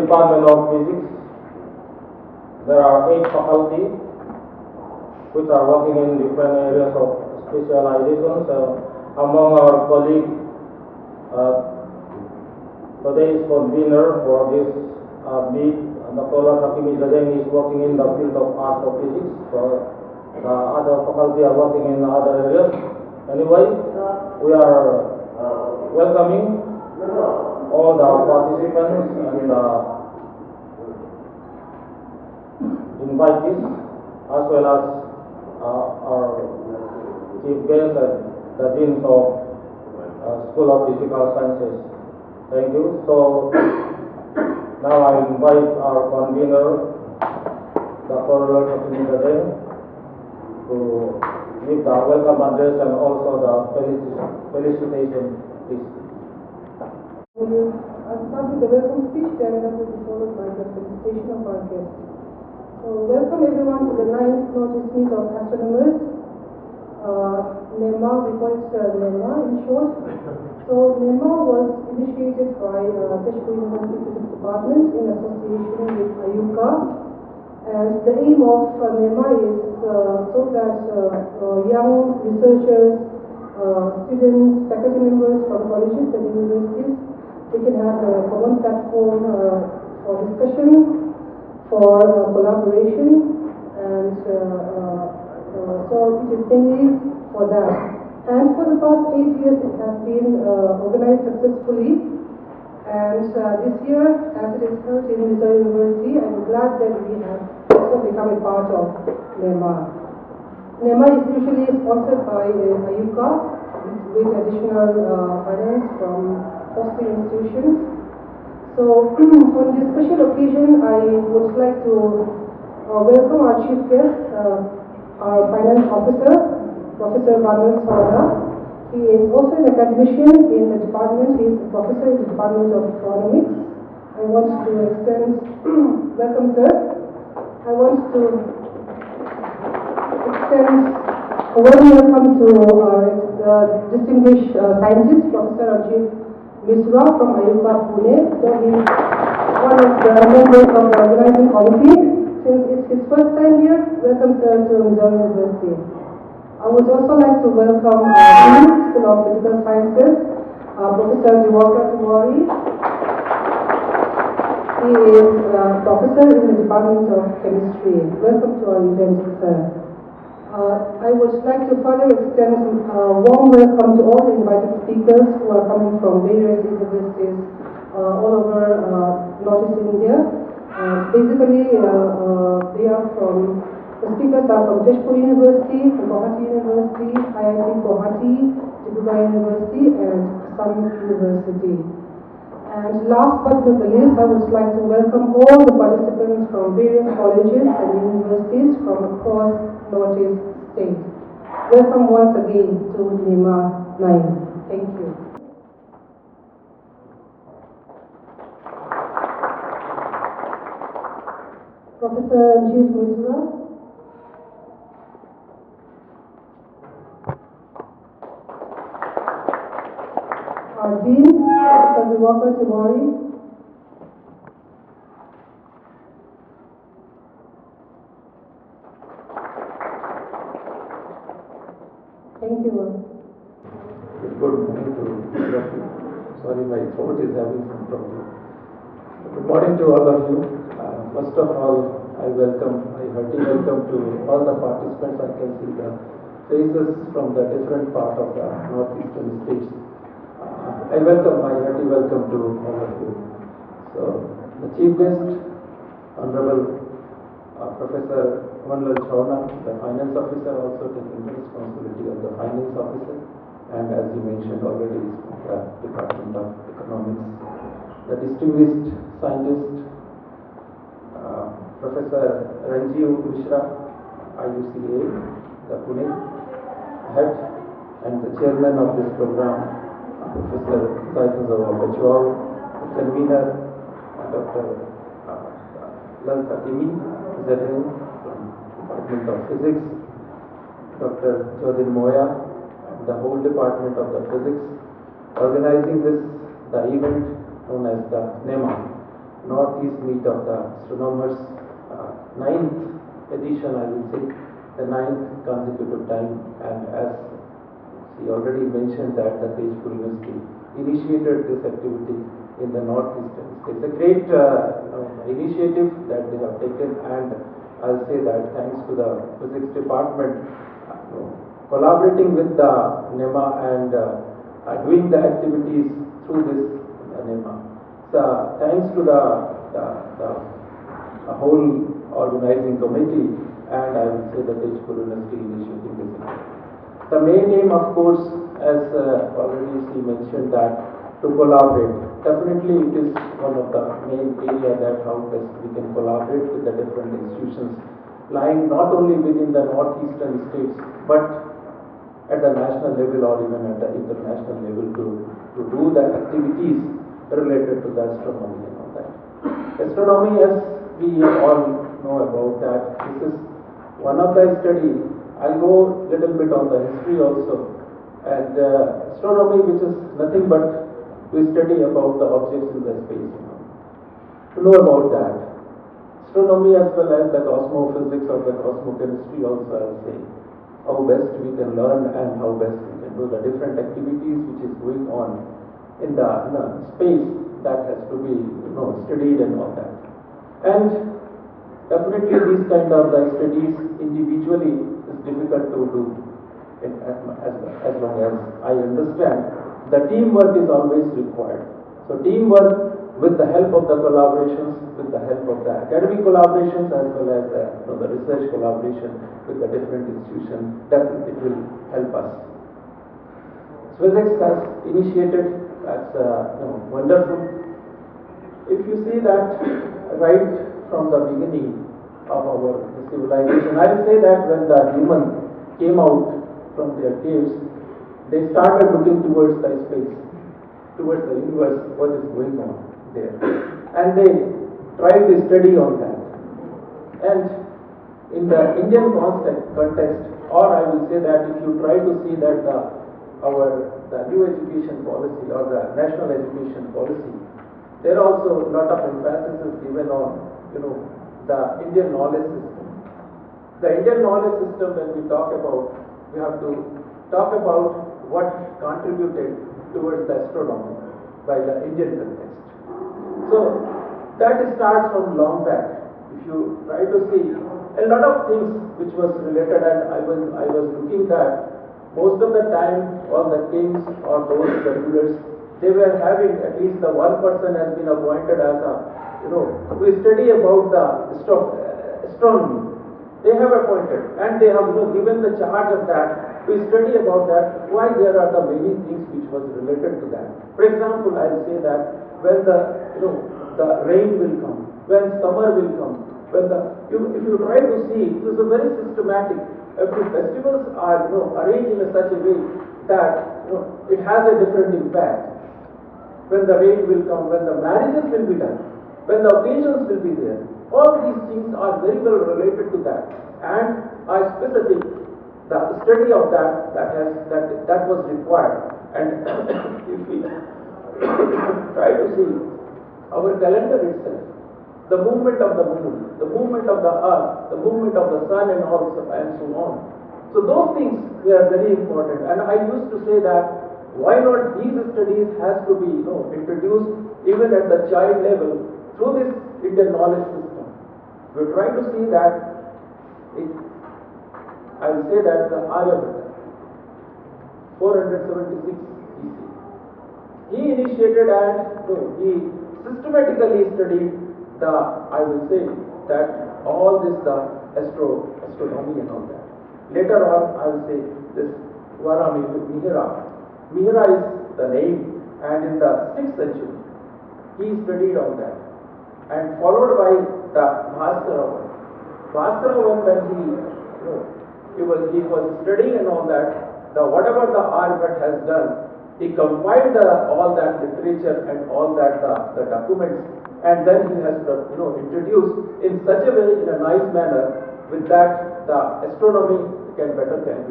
Department of Physics, there are 8 faculty which are working in different areas of specialization. So among our colleagues, today's convener for this meet, Dr. Hakimi Zadeng, is working in the field of astrophysics. So the other faculty are working in other areas. Anyway, we are welcoming all the participants and invitees, as well as our chief guests and the deans of School of Physical Sciences. Thank you. So now I invite our convener, Dr. Hakimi Zadeng, to give the welcome address and also the felicitation, please. I'll start with the welcome speech, then that will be followed by the felicitation of our guests. So welcome everyone to the 9th notice meet of Astronomers. NEMA, we call it NEMA in short. So NEMA was initiated by Tezpur University Physics Department in association with IUCAA. And the aim of NEMA is so that young researchers, students, faculty members from colleges and universities, they can have a common platform for discussion, for collaboration, and so it is mainly for that. And for the past 8 years, it has been organized successfully. And this year, as it is held in Missouri University, I'm glad that we have also become a part of NEMA. NEMA is usually sponsored by IUCAA with additional finance from hosting institutions. So on this special occasion, I would like to welcome our chief guest, our finance officer, Professor Vandal Sarada. He is also an academician in the department. He is a professor in the Department of Economics. I want to extend, welcome sir. I want to extend a warm welcome to our distinguished scientist, Professor Ajit Misra from IUCAA Pune. So he is one of the members of the organizing committee. Since it's his first time here, welcome sir to Missouri University. I would also like to welcome our School of Physical Sciences, Professor Diwakar Tiwari. He is a professor in the Department of Chemistry. Welcome to our event, sir. I would like to further extend a warm welcome to all the invited speakers who are coming from various universities all over Northeast India. Basically, the speakers are from Tezpur University, Guwahati University, IIT Guwahati, Dibrugarh University, and Assam University. And last but not the least, I would like to welcome all the participants from various colleges and universities from across Northeast State. Welcome once again to NEMA-IX. Thank you. Professor Ajit Misra. Our Dean, Dr. Diwakar Tiwari. Thank you. Good morning to all of you. Sorry, my throat is having some problem. Good morning to all of you. First of all, I hearty welcome to all the participants. I can see the faces from the different part of the northeastern states. I hearty welcome to all of you. So, the chief guest, Honorable Professor Vandal Sarada, the finance officer, also taking the responsibility of the finance officer, and as you mentioned already, is from the Department of Economics. The distinguished scientist, Professor Ranjiv Mishra, IUCAA, the Pune head, and the chairman of this program, Professor Tezpur, the convener, Dr. Hakimi Zadeng from Department of Physics, Dr. Jodin Moya, the whole Department of the Physics, organizing the event known as the NEMA, Northeast meet of the Astronomers, ninth edition, I will say, the ninth consecutive time. And as she already mentioned that the Tezpur University initiated this activity in the Northeastern states. It's a great initiative that they have taken, and I'll say that thanks to the physics department collaborating with the NEMA and doing the activities through this NEMA. So thanks to the whole organizing committee, and I will say the Tezpur University initiating this. The main aim, of course, as already she mentioned, that to collaborate. Definitely it is one of the main areas that how best we can collaborate with the different institutions lying not only within the northeastern states but at the national level or even at the international level to do the activities related to the astronomy and all that. Astronomy, as we all know about that, this is one of the study. I'll go little bit on the history also. And astronomy, which is nothing but we study about the objects in the space. To know about that. Astronomy as well as the cosmophysics or the cosmochemistry also, I'll say, how best we can learn and how best we can do the different activities which is going on in the space that has to be studied and all that. And definitely these kind of the studies individually is difficult to do as long as I understand. The teamwork is always required. So teamwork with the help of the collaborations, with the help of the academic collaborations as well as the research collaboration with the different institutions, definitely it will help us. Physics has initiated, that's wonderful. If you see that right from the beginning of our civilization, I will say that when the human came out from their caves, they started looking towards the space, towards the universe, what is going on there. And they tried to study on that. And in the Indian context, or I will say that if you try to see that the new education policy or the national education policy, there also a lot of emphasis is given on, the Indian knowledge system. The Indian knowledge system, when we talk about, we have to talk about what contributed towards the astronomy by the Indian context. So that starts from long back. If you try to see a lot of things which was related, and I was looking that most of the time all the kings or those the rulers, they were having at least the one person has been appointed as a to study about the astronomy. They have appointed and they have given the charge of that. We study about that, why there are the many things which was related to that. For example, I'll say that when the rain will come, when summer will come, when if you try to see, it is a very systematic. Every festivals are arranged in such a way that it has a different impact. When the rain will come, when the marriages will be done, when the occasions will be there, all these things are very well related to that and are specific. The study of that was required, and if we try to see our calendar itself, the movement of the moon, the movement of the earth, the movement of the sun, and also and so on. So those things were very important, and I used to say that why not these studies has to be introduced even at the child level through this Indian knowledge system. We try to see that I will say that the Aryabhata, 476 BC, he initiated and he systematically studied I will say that all this astronomy and all that. Later on, I will say this Mihra. Mihra is the name, and in the 6th century, he studied on that, and followed by the Bhaskara. Bhaskara, when he was studying and all that, whatever the Aryabhata has done, he compiled all that literature and all that the documents, and then he has introduced in such a way, in a nice manner, with that the astronomy can be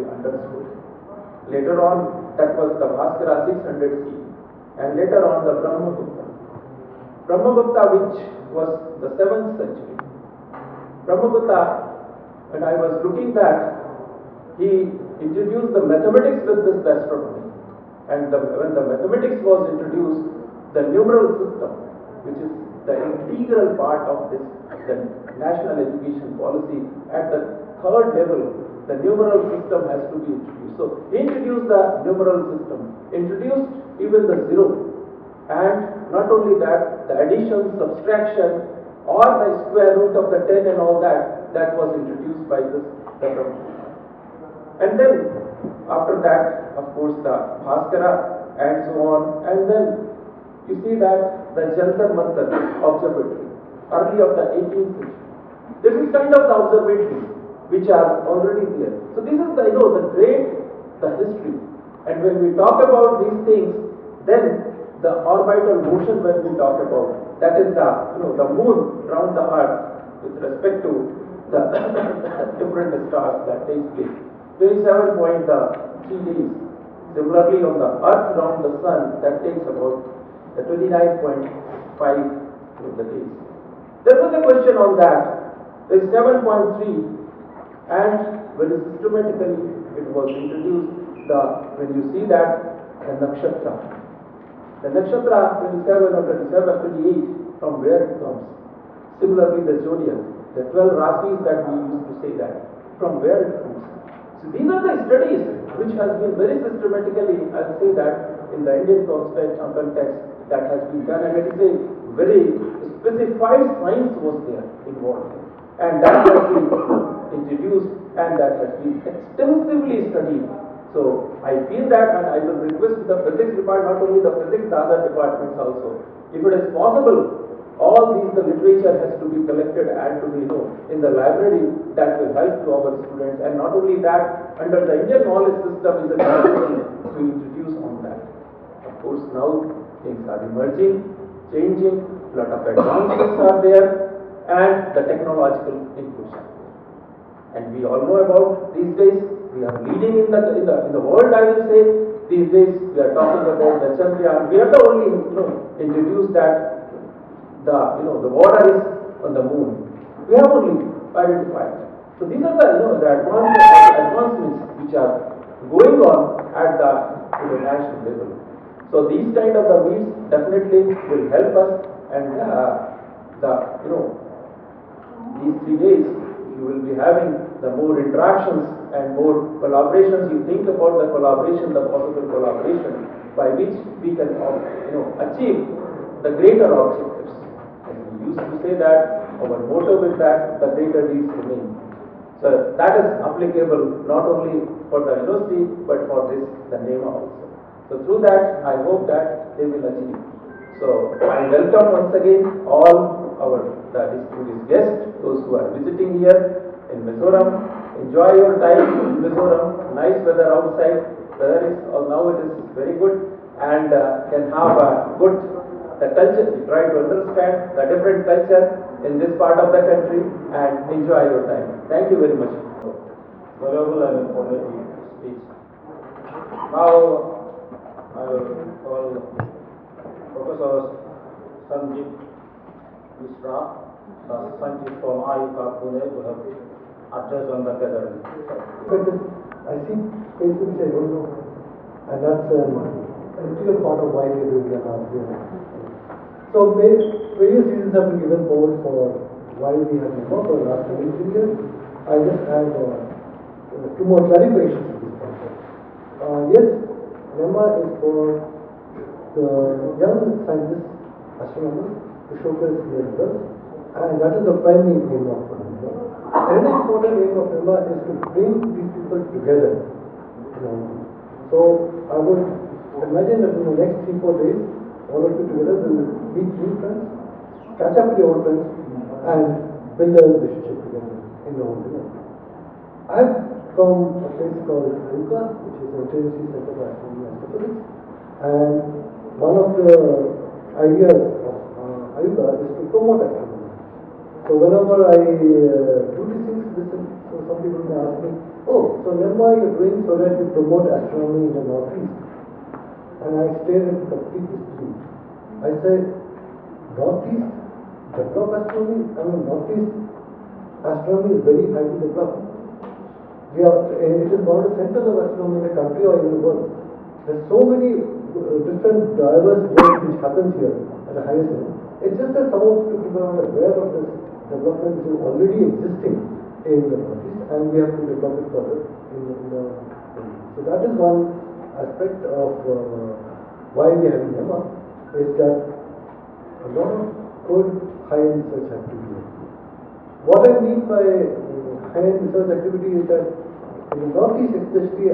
understood. Later on, that was the Bhaskara 600 CE, and later on the Brahmagupta. Brahmagupta, which was the 7th century. Brahmagupta, when I was looking that, he introduced the mathematics with this astronomy. And when the mathematics was introduced, the numeral system, which is the integral part of this, the national education policy, at the 3rd level, the numeral system has to be introduced. So he introduced the numeral system, introduced even the zero, and not only that, the addition, subtraction, or the square root of the 10 and all that, that was introduced by this Brahmagupta. And then after that, of course, the Bhaskara and so on, and then you see that the Jantar Mantar observatory, early of the 18th century. This is kind of the observatories which are already there. So this is the, the history. And when we talk about these things, then the orbital motion when we talk about, that is the, the moon around the earth with respect to the different stars that takes place. 27.3 days. Similarly, on the earth around the sun, that takes about 29.5 the days. There was a question on that. There is 7.3, and very systematically it was introduced. When you see that, the nakshatra 27 or 28, from where it comes. Similarly, the zodiac, the 12 rasis that we used to say that, from where it comes. So these are the studies which has been very systematically, I'll say that, in the Indian context that has been done, and it is a very specified science was there involved. And that has been introduced and that has been extensively studied. So I feel that, and I will request the physics department, not only the physics, the other departments also, if it is possible, all the literature has to be collected and to be in the library. That will help to our students, and not only that, under the Indian knowledge system is a to introduce on that. Of course, now things are emerging, changing, lot of advancements are there, and the technological inputs are there. And we all know about these days, we are leading in the world, I will say. These days we are talking about the Chandrayaan. We are the only introduced that the water is on the moon. We have only identified. So these are the advancements which are going on at the national level. So these kind of the meets definitely will help us, and these 3 days you will be having the more interactions and more collaborations. You think about the collaboration, the possible collaboration by which we can achieve the greater objectives. And we used to say that our motto is that the greater deeds remain. So that is applicable not only for the university but for the NEMA also. So through that, I hope that they will achieve. So I welcome once again all the distinguished guests, those who are visiting here in Mizoram. Enjoy your time in Mizoram. Nice weather outside. Weather is now it is very good, and can have a good culture. We try to understand the different culture in this part of the country and enjoy your time. Thank you very much. Valuable and informative speech. Now I will call Professor Sanjeev Mishra, the scientist from IUCAA Pune, to have address on the gathering. I see places which I don't know, and that's an integral part of why we are doing that here. So various reasons have been given forward for why we have NEMA for the last 23 years. I just have 2 more clarifications at this point. Yes, NEMA is for the young scientists, astronomers, to showcase their results, and that is the primary aim of NEMA. Another important aim of NEMA is to bring these people together. So I would imagine that in the next 3-4 days, all of you together will meet new friends, catch up with your old friends, and build a relationship together in the whole world. I'm from a place called IUCAA, which is a Trinity Center for Astronomy and Astrophysics, and one of the ideas of IUCAA is to promote astronomy. So whenever I do these things, so some people may ask me, oh, so NEMA you're doing so that you promote astronomy in the Northeast. And I stare in complete disbelief. I say, Northeast develop astronomy? I mean, Northeast astronomy is very highly developed. It is one of the centers of astronomy in the country or in the world. There's so many different diverse work which happens here at the highest level. It's just that some of the people are not aware of this development which is already existing in the Northeast, and we have to develop it further in the so that is one aspect of why we have NEMA, is that a lot of good high-end research activity. What I mean by high-end research activity is that in the Northeast, especially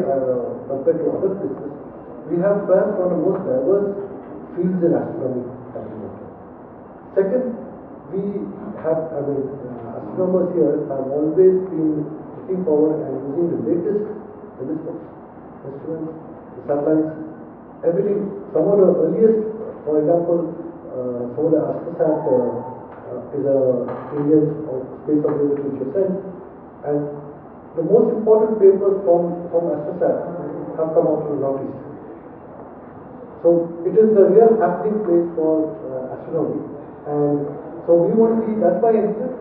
compared to other places, we have perhaps one of the most diverse fields in astronomy at the moment. Second, we have, astronomers here have always been looking forward and using the latest telescopes, instruments, the satellites, everything. Some of the earliest, for example, some of the Astrosat is a Indian space observatory which was sent, and the most important papers from Astrosat have come out from the Northeast. So it is the real happening place for astronomy, and so we want to be, that's why I'm here,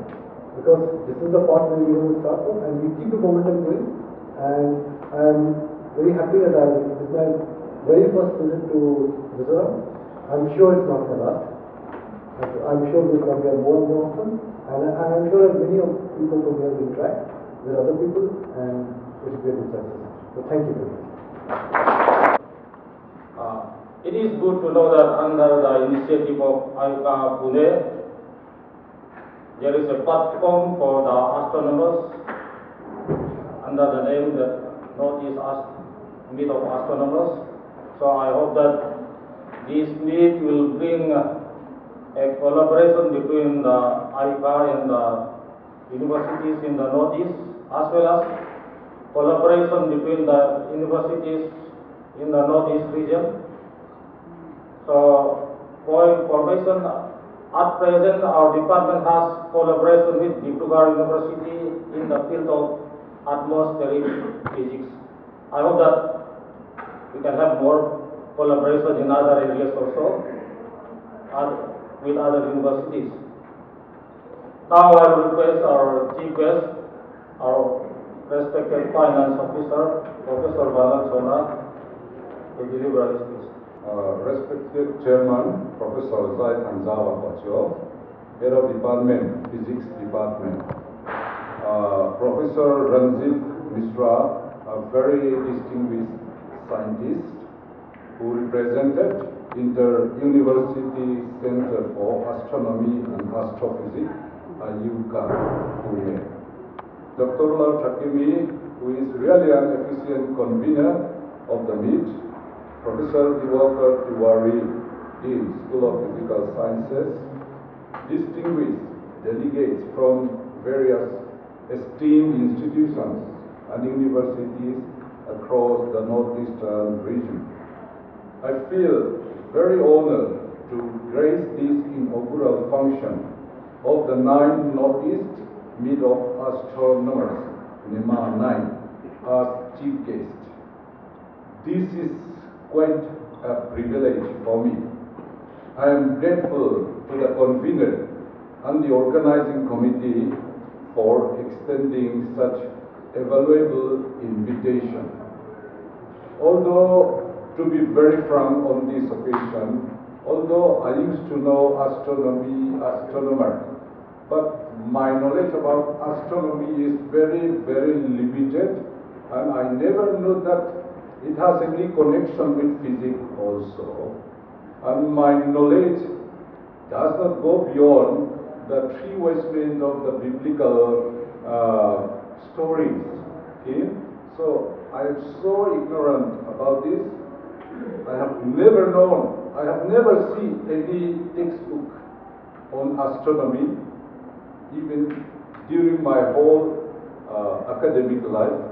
because this is the part where we want to start from, and we keep the momentum going, and I'm very happy that this is my very first visit to Mizoram. I'm sure it's not my last. I'm sure we'll come here more and more often, and I'm sure that many of people from here will interact with other people, and it will be a good success. So thank you very much. It is good to know that under the initiative of IUCAA Pune, there is a platform for the astronomers under the name that Northeast Meet of Astronomers. So I hope that this meet will bring a collaboration between the IUCAA and the universities in the Northeast, as well as collaboration between the universities in the Northeast region. So, for information, at present our department has collaboration with Tezpur University in the field of atmospheric physics. I hope that we can have more collaboration in other areas also with other universities. Now I will request our chief guest, our respected finance officer, Professor Balan Sona, to deliver his speech. Respected Chairman, Professor Zai Tanzawa Pacho, Head of Department, Physics Department, Professor Ranjit Mishra, a very distinguished scientist who represented Inter-University Center for Astronomy and Astrophysics, IUCAA, Pune. Dr. Lal Takimi, who is really an efficient convener of the meet, Professor Diwakar Tiwari, Dean, School of Physical Sciences, distinguished delegates from various esteemed institutions and universities across the northeastern region. I feel very honored to grace this inaugural function of the 9th Northeast Meet of Astronomers, NEMA-IX, as chief guest. This is quite a privilege for me. I am grateful to the convener and the organizing committee for extending such a valuable invitation. Although, to be very frank on this occasion, although I used to know astronomer, but my knowledge about astronomy is very, very limited, and I never knew that it has any connection with physics also. And my knowledge does not go beyond the three wise men of the biblical stories. Okay? So I am so ignorant about this. I have never known, I have never seen any textbook on astronomy, even during my whole academic life.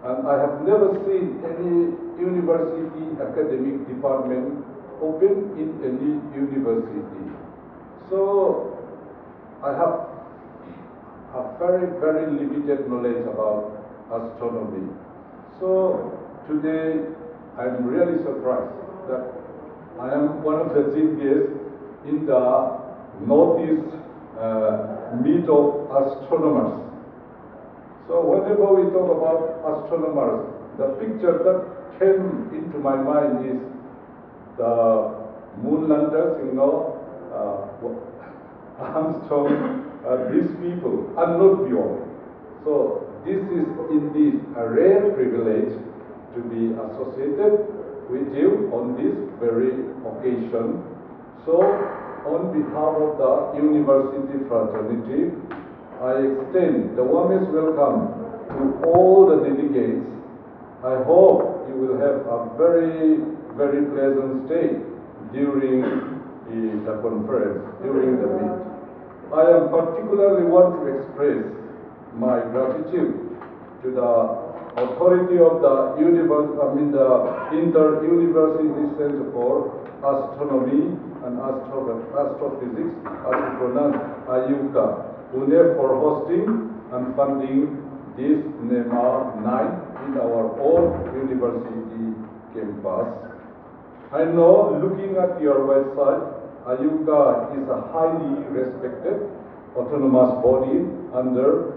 And I have never seen any university academic department open in any university. So I have a very, very limited knowledge about astronomy. So today I'm really surprised that I am one of the chief guests in the noticed meet of astronomers. So whenever we talk about astronomers, the picture that came into my mind is the moonlanders, Armstrong, these people are not beyond. So this is indeed a rare privilege to be associated with you on this very occasion. So on behalf of the university fraternity, I extend the warmest welcome to all the delegates. I hope you will have a very, very pleasant stay during the conference, during the meet. I am particularly want to express my gratitude to the authority of the Inter-University Center for Astronomy and Astrophysics, as we pronounce IUCAA, Pune, for hosting and funding this NEMA-IX in our own university campus. I know, looking at your website, IUCAA is a highly respected autonomous body under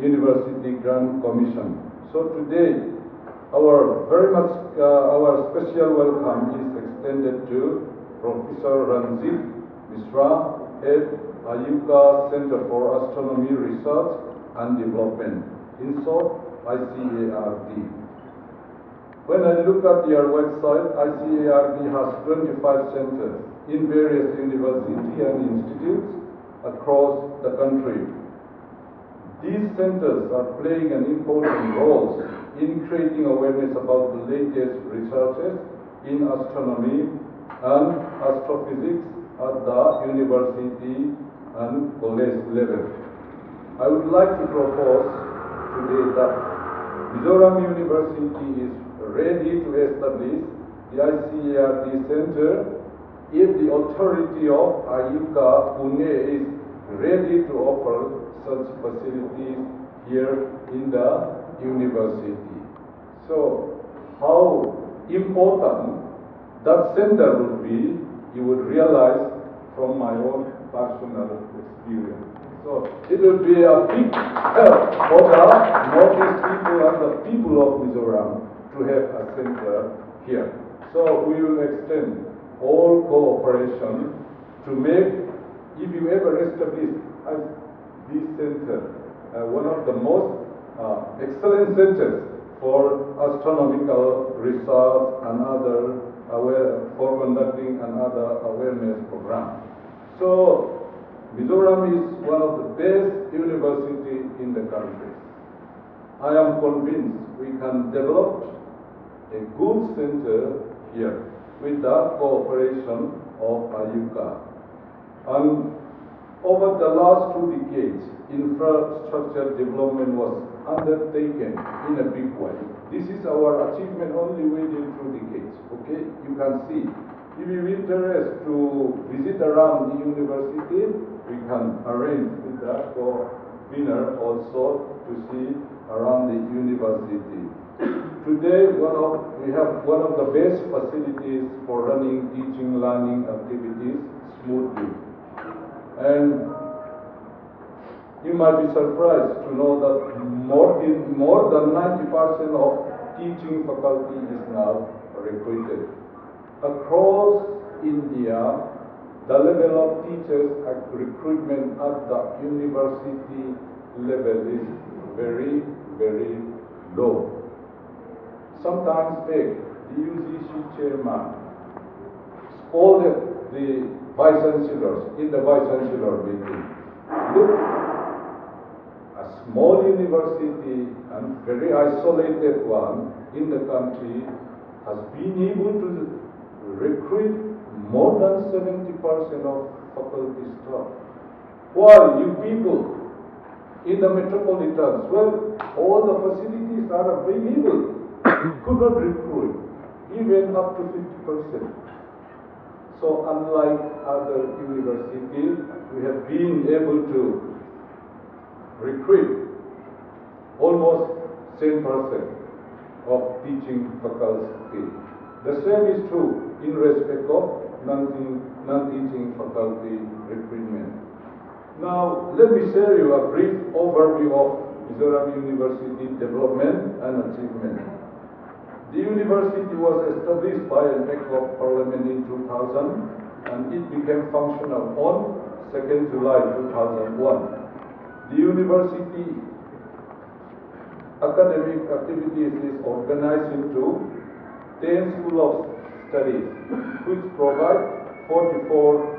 University Grant Commission. So today, our special welcome is extended to Professor Ranjit Mishra, Head IUCAA Center for Astronomy Research and Development, in short, ICARD. When I look at your website, ICARD has 25 centers in various universities and institutes across the country. These centers are playing an important role in creating awareness about the latest researches in astronomy and astrophysics at the university and college level. I would like to propose today that Mizoram University is ready to establish the ICARD Center if the authority of IUCAA Pune is ready to offer such facilities here in the university. So how important that center would be, you would realize from my own personal experience. So it will be a big help for the Northeast people and the people of Mizoram to have a center here. So we will extend all cooperation to make, if you ever establish this center, one of the most excellent centers for astronomical research and other for conducting another awareness program. So Mizoram is one of the best universities in the country. I am convinced we can develop a good center here with the cooperation of IUCAA. And over the last 2 decades, infrastructure development was undertaken in a big way. This is our achievement only within 2 decades, okay? You can see. If you are interested to visit around the university, we can arrange with the co-winner also to see around the university. Today, we have one of the best facilities for running teaching, learning activities smoothly. And you might be surprised to know that more than 90% of teaching faculty is now recruited. Across India, the level of teachers recruitment at the university level is very, very low. Sometimes the UGC chairman scolded the vice chancellors in the vice chancellor meeting. Look, a small university and very isolated one in the country has been able to recruit more than 70% of faculty staff. While you people in the metropolitans, well, all the facilities are available, could not recruit even up to 50%. So unlike other universities, we have been able to recruit almost 10% of teaching faculty. The same is true in respect of non-teaching faculty recruitment. Now, let me share you a brief overview of Mizoram University development and achievement. The university was established by an Act of Parliament in 2000 and it became functional on 2nd July 2001. The university academic activities is organized into 10 schools of studies, which provide 44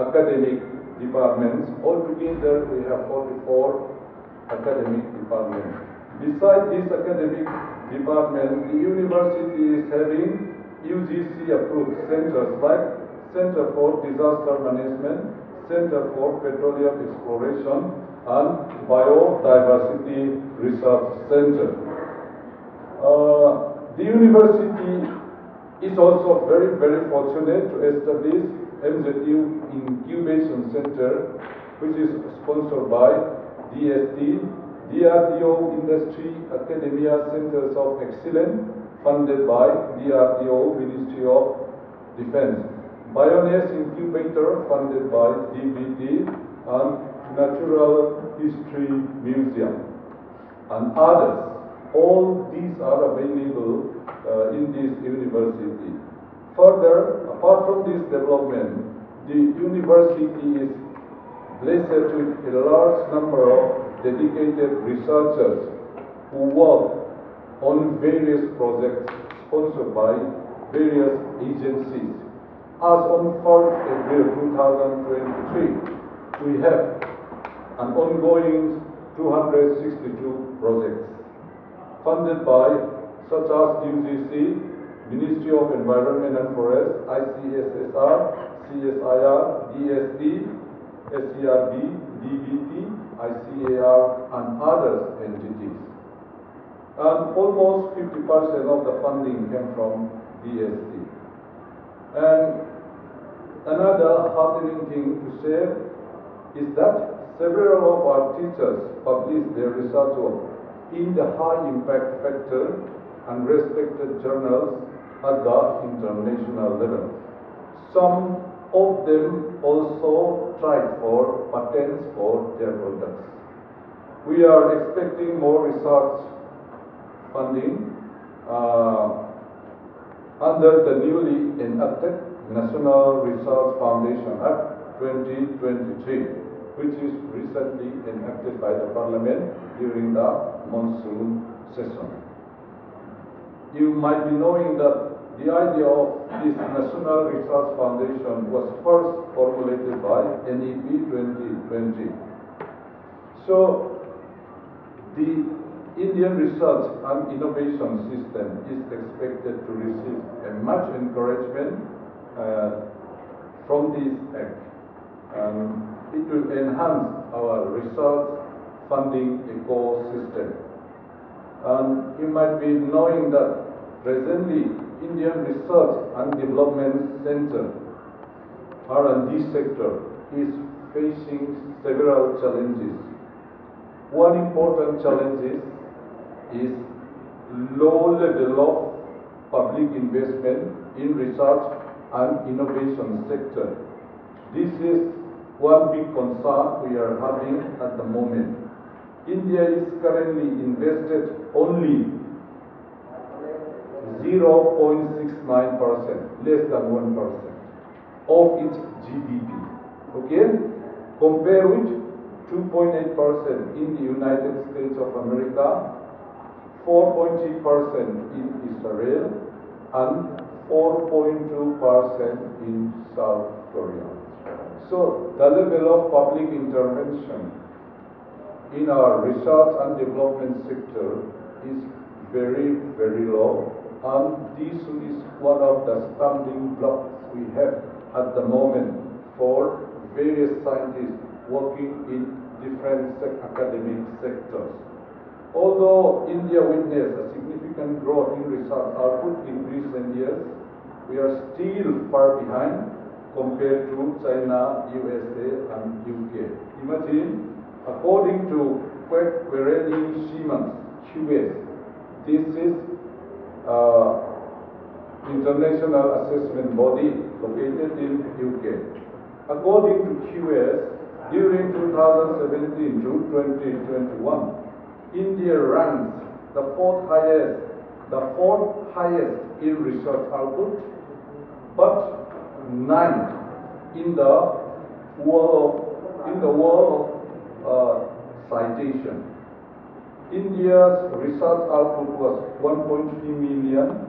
academic departments. Altogether, we have 44 academic departments. Besides these academic departments, the university is having UGC-approved centers like Center for Disaster Management, Center for Petroleum Exploration, and Biodiversity Research Center. The university is also very, very fortunate to establish MZU Incubation Center, which is sponsored by DST, DRDO Industry Academia Centers of Excellence, funded by DRDO Ministry of Defense, Biomass Incubator, funded by DBT, and Natural History Museum, and others. All these are available in this university. Further, apart from this development, the university is blessed with a large number of dedicated researchers who work on various projects sponsored by various agencies. As on 1st April 2023, we have an ongoing 262 projects funded by such as UGC, Ministry of Environment and Forest, ICSSR, CSIR, DST, SCRB, DBT, ICAR, and other entities. And almost 50% of the funding came from DST. And another heartening thing to share is that several of our teachers published their research work in the high impact factor and respected journals at the international level. Some of them also tried for patents for their products. We are expecting more research funding under the newly enacted National Research Foundation Act 2023, which is recently enacted by the Parliament during the monsoon session. You might be knowing that the idea of this National Research Foundation was first formulated by NEP 2020. So, the Indian research and innovation system is expected to receive a much encouragement from this act. It will enhance our research funding ecosystem. And you might be knowing that presently Indian Research and Development Center, R&D sector, is facing several challenges. One important challenge is low level of public investment in research and innovation sector. This is one big concern we are having at the moment. India is currently invested only 0.69%, less than 1% of its GDP. Okay? Compare with 2.8% in the United States of America, 4.3% in Israel, and 4.2% in South Korea. So the level of public intervention in our research and development sector is very, very low, and this is one of the stumbling blocks we have at the moment for various scientists working in different academic sectors. Although India witnessed a significant growth in research output in recent years, we are still far behind compared to China, USA, and UK. Imagine, according to Querelin Siemens, QS, this is international assessment body located in UK. According to QS, during 2017 to 2021, India ranks the fourth highest in research output, but ninth in the world of citation. India's research output was 1.3 million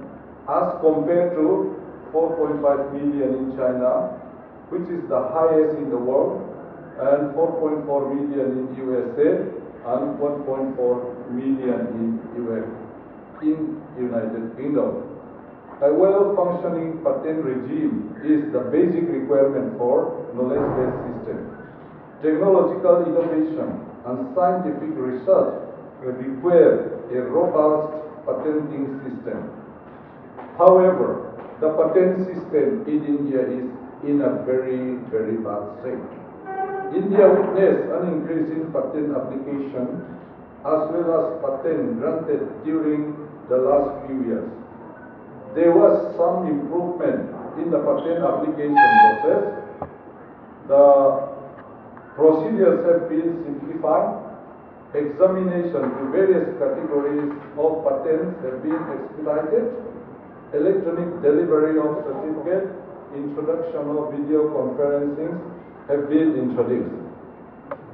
as compared to 4.5 million in China, which is the highest in the world, and 4.4 million in USA and 1.4 million in United Kingdom. A well-functioning patent regime is the basic requirement for knowledge-based system. Technological innovation and scientific research require a robust patenting system. However, the patent system in India is in a very, very bad state. India witnessed an increase in patent application as well as patent granted during the last few years. There was some improvement in the patent application process. The procedures have been simplified. Examination to various categories of patents have been expedited. Electronic delivery of certificate, introduction of video conferencing have been introduced.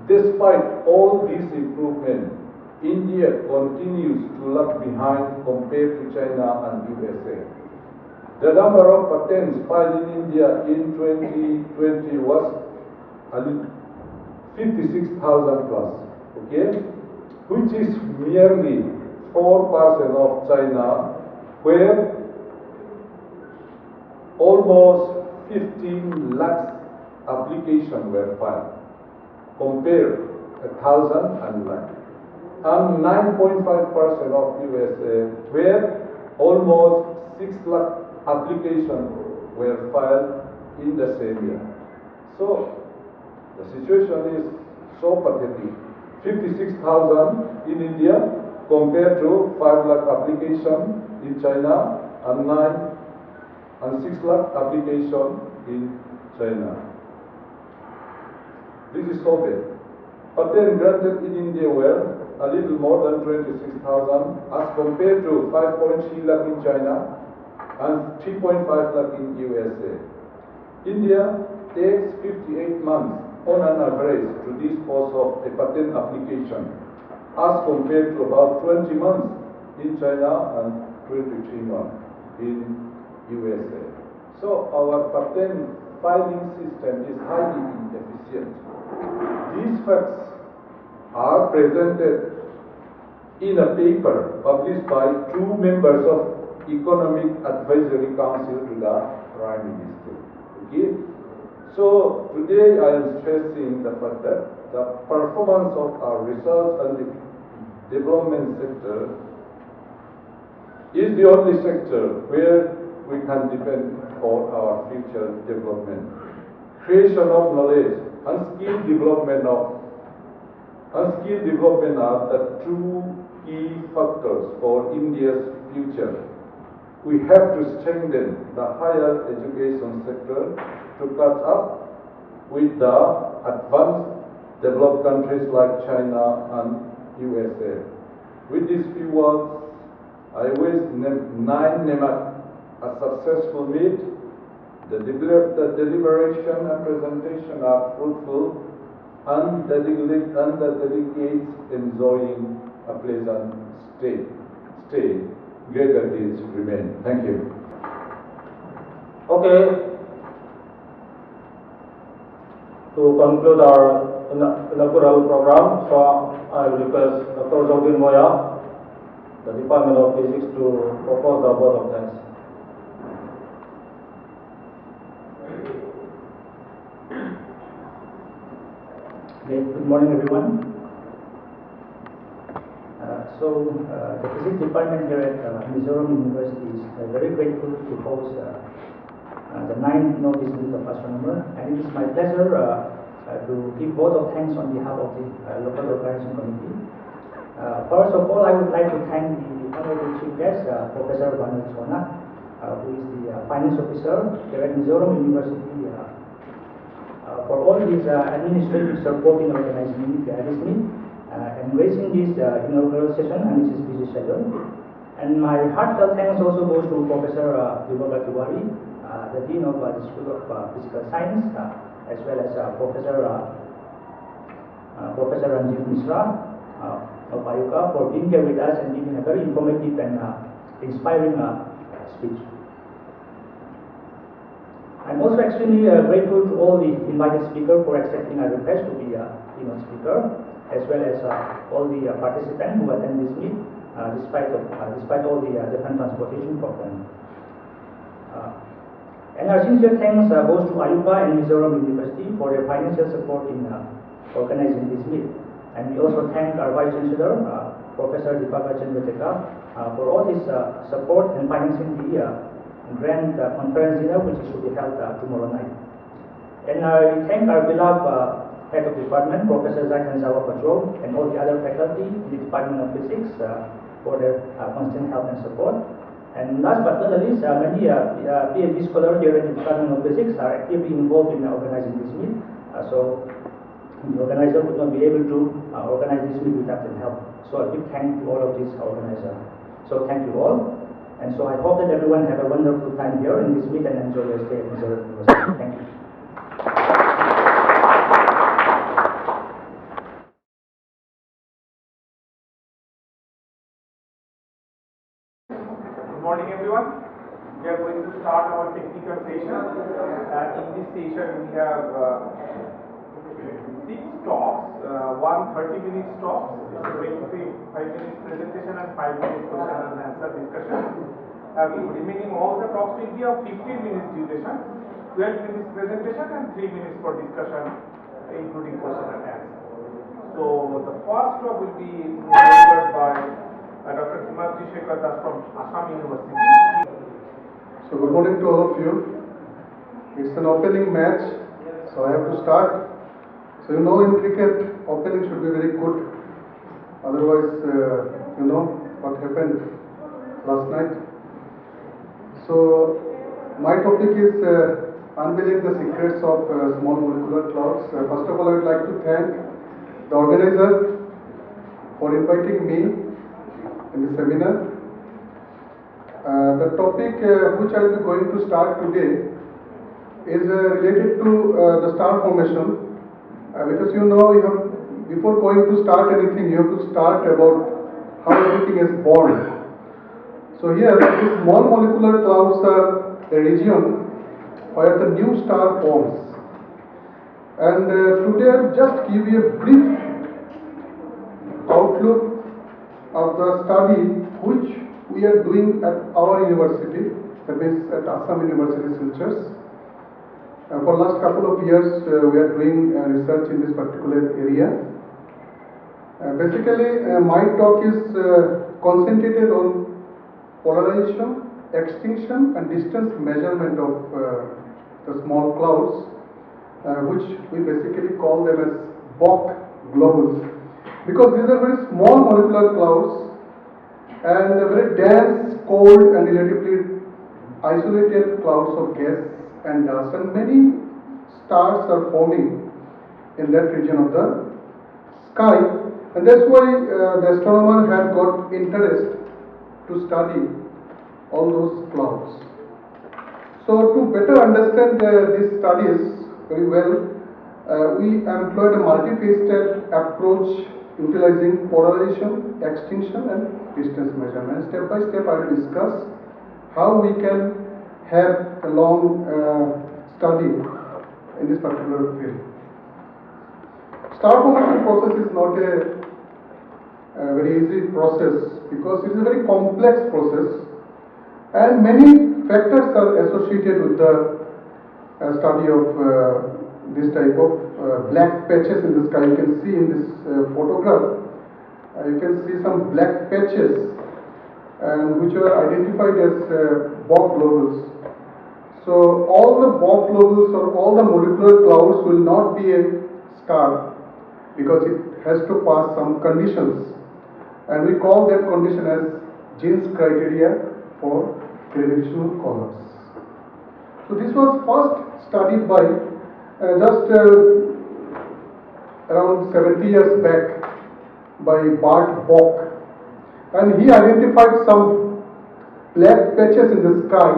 Despite all these improvements, India continues to lag behind compared to China and USA. The number of patents filed in India in 2020 was 56,000 plus, okay, which is merely 4% of China, where almost 15 lakhs applications were filed, compared 1,000 and lakh. And 9.5% of USA, where almost 6 lakh applications were filed in the same year. So the situation is so pathetic. 56,000 in India compared to 5 lakh applications in China and 6 lakh applications in China. This is so bad. Patents granted in India were a little more than 26,000 as compared to 5.3 lakh in China and 3.5 lakh in USA. India takes 58 months on an average to dispose of a patent application as compared to about 20 months in China and 23 months in USA. So our patent filing system is highly inefficient. These facts are presented in a paper published by 2 members of Economic Advisory Council to the Prime Minister. Okay? So today I am stressing the fact that the performance of our research and development sector is the only sector where we can depend for our future development. Creation of knowledge and skill development are the 2 key factors for India's future. We have to strengthen the higher education sector to catch up with the advanced developed countries like China and USA. With these few words, I wish NEMA-IX a successful meet. The deliberation and presentation are fruitful, and the delegates enjoying a pleasant stay. Greater deeds remain. Thank you. Okay. To conclude our inaugural program, so I will request Dr. Jodin Moya, the Department of Physics, to propose the vote of thanks. Okay, good morning, everyone. The Physics Department here at Mizoram University is very grateful to host the 9th Notice Meet of Astronomer, and it is my pleasure to give vote of thanks on behalf of the local organizing committee. First of all, I would like to thank the Honorable Chief Guest, Professor Vanal Sona, who is the finance officer here at Mizoram University, for all his administrative support in organizing this meet and raising this inaugural session amidst his busy schedule. And my heartfelt thanks also goes to Professor Dibaba Tiwari, the Dean of the School of Physical Science, as well as Professor Ranjit Mishra of IUCAA for being here with us and giving a very informative and inspiring speech. I'm also extremely grateful to all the invited speakers for accepting our request to be a keynote speaker, as well as all the participants who attend this meet, despite all the different transportation problems. And our sincere thanks goes to IUCAA and Mizoram University for their financial support in organizing this meet. And we also thank our Vice Chancellor, Professor Dipaka Chandrateka, for all his support and financing the grand conference dinner which is to be held tomorrow night. And we thank our beloved Head of Department, Professor Zach Hanzawa Patrol, and all the other faculty in the Department of Physics for their constant help and support. And last but not least, many PhD scholars here at the Department of Physics are actively involved in organizing this meet. So the organizer would not be able to organize this meet without their help. So a big thank to all of these organizers. So thank you all. And so I hope that everyone have a wonderful time here in this meet and enjoy your stay at Mizoram University. Thank you. Good morning, everyone. We are going to start our technical session. In this session, we have 6 talks, one 30-minute talk. It's going to be 5 minutes presentation and 5 minutes question and answer discussion. Remaining all the talks will be of 15 minutes duration, 12 minutes presentation and 3 minutes for discussion, including question and answer. So the first talk will be delivered by Dr. Himadri Shekhar Das from Assam University. So good morning to all of you. It's an opening match, so I have to start. So you know, in cricket, opening should be very good. Otherwise, you know what happened last night. So my topic is unveiling the secrets of small molecular clouds. First of all, I would like to thank the organizer for inviting me in the seminar. The topic which I will be going to start today is related to the star formation, because you know, before going to start anything, you have to start about how everything is born. So here, these small molecular clouds are a region where the new star forms. And today I will just give you a brief outlook of the study which we are doing at our university, that means at Assam University Silchars. For last couple of years, we are doing research in this particular area. Basically, my talk is concentrated on polarization, extinction and distance measurement of the small clouds, which we basically call them as Bok globules, because these are very small molecular clouds and very dense, cold and relatively isolated clouds of gas and dust, and many stars are forming in that region of the sky, and that's why the astronomer had got interest to study all those clouds. So to better understand these studies very well, we employed a multifaceted approach utilizing polarization, extinction and distance measurement. Step by step I will discuss how we can have a long study in this particular field. Star formation process is not a very easy process, because it is a very complex process and many factors are associated with the study of this type of black patches in the sky. You can see in this photograph, you can see some black patches and which are identified as Bok globules. So all the Bok globules or all the molecular clouds will not be a star, because it has to pass some conditions, and we call that condition as Jeans criteria for gravitational collapse. So this was first studied by just around 70 years back by Bart Bok, and he identified some black patches in the sky,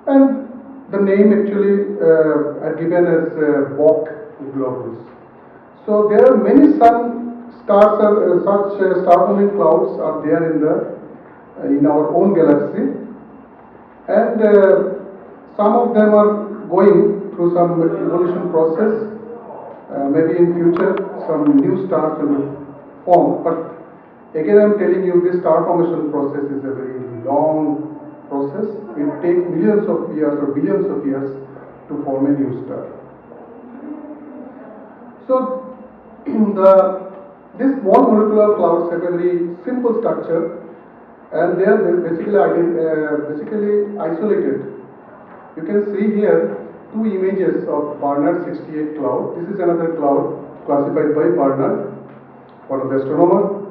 and the name actually are given as Bok globulus. So there are many such star-forming clouds are there in our own galaxy, and some of them are going through some evolution process. Maybe in future some new stars will be formed, but again I am telling you, this star formation process is a very long process. It takes millions of years or billions of years to form a new star. So these small molecular clouds have a very simple structure, and they are basically isolated. You can see here two images of Barnard 68 cloud. This is another cloud classified by Barnard, one of the astronomers.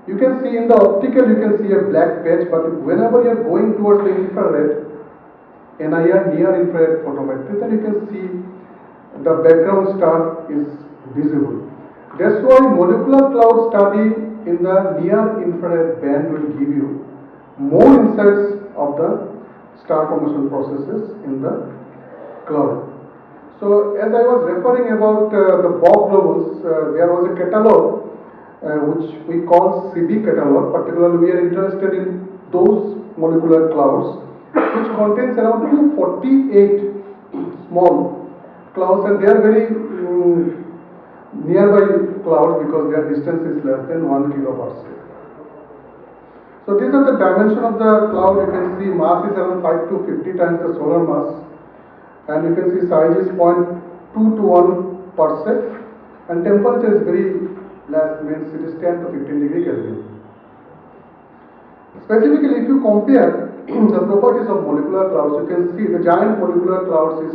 You can see in the optical, you can see a black patch, but whenever you are going towards the infrared, NIR, near infrared photometry, then you can see the background star is visible. That's why molecular cloud study in the near infrared band will give you more insights of the star formation processes in the cloud. So as I was referring about the Bok globals, there was a catalog which we call CB catalog. Particularly we are interested in those molecular clouds which contains around 248 small clouds, and they are very nearby clouds because their distance is less than 1 kiloparsec. So these are the dimension of the cloud. You can see mass is around 5 to 50 times the solar mass, and you can see size is 0.2 to 1 parsec, and temperature is very less, means it is 10 to 15 degree Kelvin. Specifically, if you compare the properties of molecular clouds, you can see the giant molecular clouds is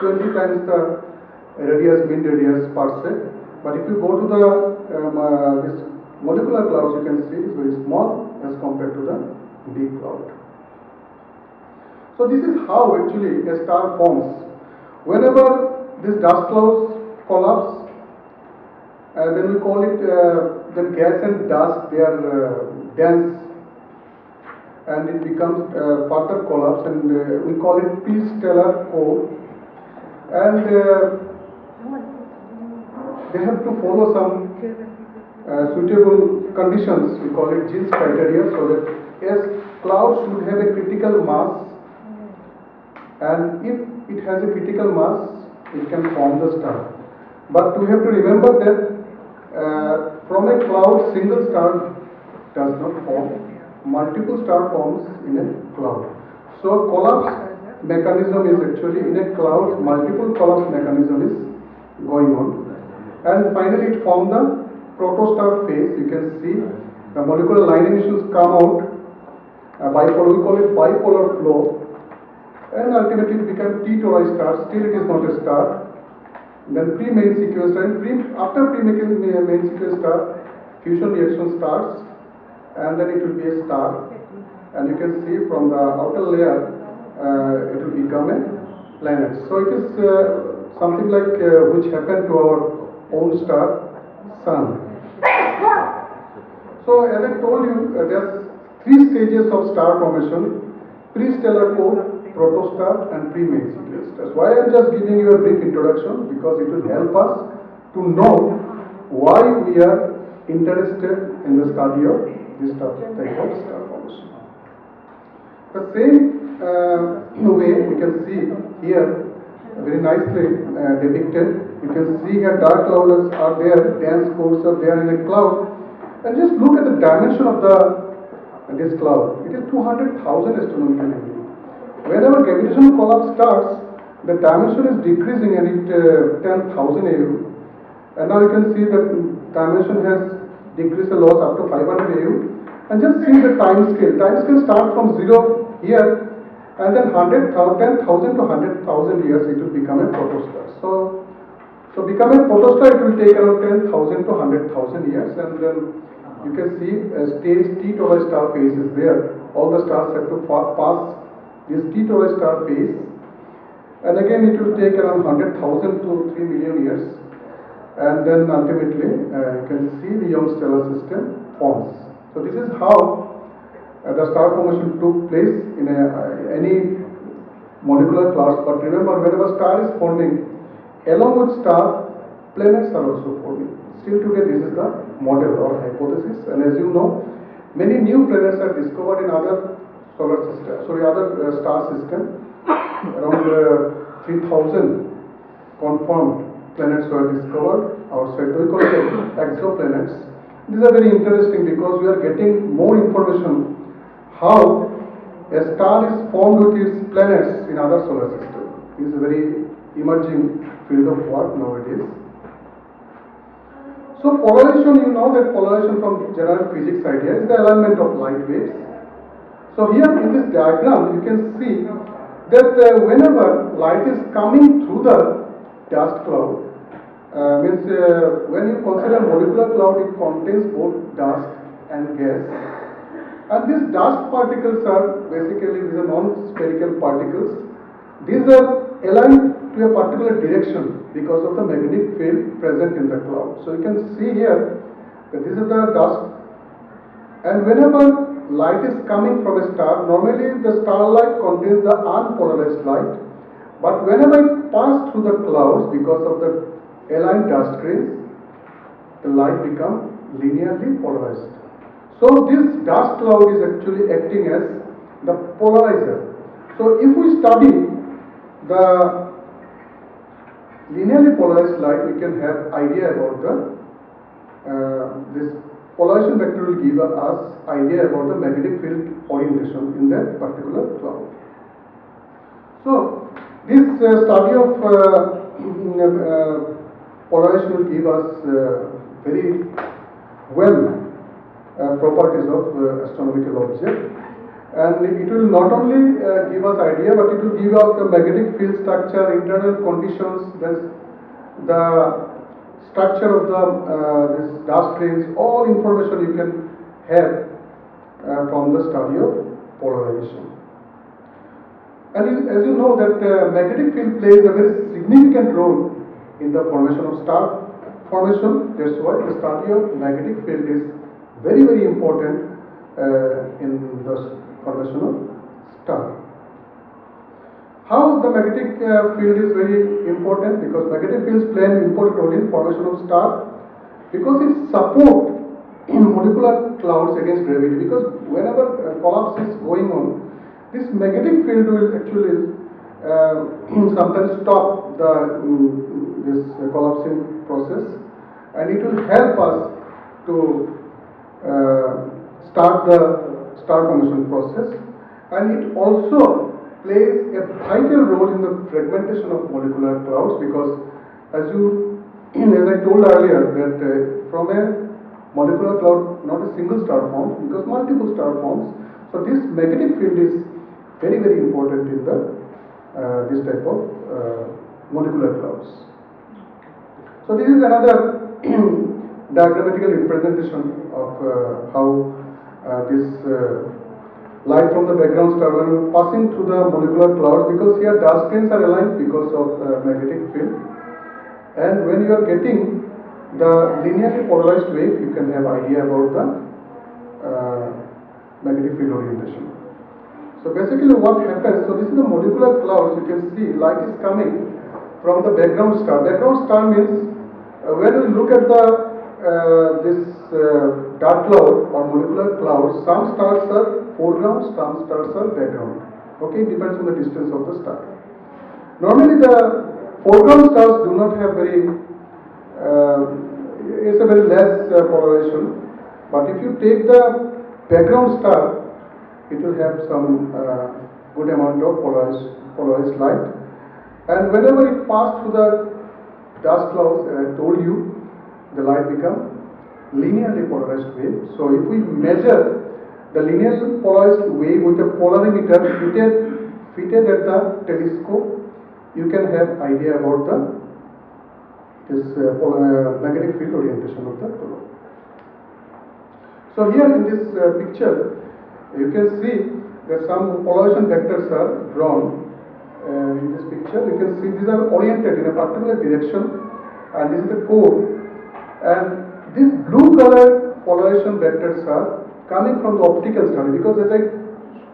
20 times the mean radius parsec. But if you go to the this molecular clouds, you can see it's very small as compared to the big cloud. So this is how actually a star forms. Whenever this dust clouds collapse, then we call it the gas and dust, they are dense, and it becomes further collapse, and we call it pre-stellar core, and they have to follow some suitable conditions. We call it Gill's criteria, so that as cloud should have a critical mass, and if it has a critical mass, it can form the star. But we have to remember that from a cloud, single star does not form. Multiple star forms in a cloud. So collapse mechanism is actually in a cloud, multiple collapse mechanism is going on. And finally it forms the protostar phase. You can see the molecular line emissions come out, bipolar, we call it bipolar flow, and ultimately it becomes T-Tauri star. Still it is not a star. Then pre-main sequence star, and after pre-main sequence star, fusion reaction starts, and then it will be a star, and you can see from the outer layer it will become a planet. So it is something like which happened to our own star, Sun. So as I told you, there are 3 stages of star formation: pre-stellar core, protostar, and pre-main sequence stars. Why I am just giving you a brief introduction? Because it will help us to know why we are interested in the study of this type of star formation. The same way we can see here very nicely depicted. You can see here dark clouds are there, dense cores are there in a cloud, and just look at the dimension of this cloud. It is 200,000 astronomical units. Whenever gravitational collapse starts, the dimension is decreasing and it 10,000 AU, and now you can see that dimension has decreased a lot up to 500 AU, and just see the time scale. Time scale starts from 0 here, and then 10,000 to 100,000 years it will become a protostar. So become a protostar, it will take around 10,000 to 100,000 years, and then you can see a stage T-Tauri star phase is there. all the stars have to pass this T-Tauri star phase, and again it will take around 100,000 to 3 million years, and then ultimately you can see the young stellar system forms. So this is how the star formation took place in any molecular clouds. But remember, whenever star is forming, along with star, planets are also forming. Still today, this is the model or hypothesis, and as you know, many new planets are discovered in other solar system, other star system. Around 3,000 confirmed planets were discovered outside. We call them exoplanets. These are very interesting because we are getting more information how a star is formed with its planets in other solar system. This is a very emerging field of work nowadays. So polarization, you know that polarization from general physics idea is the alignment of light waves. So here in this diagram you can see that whenever light is coming through the dust cloud, when you consider molecular cloud, it contains both dust and gas. And these dust particles are basically, these are non-spherical particles. These are aligned to a particular direction because of the magnetic field present in the cloud. So you can see here that this is the dust, and whenever light is coming from a star, normally the starlight contains the unpolarized light, but whenever it passes through the clouds because of the aligned dust grains, the light becomes linearly polarized. So this dust cloud is actually acting as the polarizer. So if we study the linearly polarized light, we can have idea about the this polarization vector will give us idea about the magnetic field orientation in that particular cloud. So this study of polarization will give us very well properties of astronomical object, and it will not only give us idea, but it will give us the magnetic field structure, internal conditions, then the structure of the this dust grains, all information you can have from the study of polarization. And as you know that magnetic field plays a very significant role in the formation of star formation. That's why the study of magnetic field is very, very important in the formation of star. How the magnetic field is very important? Because magnetic fields play an important role in formation of star, because it supports molecular clouds against gravity. Because whenever collapse is going on, this magnetic field will actually sometimes stop the this collapsing process, and it will help us to start the star formation process, and it also plays a vital role in the fragmentation of molecular clouds, because as I told earlier that from a molecular cloud not a single star forms, because multiple star forms. So this magnetic field is very, very important in the this type of molecular clouds. So this is another diagrammatical representation of how this light from the background star when passing through the molecular clouds, because here dust grains are aligned because of magnetic field, and when you are getting the linearly polarized wave, you can have idea about the magnetic field orientation. So basically what happens, so this is the molecular clouds. You can see light is coming from the background star. Background star means when we look at the this dark cloud or molecular clouds, some stars are foreground, some stars are background. Okay, it depends on the distance of the star. Normally the foreground stars do not have very, it's a very less polarization, but if you take the background star, it will have some good amount of polarized light, and whenever it passes through the dust clouds, I told you, the light becomes linearly polarized wave. So if we measure the linearly polarized wave with a polarimeter fitted at the telescope, you can have idea about this magnetic field orientation of the color. So here in this picture, You can see that some polarization vectors are drawn in this picture. You can see these are oriented in a particular direction, and this is the core. And these blue colored polarization vectors are coming from the optical study, because as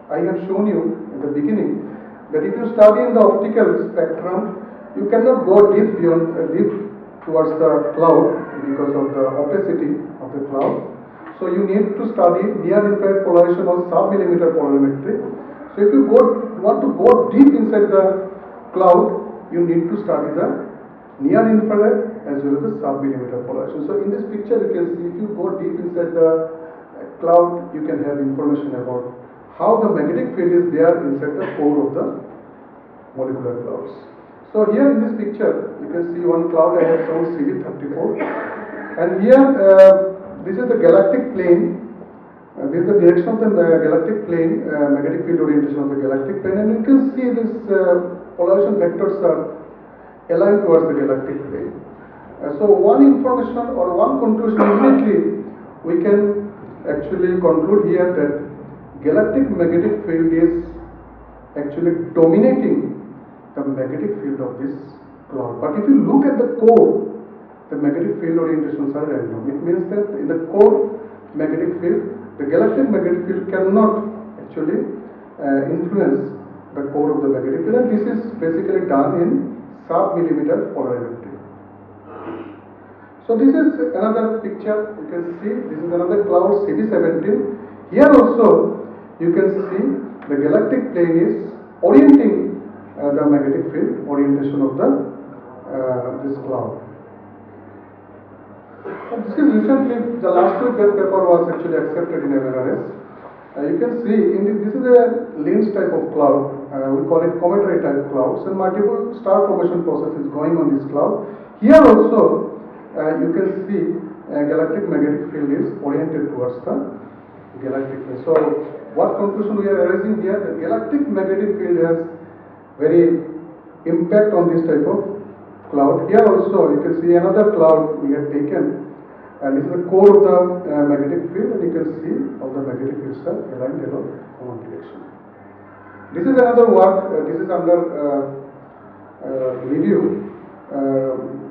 I have shown you in the beginning, that if you study in the optical spectrum, you cannot go deep towards the cloud because of the opacity of the cloud. So you need to study near-infrared polarization or sub-millimeter polarimetry. So if you want to go deep inside the cloud, you need to study the near-infrared as well as the sub-millimeter polarization. So in this picture you can see, if you go deep inside the cloud, you can have information about how the magnetic field is there inside the core of the molecular clouds. So here in this picture, you can see one cloud I have shown CV34, and here this is the galactic plane. This is the direction of the galactic plane, magnetic field orientation of the galactic plane, and you can see this polarization vectors are aligned towards the galactic plane. So one information or one conclusion immediately we can actually conclude here that galactic magnetic field is actually dominating the magnetic field of this cloud. But if you look at the core, the magnetic field orientations are random. It means that in the core magnetic field, the galactic magnetic field cannot actually influence the core of the magnetic field, and this is basically done in sub-millimeter polarimetry. So this is another picture. You can see this is another cloud CV17. Here also you can see the galactic plane is orienting the magnetic field orientation of the this cloud. This is recently, the last week that paper was actually accepted in MNRS. You can see this is a lens type of cloud. We call it cometary type clouds, and multiple star formation process is going on this cloud. Here also you can see galactic magnetic field is oriented towards the galactic field. So what conclusion we are arising here? The galactic magnetic field has very impact on this type of cloud. Here also you can see another cloud we have taken, and this is the core of the magnetic field, and you can see all the magnetic fields are aligned along one direction. This is another work, this is under review.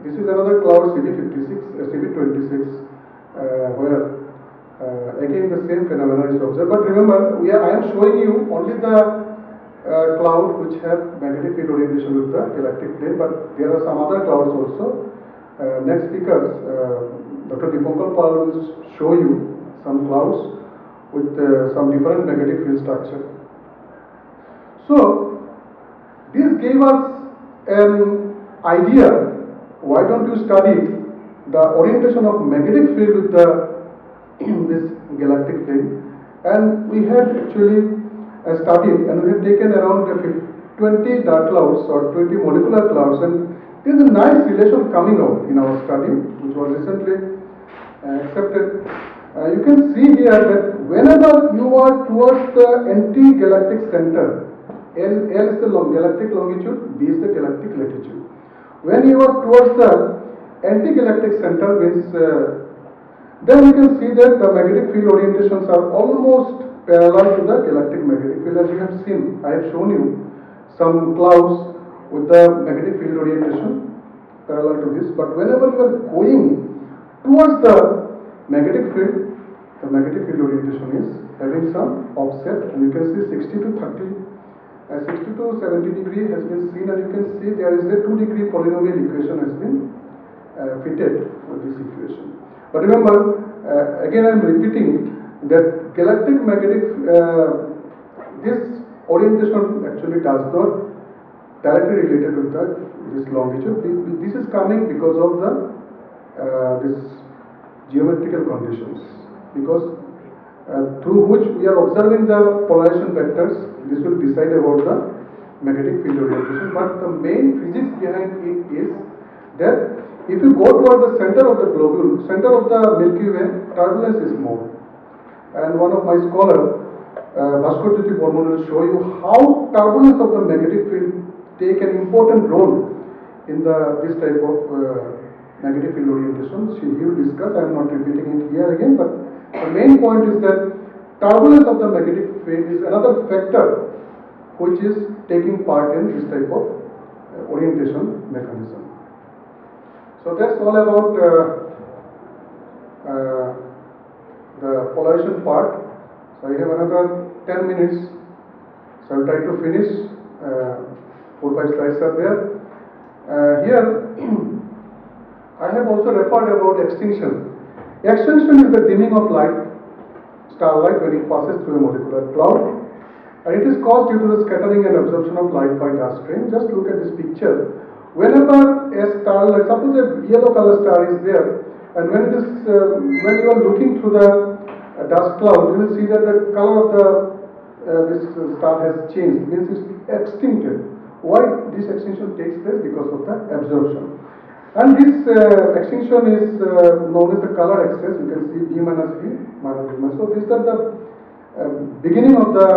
This is another cloud CV26, where again the same phenomena is observed. But remember, I am showing you only the cloud which have magnetic field orientation with the galactic plane, but there are some other clouds also. Next speakers, Dr. Dipankar Pal will show you some clouds with some different magnetic field structure. So this gave us an idea. Why don't you study the orientation of magnetic field with the this galactic plane? And we had actually studied, and we have taken around 20 dark clouds or 20 molecular clouds, and there is a nice relation coming out in our study, which was recently accepted. You can see here that whenever you are towards the anti-galactic center, L is the galactic longitude, B is the galactic latitude. When you are towards the anti-galactic center, means then you can see that the magnetic field orientations are almost parallel to the galactic magnetic field. As you have seen, I have shown you some clouds with the magnetic field orientation parallel to this. But whenever you are going towards the magnetic field, the magnetic field orientation is having some offset, and you can see 60 to 70 degree has been seen, and you can see there is a 2-degree polynomial equation has been fitted for this equation. But remember, again I am repeating that galactic magnetic, this orientation actually does not directly related with this longitude. This is coming because of the this geometrical conditions, because through which we are observing the polarization vectors. This will decide about the magnetic field orientation. But the main physics behind it is that if you go towards the center of the globule, center of the Milky Way, turbulence is more. And one of my scholars, Bhaskar Jyoti Borman, will show you how turbulence of the magnetic field take an important role in this type of magnetic field orientation. He will discuss. I am not repeating it here again, but the main point is that turbulence of the magnetic field is another factor which is taking part in this type of orientation mechanism. So that's all about the polarization part. So I have another 10 minutes, so I'll try to finish. 4-5 slides are there. Here I have also referred about extinction. Extinction is the dimming of light, starlight, when it passes through a molecular cloud, and it is caused due to the scattering and absorption of light by dust grain. Just look at this picture. Whenever a star, like suppose a yellow color star is there, and when it is when you are looking through the dust cloud, you will see that the color of the this star has changed, means it's extincted. Why this extinction takes place? Because of the absorption. And this extinction is known as the color excess. You can see B minus B minus B minus. So these are the beginning of the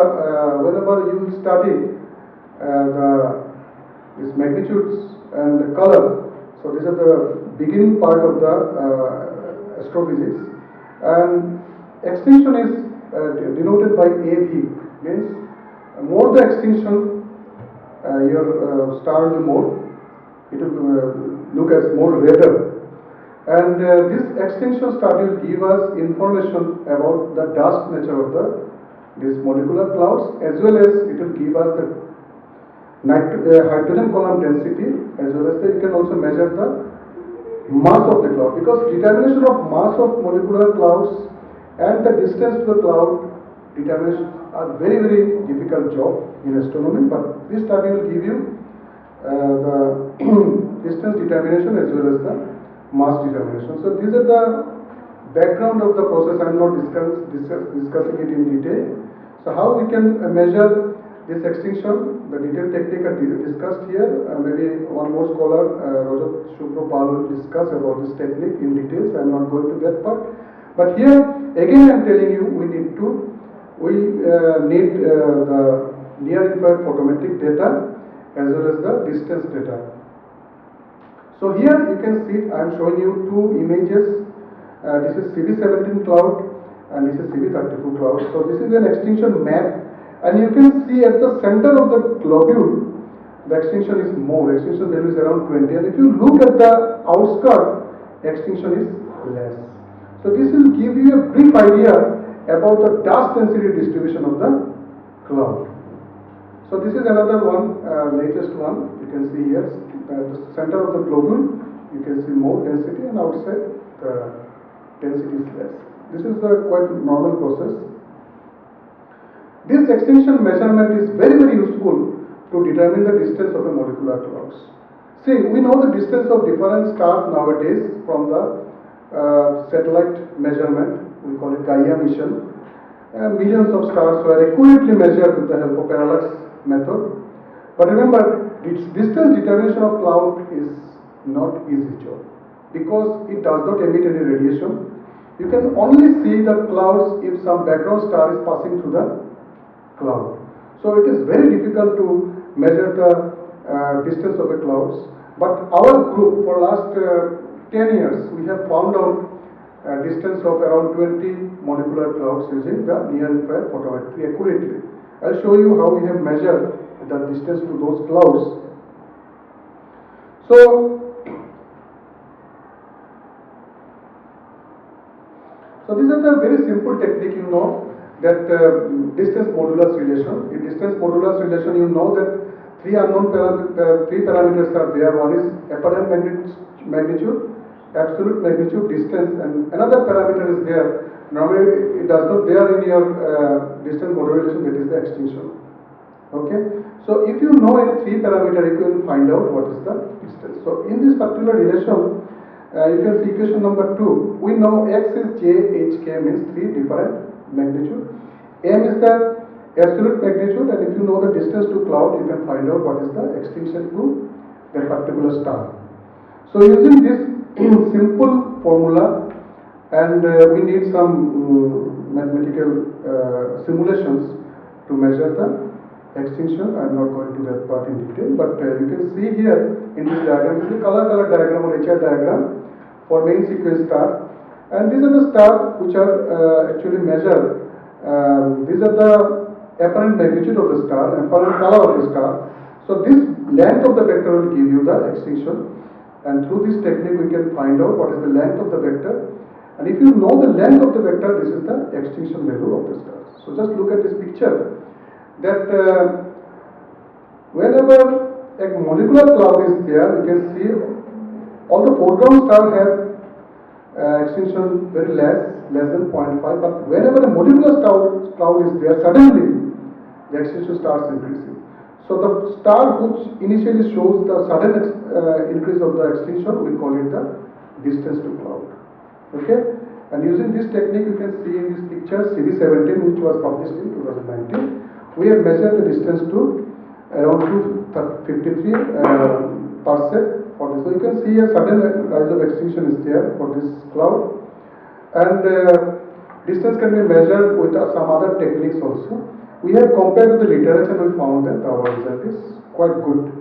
whenever you study these magnitudes and the color. So these are the beginning part of the astrophysics. And extinction is denoted by AV, means more the extinction your star will be more, it will look as more redder. And this extinction study will give us information about the dust nature of these molecular clouds, as well as it will give us the hydrogen column density, as well as you can also measure the mass of the cloud, because determination of mass of molecular clouds and the distance to the cloud determination are very, very difficult job in astronomy, but this study will give you the distance determination as well as the mass determination. So these are the background of the process. I am not discussing it in detail. So how we can measure this extinction, the detailed technique are discussed here. Maybe one more scholar, Rajat Shubropal, will discuss about this technique in details. I am not going to that part. But here again I am telling you, we need the near infrared photometric data as well as the distance data. So here you can see I am showing you two images. This is CV17 cloud and this is CV32 cloud. So this is an extinction map, and you can see at the center of the globule the extinction is more. Extinction value is around 20, and if you look at the outskirt, extinction is less. So this will give you a brief idea about the dust density distribution of the cloud. So this is another one, latest one. You can see here, the center of the globule, you can see more density, and outside the density is less. This is a quite normal process. This extinction measurement is very, very useful to determine the distance of a molecular clouds. See, we know the distance of different stars nowadays from the satellite measurement. We call it Gaia mission. Millions of stars were accurately measured with the help of parallax method. But remember, its distance determination of cloud is not easy job, because it does not emit any radiation. You can only see the clouds if some background star is passing through the cloud. So it is very difficult to measure the distance of the clouds. But our group, for last 10 years, we have found out a distance of around 20 molecular clouds using the near-infrared photometry accurately. I'll show you how we have measured the distance to those clouds. So these are the very simple technique, you know, that distance modulus relation. In distance modulus relation, you know that three parameters are there. One is apparent magnitude, absolute magnitude, distance, and another parameter is there. Normally it does not there in your distance modulation, that is the extinction. Okay, so if you know any three parameter, you can find out what is the distance. So in this particular relation, you can see equation number 2. We know x is j, h, k means three different magnitude. M is the absolute magnitude, and if you know the distance to cloud, you can find out what is the extinction to that particular star. So using this simple formula, and we need some mathematical simulations to measure the extinction. I am not going to that part in detail, but you can see here in this diagram, this is the color diagram or HR diagram for main sequence star, and these are the stars which are actually measured These are the apparent magnitude of the star, apparent color of the star. So this length of the vector will give you the extinction, and through this technique we can find out what is the length of the vector. And if you know the length of the vector, this is the extinction value of the star. So just look at this picture, that whenever a molecular cloud is there, you can see all the foreground stars have extinction very less than 0.5, but whenever a molecular cloud is there, suddenly the extinction starts increasing. So the star which initially shows the sudden increase of the extinction, we call it the distance to cloud. Okay? And using this technique, you can see in this picture CV17, which was published in 2019, we have measured the distance to around 253 parsec for this. So you can see a sudden rise of extinction is there for this cloud, and distance can be measured with some other techniques also. We have compared with the literature, we found that our result is quite good.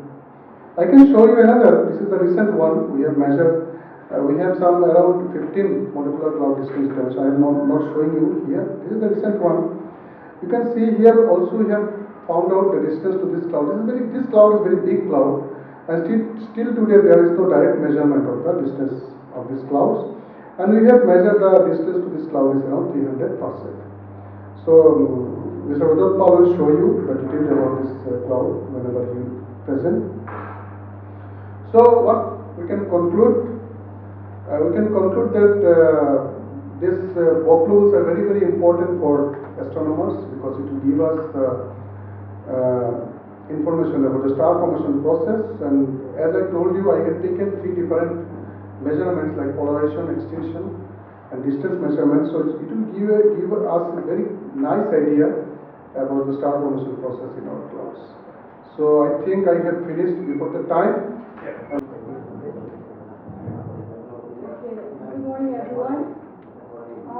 I can show you another. This is the recent one we have measured. We have some around 15 molecular cloud distance dimension. I am not showing you here. This is the recent one. You can see here also we have found out the distance to this cloud. This cloud is very big cloud, and still today there is no direct measurement of the distance of these clouds. And we have measured the distance to this cloud is around 300 parsec. So Mr. Vajot will show you the details about this cloud whenever he is present. So what we can conclude? We can conclude that these workloads are very, very important for astronomers, because it will give us information about the star formation process. And as I told you, I had taken 3 different measurements like polarization, extinction, and distance measurements. So it will give us a very nice idea about the star formation process in our clouds. So I think I have finished before the time. Okay, good morning everyone.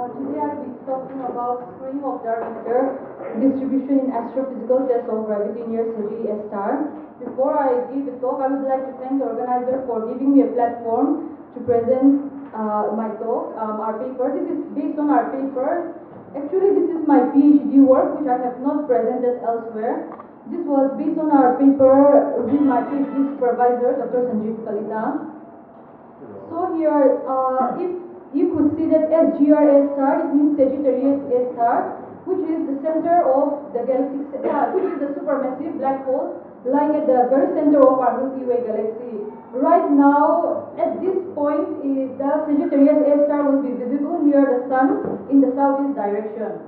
Today I'll be talking about screening of dark matter distribution in astrophysical test of gravity near Sagittarius star. Before I give the talk, I would like to thank the organizer for giving me a platform to present my talk, our paper. This is based on our paper. Actually, this is my PhD work, which I have not presented elsewhere. This was based on our paper with my PhD supervisor, Dr. Sanjeev Kalita. So here, if you could see that SGR star, it means Sagittarius A star, which is the center of the galactic, which is the supermassive black hole lying at the very center of our Milky Way galaxy. Right now, at this point, the Sagittarius A star will be visible near the Sun in the southeast direction.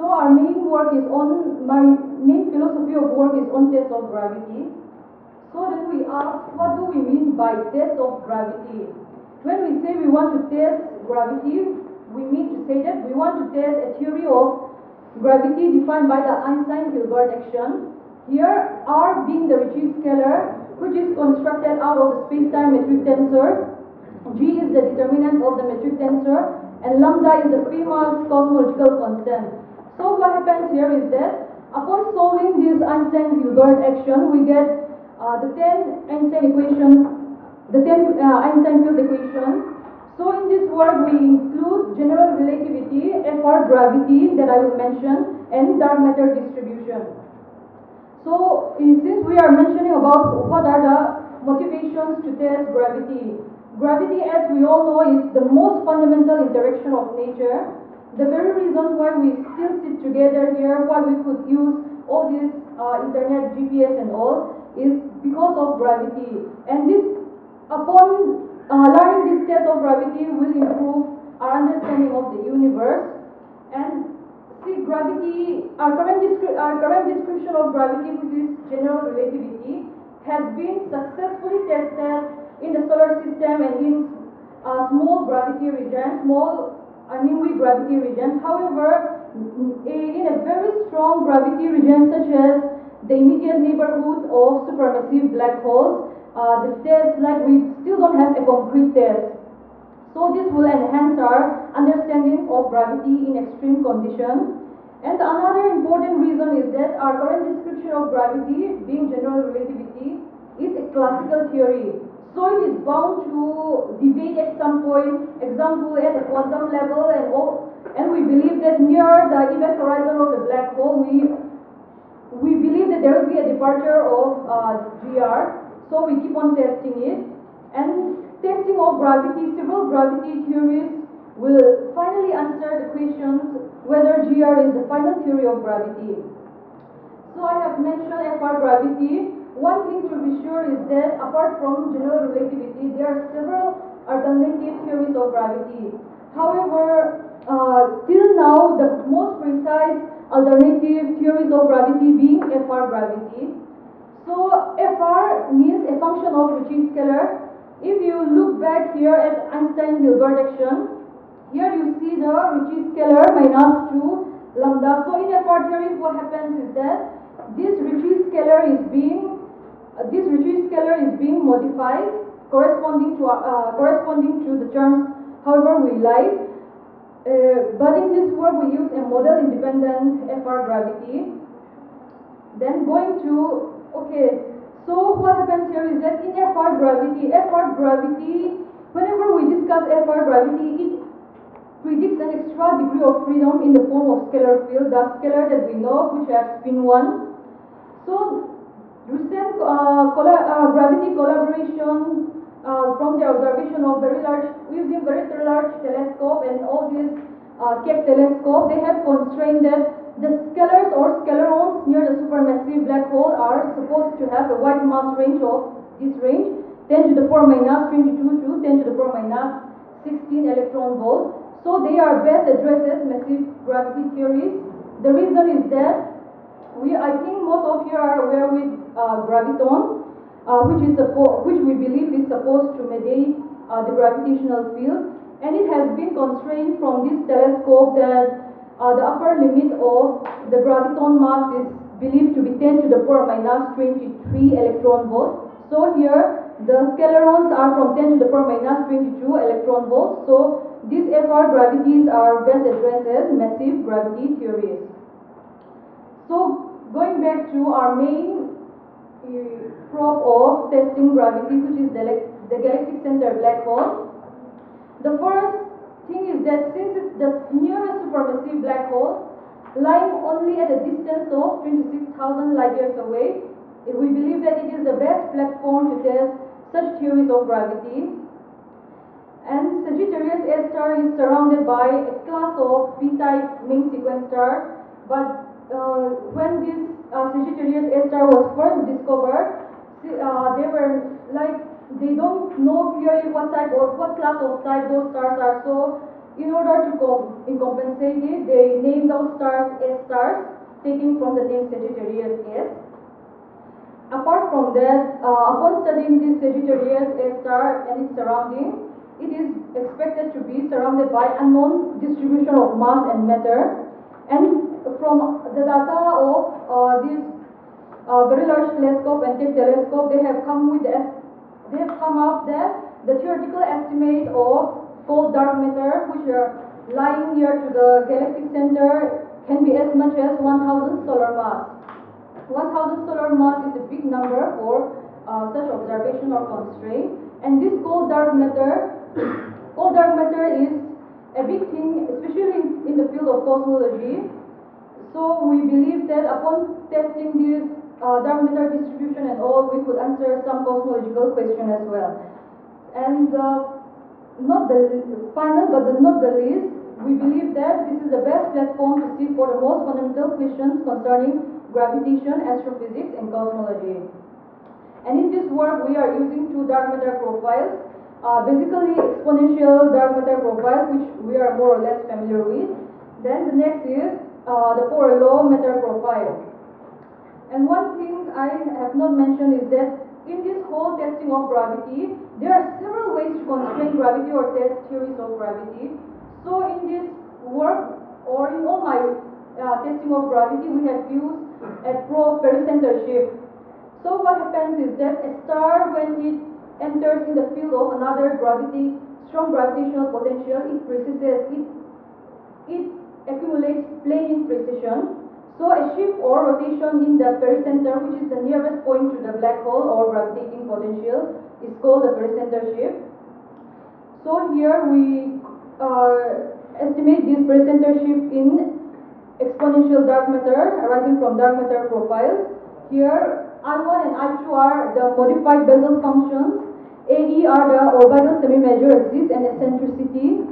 So our main work is on, my main philosophy of work is on test of gravity. So then we ask, what do we mean by test of gravity? When we say we want to test gravity, we mean to say that we want to test a theory of gravity defined by the Einstein-Hilbert action. Here, R being the Ricci scalar, which is constructed out of the space-time metric tensor. G is the determinant of the metric tensor, and lambda is the famous cosmological constant. So what happens here is that upon solving this Einstein-Hilbert action, we get the 10 Einstein equation, the 10 Einstein field equation. So in this work we include general relativity, FR gravity that I will mention, and dark matter distribution. So since we are mentioning about what are the motivations to test gravity, gravity, as we all know, is the most fundamental interaction of nature. The very reason why we still sit together here, why we could use all this internet, GPS and all, is because of gravity. And this, upon learning this test of gravity, will improve our understanding of the universe. And see, gravity, our current description of gravity, which is general relativity, has been successfully tested in the solar system and in small gravity regions, weak gravity regions. However, in a very strong gravity region, such as the immediate neighborhood of supermassive black holes, the test, like, we still don't have a concrete test. So this will enhance our understanding of gravity in extreme conditions. And another important reason is that our current description of gravity, being general relativity, is a classical theory. So it is bound to deviate at some point, example at a quantum level, and and we believe that near the event horizon of the black hole, we believe that there will be a departure of GR, so we keep on testing it. And testing of gravity, several gravity theories will finally answer the questions whether GR is the final theory of gravity. So I have mentioned FR gravity. One thing to be sure is that apart from general relativity, there are several alternative theories of gravity. However, till now, the most precise alternative theories of gravity being FR gravity. So FR means a function of Ricci scalar. If you look back here at Einstein-Hilbert action, here you see the Ricci scalar minus 2 lambda. So in FR theory, what happens is that this Ricci scalar is being modified corresponding to the terms however we like. But in this work we use a model independent FR gravity. Then going to so what happens here is that in FR gravity, whenever we discuss FR gravity, it predicts an extra degree of freedom in the form of scalar field, the scalar that we know, which has spin 1. So recent gravity collaboration from the observation of using very large telescope and all these Keck telescope, they have constrained that the scalars or scalarons near the supermassive black hole are supposed to have a wide mass range of this range, 10 to the power minus 22 to 10 to the power minus 16 electron volt. So they are best addresses massive gravity theories. The reason is that I think most of you are aware with graviton, which we believe is supposed to mediate the gravitational field, and it has been constrained from this telescope that the upper limit of the graviton mass is believed to be 10 to the power minus 23 electron volt. So here the scalarons are from 10 to the power minus 22 electron volts. So these FR gravities are best addressed as massive gravity theories. So going back to our main probe of testing gravity, which is the galactic center black hole. The first thing is that since it's the nearest supermassive black hole, lying only at a distance of 26,000 light years away, we believe that it is the best platform to test such theories of gravity. And Sagittarius A star is surrounded by a class of P-type main sequence stars, but when this Sagittarius A star was first discovered, they don't know clearly what class of type those stars are. So in order to compensate it, they named those stars S stars, taking from the name Sagittarius S. Apart from that, upon studying this Sagittarius A star and its surrounding, it is expected to be surrounded by unknown distribution of mass and matter. And from the data of this very large telescope and Keck telescope, they have come up that the theoretical estimate of cold dark matter, which are lying near to the galactic center, can be as much as 1,000 solar mass. 1,000 solar mass is a big number for such observation or constraint. And this cold dark matter is a big thing, especially in the field of cosmology. So we believe that upon testing this dark matter distribution and all, we could answer some cosmological question as well. And not the final, but not the least, we believe that this is the best platform to seek for the most fundamental questions concerning gravitation, astrophysics, and cosmology. And in this work, we are using two dark matter profiles, basically exponential dark matter profile, which we are more or less familiar with. Then the next is the power law matter profile. And one thing I have not mentioned is that in this whole testing of gravity, there are several ways to constrain gravity or test theories of gravity. So in this work, or in all my testing of gravity, we have used a probe pericenter shift. So what happens is that a star, when it enters in the field of another strong gravitational potential, it precesses, it accumulates planing precision. So a shift or rotation in the pericenter, which is the nearest point to the black hole or gravitating potential, is called the pericenter shift. So here we estimate this barycenter shift in exponential dark matter arising from dark matter profiles. Here, I1 and I2 are the modified Bessel functions. AE are the orbital semi-major axis and eccentricity,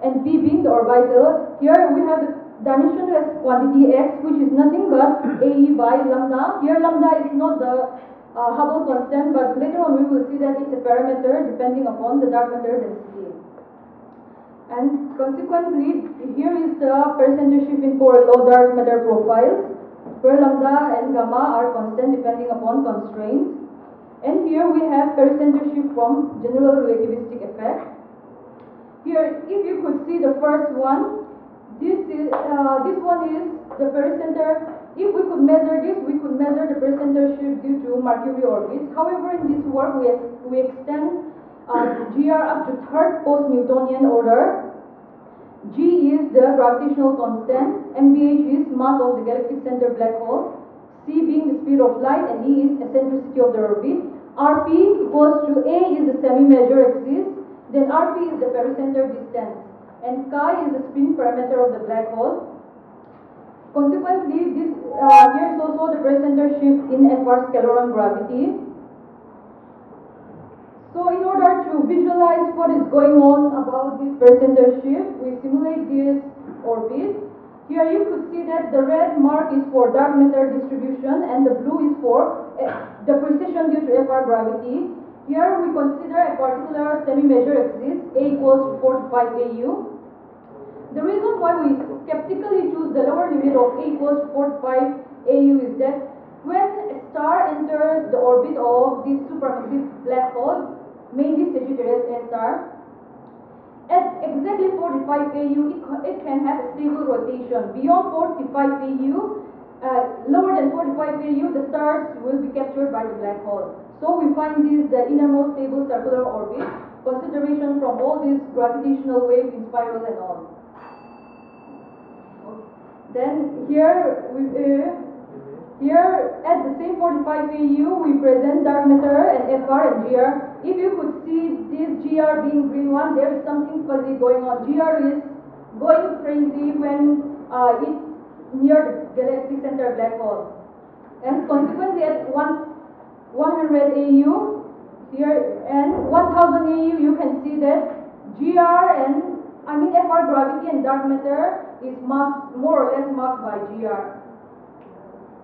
and P being the orbital. Here we have the dimensionless quantity x, which is nothing but AE by lambda. Here lambda is not the Hubble constant, but later on we will see that it's a parameter depending upon the dark matter density. And consequently, here is the barycenter shift for low dark matter profiles, where lambda and gamma are constant depending upon constraints. And here we have barycenter shift from general relativistic effect. Here, if you could see the first one, this one is the barycenter. If we could measure this, we could measure the barycenter shift due to Mercury orbits. However, in this work, we extend GR up to third post-Newtonian order. G is the gravitational constant, MBH is mass of the galactic center black hole, C being the speed of light, and E is eccentricity of the orbit. RP equals to A is the semi-major axis, then RP is the barycenter distance, and chi is the spin parameter of the black hole. Consequently, this here is also the barycenter shift in FR scalaron gravity. So in order to visualize what is going on about this barycenter shift, we simulate this orbit. Here you could see that the red mark is for dark matter distribution and the blue is for the precession due to FR gravity. Here we consider a particular semi-major axis, A equals to 45 AU. The reason why we skeptically choose the lower limit of A equals to 45 AU is that when a star enters the orbit of this supermassive black hole, mainly Sagittarius A star, at exactly 45 AU, it can have a stable rotation. Beyond 45 AU, lower than 45 AU, the stars will be captured by the black hole. So we find this the innermost stable circular orbit, consideration from all these gravitational waves in spiral and all. Then here at the same 45 AU, we present dark matter and FR and GR. If you could see this GR being green one, there is something fuzzy going on. GR is going crazy when it's near the galactic center black hole. And consequently at 100 AU here and 1000 AU, you can see that GR and FR gravity and dark matter is masked, more or less masked by GR.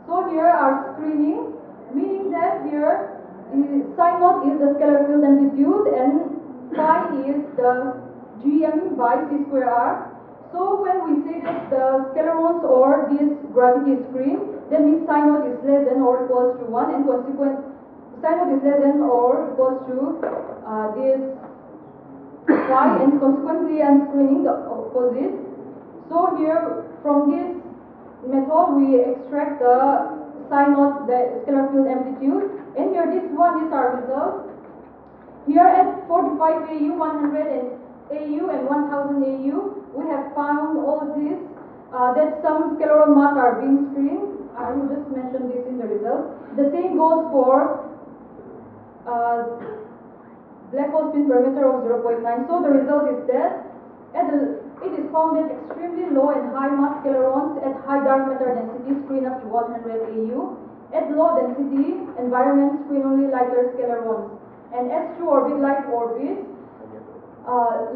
So here are screening, meaning that here psi naught is the scalar field amplitude and phi is the gm by c square r. So when we say that the scalarons or this gravity is screened, that means psi naught is less than or equals to 1, and consequent psi naught is less than or equals to this phi, and consequently I'm screening the opposite. So here from this method we extract the psi naught, the scalar field amplitude, and here this one is our result. Here at 45 AU, 100 AU and 1000 AU, we have found all this, that some scalaron mass are being screened. I will just mention this in the result. The same goes for black hole spin parameter of 0.9. So the result is that it is found that extremely low and high mass scalarons at high dark matter density screen up to 100 AU. At low density environments screen only lighter scalarons. And S2 orbit like orbits,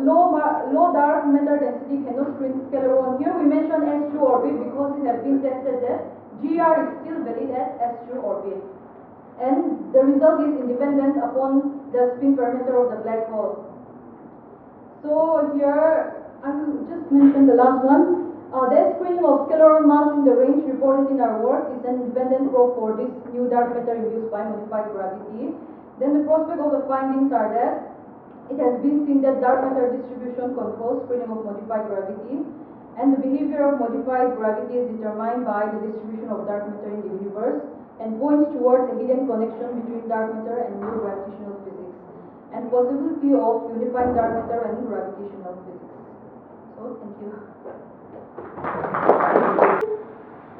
low dark matter density cannot screen scalaron. Here we mention S2 orbit because it has been tested that GR is still valid at S2 orbit. And the result is independent upon the spin parameter of the black hole. So here I will just mention the last one. The screening of scalaron mass in the range reported in our work is an independent probe for this new dark matter induced by modified gravity. Then the prospect of the findings are that it has been seen that dark matter distribution controls screening of modified gravity, and the behavior of modified gravity is determined by the distribution of dark matter in the universe and points towards a hidden connection between dark matter and new gravitational physics and possibility of unifying dark matter and gravitational physics. So, thank you.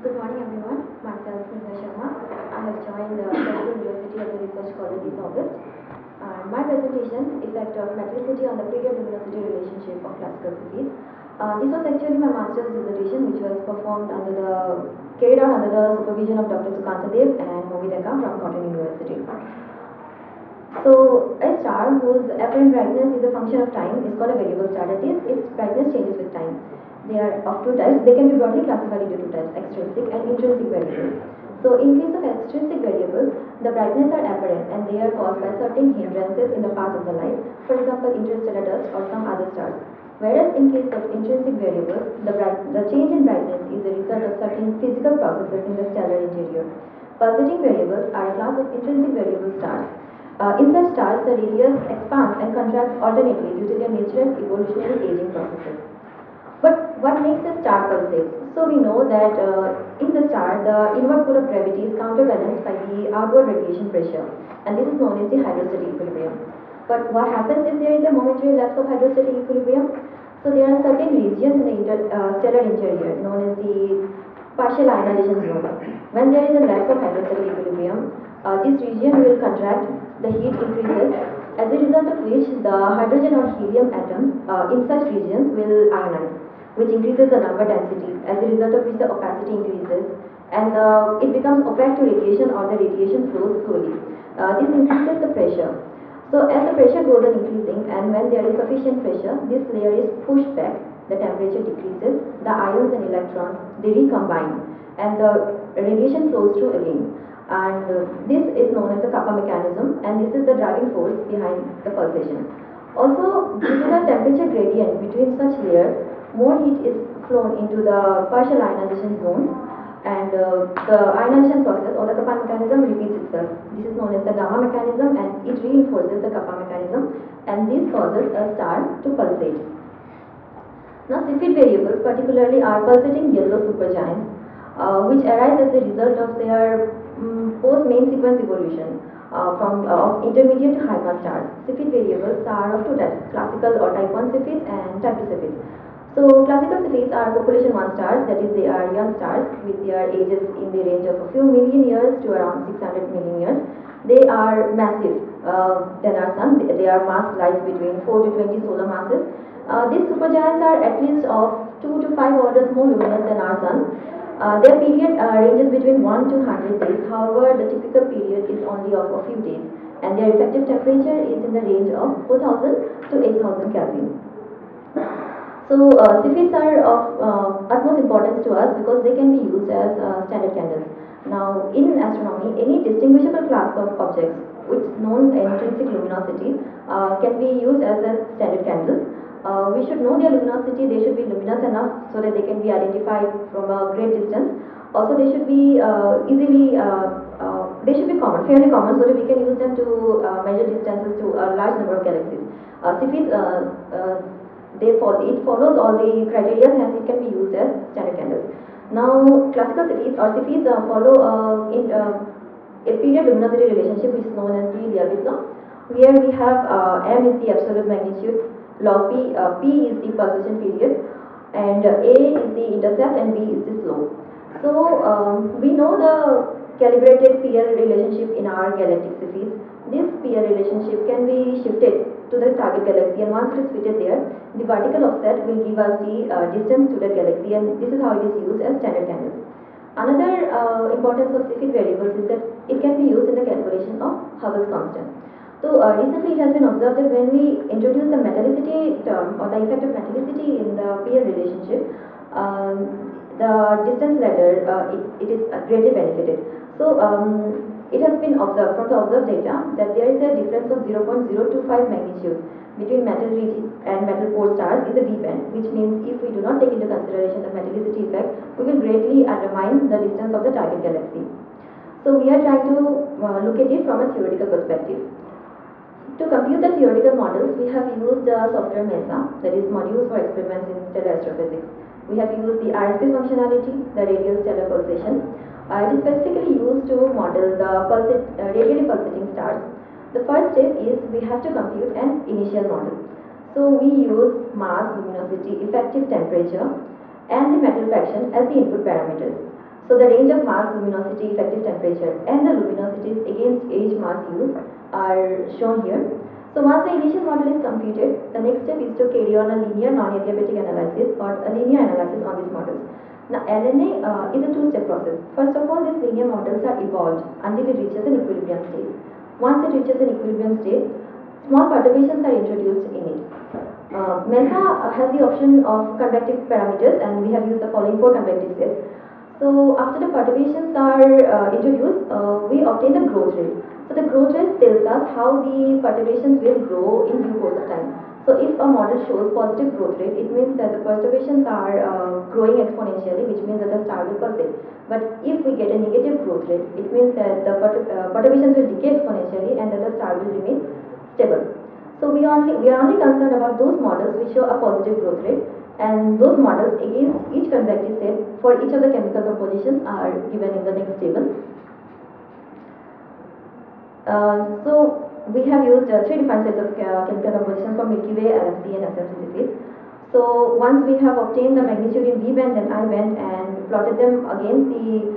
Good morning, everyone. Myself, Nidha Sharma. I have joined Tezpur University as a research scholar this August. My presentation, Effect of Metallicity on the Period Luminosity Relationship of Classical Cities. This was actually my master's dissertation, which was carried out under the supervision of Dr. Sukanta Dev and Movideka from Cotton University. So a star whose apparent brightness is a function of time is called a variable star. That is, its brightness changes with time. They are of two types. They can be broadly classified into two types: extrinsic and intrinsic variables. So in case of extrinsic variables, the brightness are apparent and they are caused by certain hindrances in the path of the light, for example interstellar dust or some other stars. Whereas in case of intrinsic variables, the change in brightness is a result of certain physical processes in the stellar interior. Pulsating variables are a class of intrinsic variable stars. In such stars, the radius expands and contracts alternately due to their natural evolutionary aging processes. But what makes a star pulsate? So we know that in the star, the inward pull of gravity is counterbalanced by the outward radiation pressure, and this is known as the hydrostatic equilibrium. But what happens if there is a momentary lapse of hydrostatic equilibrium? So there are certain regions in the stellar interior known as the partial ionization zone. When there is a lapse of hydrostatic equilibrium, this region will contract, the heat increases, as a result of which the hydrogen or helium atoms in such regions will ionize, which increases the number density, as a result of which the opacity increases, and it becomes opaque to radiation or the radiation flows slowly. This increases the pressure. So as the pressure goes on increasing, and when there is sufficient pressure, this layer is pushed back, the temperature decreases, the ions and electrons, they recombine, and the radiation flows through again. And this is known as the kappa mechanism, and this is the driving force behind the pulsation. Also, due to the temperature gradient between such layers, more heat is flown into the partial ionization zones, and the ionization process or the kappa mechanism repeats itself. This is known as the gamma mechanism, and it reinforces the kappa mechanism, and this causes a star to pulsate. Now, Cepheid variables particularly are pulsating yellow supergiants, which arise as a result of their post-main sequence evolution of intermediate to high mass stars. Cepheid variables are of two types: classical or type 1 Cepheids and type 2 Cepheids. So classical Cepheids are population 1 stars, that is, they are young stars with their ages in the range of a few million years to around 600 million years. They are massive than our sun. Their mass lies between 4 to 20 solar masses. These supergiants are at least of 2 to 5 orders more luminous than our sun. Their period ranges between 1 to 100 days. However, the typical period is only of a few days, and their effective temperature is in the range of 4000 to 8000 Kelvin. So, Cepheids are of utmost importance to us because they can be used as standard candles. Now, in astronomy, any distinguishable class of objects with known intrinsic luminosity can be used as a standard candles. We should know their luminosity. They should be luminous enough so that they can be identified from a great distance. Also, they should be they should be common, fairly common, so that we can use them to measure distances to a large number of galaxies. Cepheids, it follows all the criteria, hence it can be used as standard candles. Now, classical Cepheids or Cepheids follow a period luminosity relationship, which is known as the Lyapunov law, where we have m is the absolute magnitude, log p is the pulsation period, and a is the intercept, and b is the slope. So we know the calibrated PL relationship in our galactic Cepheids. This PL relationship can be shifted to the target galaxy, and once it is fitted there, the vertical offset will give us the distance to that galaxy, and this is how it is used as standard candles. Another importance of Cepheid variables is that it can be used in the calculation of Hubble's constant. So recently it has been observed that when we introduce the metallicity term or the effect of metallicity in the PL relationship, the distance ladder it is greatly benefited. So it has been observed from the observed data that there is a difference of 0.025 magnitude between metal rich and metal poor stars in the V band, which means if we do not take into consideration the metallicity effect, we will greatly undermine the distance of the target galaxy. So we are trying to look at it from a theoretical perspective. To compute the theoretical models, we have used software MESA, that is Modules for Experiments in Stellar Astrophysics. We have used the RSP functionality, the radial stellar pulsation. It is specifically used to model the radially pulsating stars. The first step is we have to compute an initial model. So we use mass, luminosity, effective temperature, and the metal fraction as the input parameters. So the range of mass, luminosity, effective temperature, and the luminosities against age mass use are shown here. So once the initial model is completed, the next step is to carry on a linear non-adiabatic analysis or a linear analysis on these models. Now LNA is a two-step process. First of all, these linear models are evolved until it reaches an equilibrium state. Once it reaches an equilibrium state, small perturbations are introduced in it. MESA has the option of convective parameters, and we have used the following 4 convective sets. So after the perturbations are introduced, we obtain the growth rate. So the growth rate tells us how the perturbations will grow in due course of time. So if a model shows positive growth rate, it means that the perturbations are growing exponentially, which means that the star will pulsate. But if we get a negative growth rate, it means that the perturbations will decay exponentially and that the star will remain stable. So we are only concerned about those models which show a positive growth rate, and those models against each convective set for each of the chemical compositions are given in the next table. So we have used 3 different sets of chemical compositions for Milky Way, LMC and SMC Cepheids. So once we have obtained the magnitude in V band and I band and plotted them against the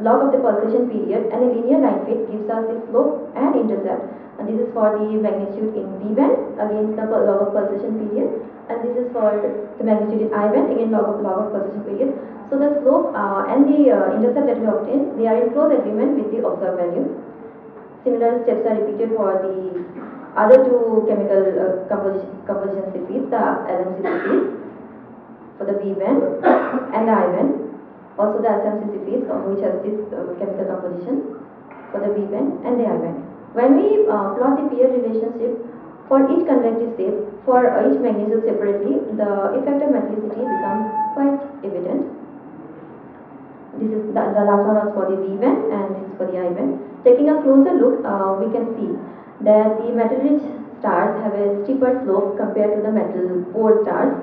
log of the pulsation period, and a linear line fit gives us the slope and intercept. And this is for the magnitude in V band against the log of pulsation period, and this is for the magnitude in I band again log of pulsation period. So the slope and the intercept that we obtain, they are in close agreement with the observed values. Similar steps are repeated for the other 2 chemical composition Cepheids, the LMC Cepheids for the V band and the I band. Also the SMC Cepheids, which has this chemical composition for the V band and the I band. When we plot the peer relationship for each convective set for each magnitude separately, the effect of metallicity becomes quite evident. This is the last one was for the V band and this is for the I band. Taking a closer look, we can see that the metal-rich stars have a steeper slope compared to the metal-poor stars,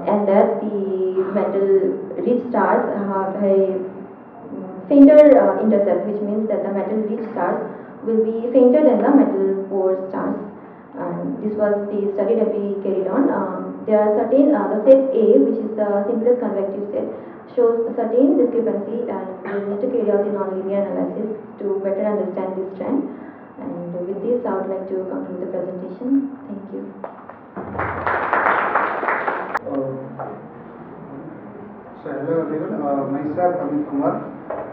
and that the metal-rich stars have a fainter intercept, which means that the metal-rich stars will be fainter than the metal-poor stars. And this was the study that we carried on. There are certain, the set A, which is the simplest convective set, shows a certain discrepancy, and we will need to carry out the nonlinear analysis to better understand this trend. And with this, I would like to conclude the presentation. Thank you. So hello everyone, myself Amit Kumar,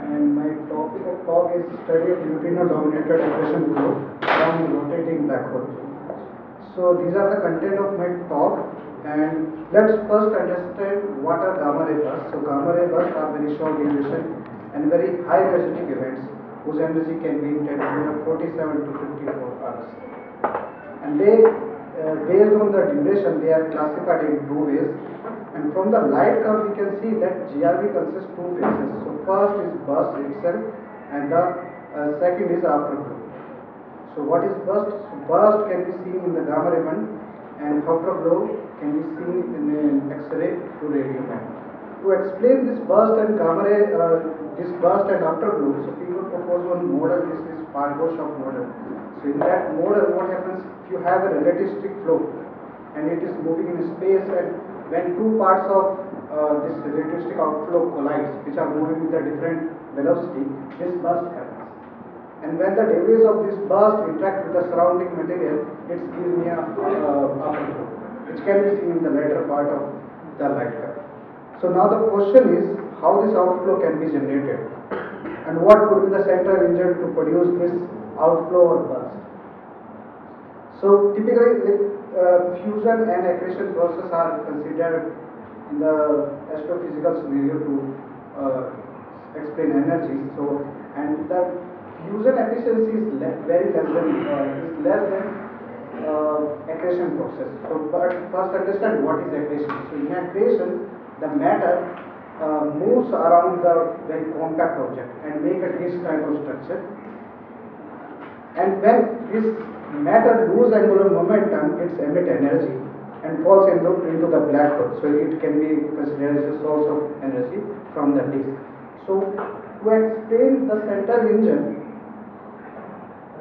and my topic of talk is study of neutrino-dominated accretion flow from rotating black hole. So these are the content of my talk, and let's first understand what are gamma ray bursts. So gamma ray bursts are very short duration and very high energetic events whose energy can be in 47 to 54 hours. And they, based on the duration, they are classified in 2 ways. And from the light curve, we can see that GRV consists 2 phases. So first is burst itself, and the second is afterglow. So what is burst? So burst can be seen in the gamma ray band, and afterglow can be seen in an X-ray to radio band. To explain this burst and gamma ray, this burst and afterglow, so people propose one model. This is Pargoshov model. So in that model, what happens if you have a relativistic flow and it is moving in space, and when 2 parts of this relativistic outflow collides, which are moving with a different velocity, this burst happens. And when the debris of this burst interact with the surrounding material, it gives me a afterglow, which can be seen in the later part of the light curve. So now the question is how this outflow can be generated, and what could be the central engine to produce this outflow or burst. So typically fusion and accretion process are considered in the astrophysical scenario to explain energy. So, and the fusion efficiency is less than accretion process. So, but first understand what is accretion. So in accretion, the matter moves around the very compact object and make a disk type of structure. And when this matter lose angular momentum, it emits energy and falls into the black hole. So it can be considered as a source of energy from the disk. So to explain the central engine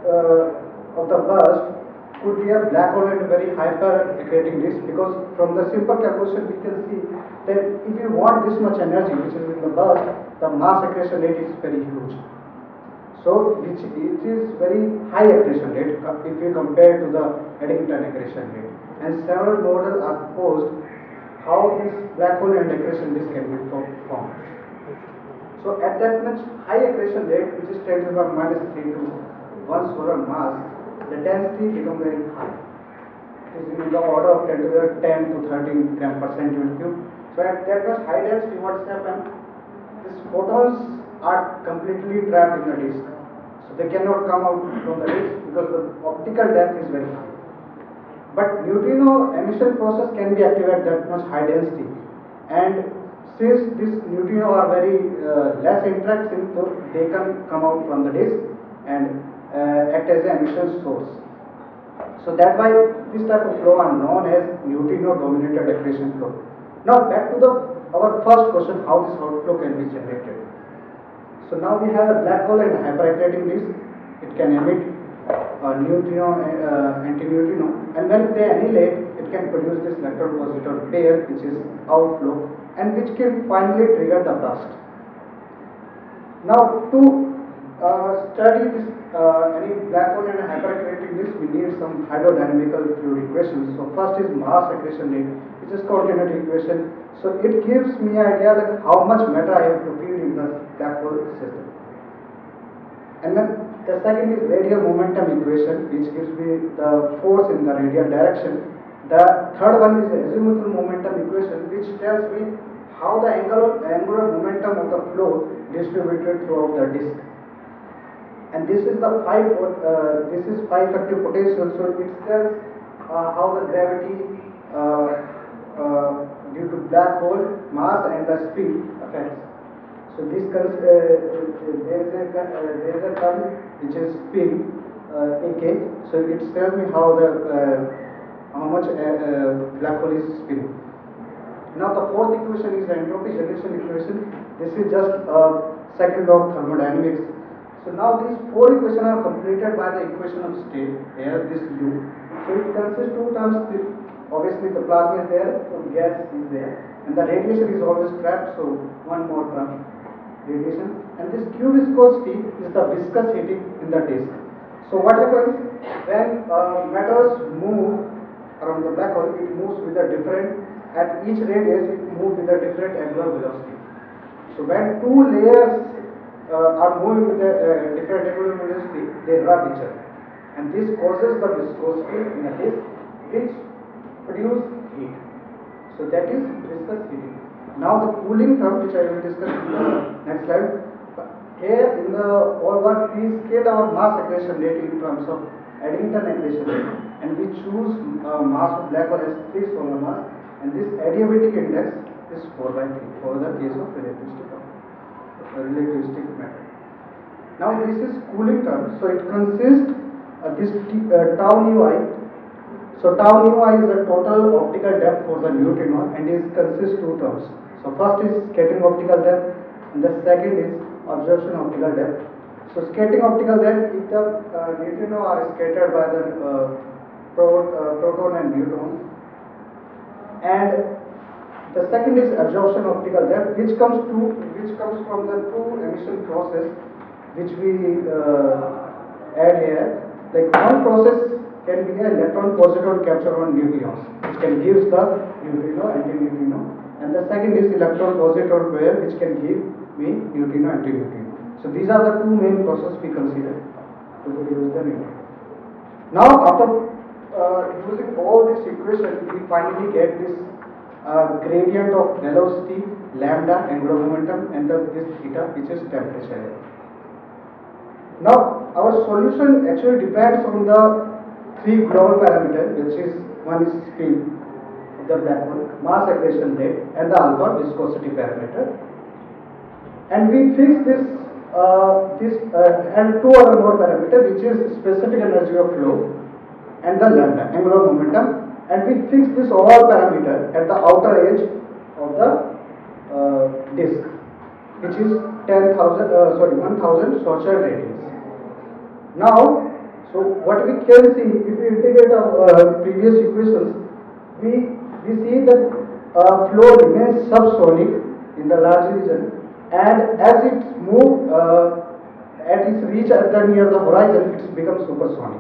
of the burst could be a black hole and a very hyper accreting disk, because from the simple calculation we can see that if you want this much energy which is in the burst, the mass accretion rate is very huge. So it is very high accretion rate if we compare to the Eddington accretion rate. And several models are proposed how this black hole and accretion disk can be formed. So at that much high accretion rate, which is 10 to the power minus 3 to 1 solar mass, the density becomes very high. It is in the order of 10 to the 10 to 13 gram per centimeter cube. So at that much high density, what's happened? These photons are completely trapped in the disk. So they cannot come out from the disk because the optical depth is very high. But neutrino emission process can be active at that much high density. And since these neutrino are very less interacting, so they can come out from the disk and act as an emission source. So that's why this type of flow are known as neutrino dominated accretion flow. Now back to our first question, how this outflow can be generated. So now we have a black hole and a hyperaccreting disk. It can emit neutrino, antineutrino, and when they annihilate, it can produce this electron-positron pair, which is outflow, and which can finally trigger the burst. Now to study this any black hole and a hyperaccreting disk, we need some hydrodynamical fluid equations. So first is mass accretion rate, which is continuity equation. So it gives me an idea like how much matter I have to feed in the black hole system. And then the second is radial momentum equation, which gives me the force in the radial direction. The third one is the azimuthal momentum equation, which tells me how the angular momentum of the flow distributed throughout the disk. And this is the phi factor potential. So it tells how the gravity due to black hole mass and the speed affects. So this there is a term which is spin AK. So it tells me how much black hole is spinning. Now the fourth equation is the entropy generation equation. This is just second law of thermodynamics. So now these four equations are completed by the equation of state. Here this U. So it consists two terms. Obviously the plasma is there, so gas is there, and the radiation is always trapped. So one more term, radiation. And this Q viscosity is the viscous heating in the disk. So what happens when matters move around the black hole? It moves with a different, at each radius it moves with a different angular velocity. So when two layers are moving with a different angular velocity, they rub each other, and this causes the viscosity in a disk, which produce heat. So that is viscous heating. Now the cooling term, which I will discuss in the next slide. Here in the all work we scale our mass accretion rate in terms of Eddington accretion rate, and we choose mass of black hole as 3 solar mass, and this adiabatic index is 4/3 for the case of relativistic matter. Now this is cooling term. So it consists this tau nu I. So tau nu I is the total optical depth for the neutrino, and it consists two terms. So first is scattering optical depth, and the second is absorption optical depth. So scattering optical depth, if the neutrino are scattered by the proton and neutrons, and the second is absorption optical depth, which comes from the two emission process which we add here. Like one process can be an electron-positron capture on nucleons, which can give the neutrino, antineutrino, and the second is electron-positron pair, which can give me neutrino, antineutrino. So these are the two main processes we consider to produce the neutrino. Now after using all this equation, we finally get this gradient of velocity, lambda, angular momentum, and this theta, which is temperature. Now our solution actually depends on the three global parameters, which is one is spin of the black hole, mass accretion rate, and the alpha viscosity parameter. And we fix this and two other more parameters, which is specific energy of flow and the lambda, angular momentum. And we fix this all parameter at the outer edge of the disk, which is 10,000 1000 Schwarzschild radius. Now, so what we can see, if we integrate our previous equations, we see that flow remains subsonic in the large region, and as it moves at its reach at the near the horizon, it becomes supersonic.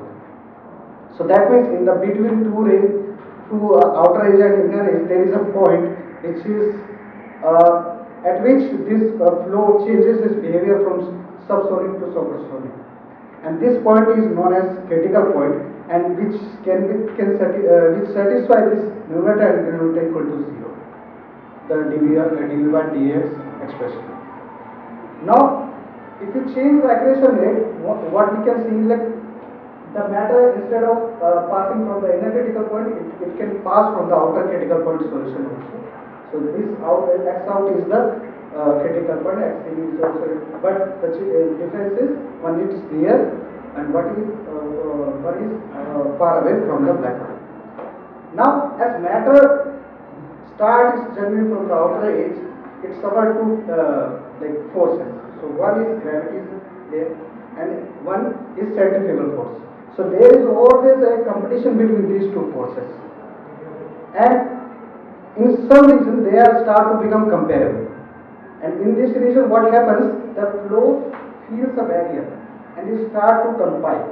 So that means in the between two outer edge and inner edge, there is a point which is at which this flow changes its behavior from subsonic to supersonic, and this point is known as critical point, and which which satisfy this numerator and denominator equal to 0, the dV by dx expression. Now, if you change the accretion rate, what we can see is like the matter, instead of passing from the inner critical point, it can pass from the outer critical point solution also. So this x out is the critical point, x in is also, but the difference is one is near and one is far away from the black hole. Now, as matter starts its journey from the outer edge, it suffers two like forces. So one is gravity there, and one is centrifugal force. So there is always a competition between these two forces, and in some region they are start to become comparable. And in this region, what happens? The flow feels a barrier and it start to compile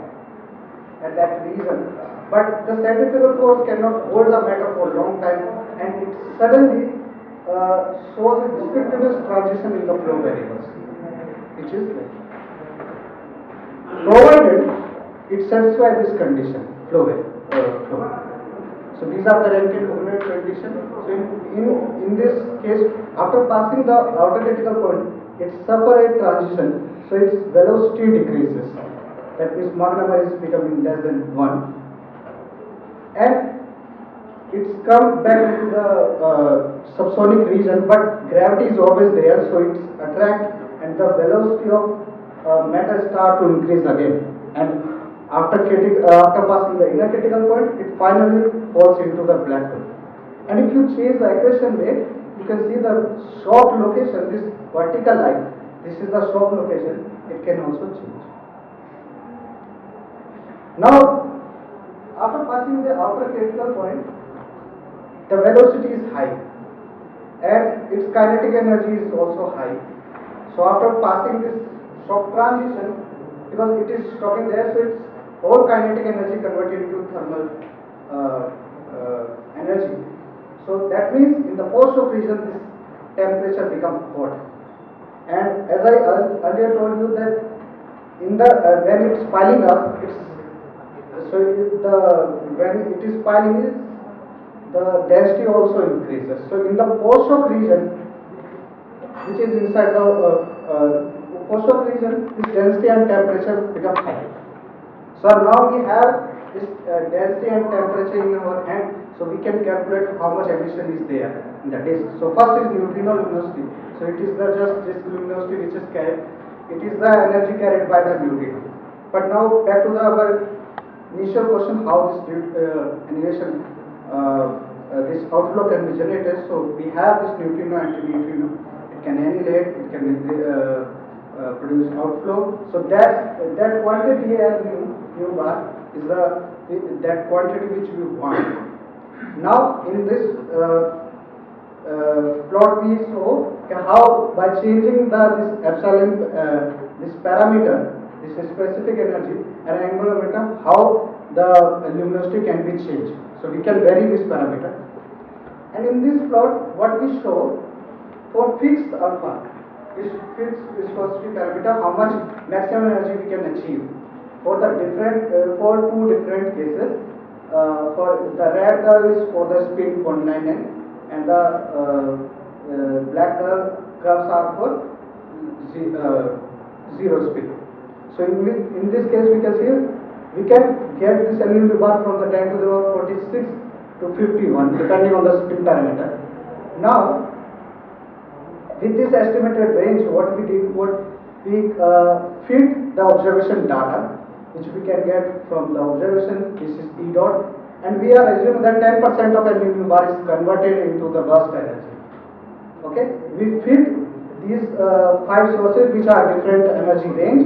at that region. But the centrifugal force cannot hold the matter for a long time, and it suddenly shows a discontinuous transition in the flow variables, which is provided it satisfies this condition, flow. So these are the Rankine coordinate condition. So in this case, after passing the outer critical point, it suffers a transition. So its velocity decreases. That means Mach number is becoming less than 1, and it's come back to the subsonic region. But gravity is always there, so it's attract, and the velocity of matter start to increase again. And after passing the inner critical point, it finally falls into the black hole. And if you change the accretion rate, you can see the shock location, this vertical line, this is the shock location, it can also change. Now, after passing the outer critical point, the velocity is high and its kinetic energy is also high. So after passing this shock transition, because it is stopping there, so its whole kinetic energy converted into thermal energy. So that means in the post-shock region, this temperature becomes hot. And as I earlier told you that in the when it's piling up, when it is piling, the density also increases. So in the post-shock region, which is inside the post-shock region, this density and temperature become high. So now we have this density and temperature in our hand, so we can calculate how much emission is there in the disk. So first is neutrino luminosity. So it is the just disk luminosity which is carried. It is the energy carried by the neutrino. But now back to our initial question: how this annihilation, this outflow can be generated. So we have this neutrino and antineutrino. It can annihilate. It can produce outflow. So that quantity as mu bar is that quantity which we want. Now in this plot we show how by changing this epsilon, this parameter, this specific energy and angular momentum, how the luminosity can be changed. So we can vary this parameter. And in this plot, what we show for fixed alpha, this fixed viscosity parameter, how much maximum energy we can achieve for the different for two different cases. For the red curve is for the spin 0.99, and the black curves are for zero spin. So in this case, we can see we can get this NEMA bar from the 10 to the power 46 to 51, depending on the spin parameter. Now, with this estimated range, what we feed the observation data, which we can get from the observation. This is E dot, and we are assuming that 10% of NEMA bar is converted into the burst energy. Okay, we feed these 5 sources which are different energy range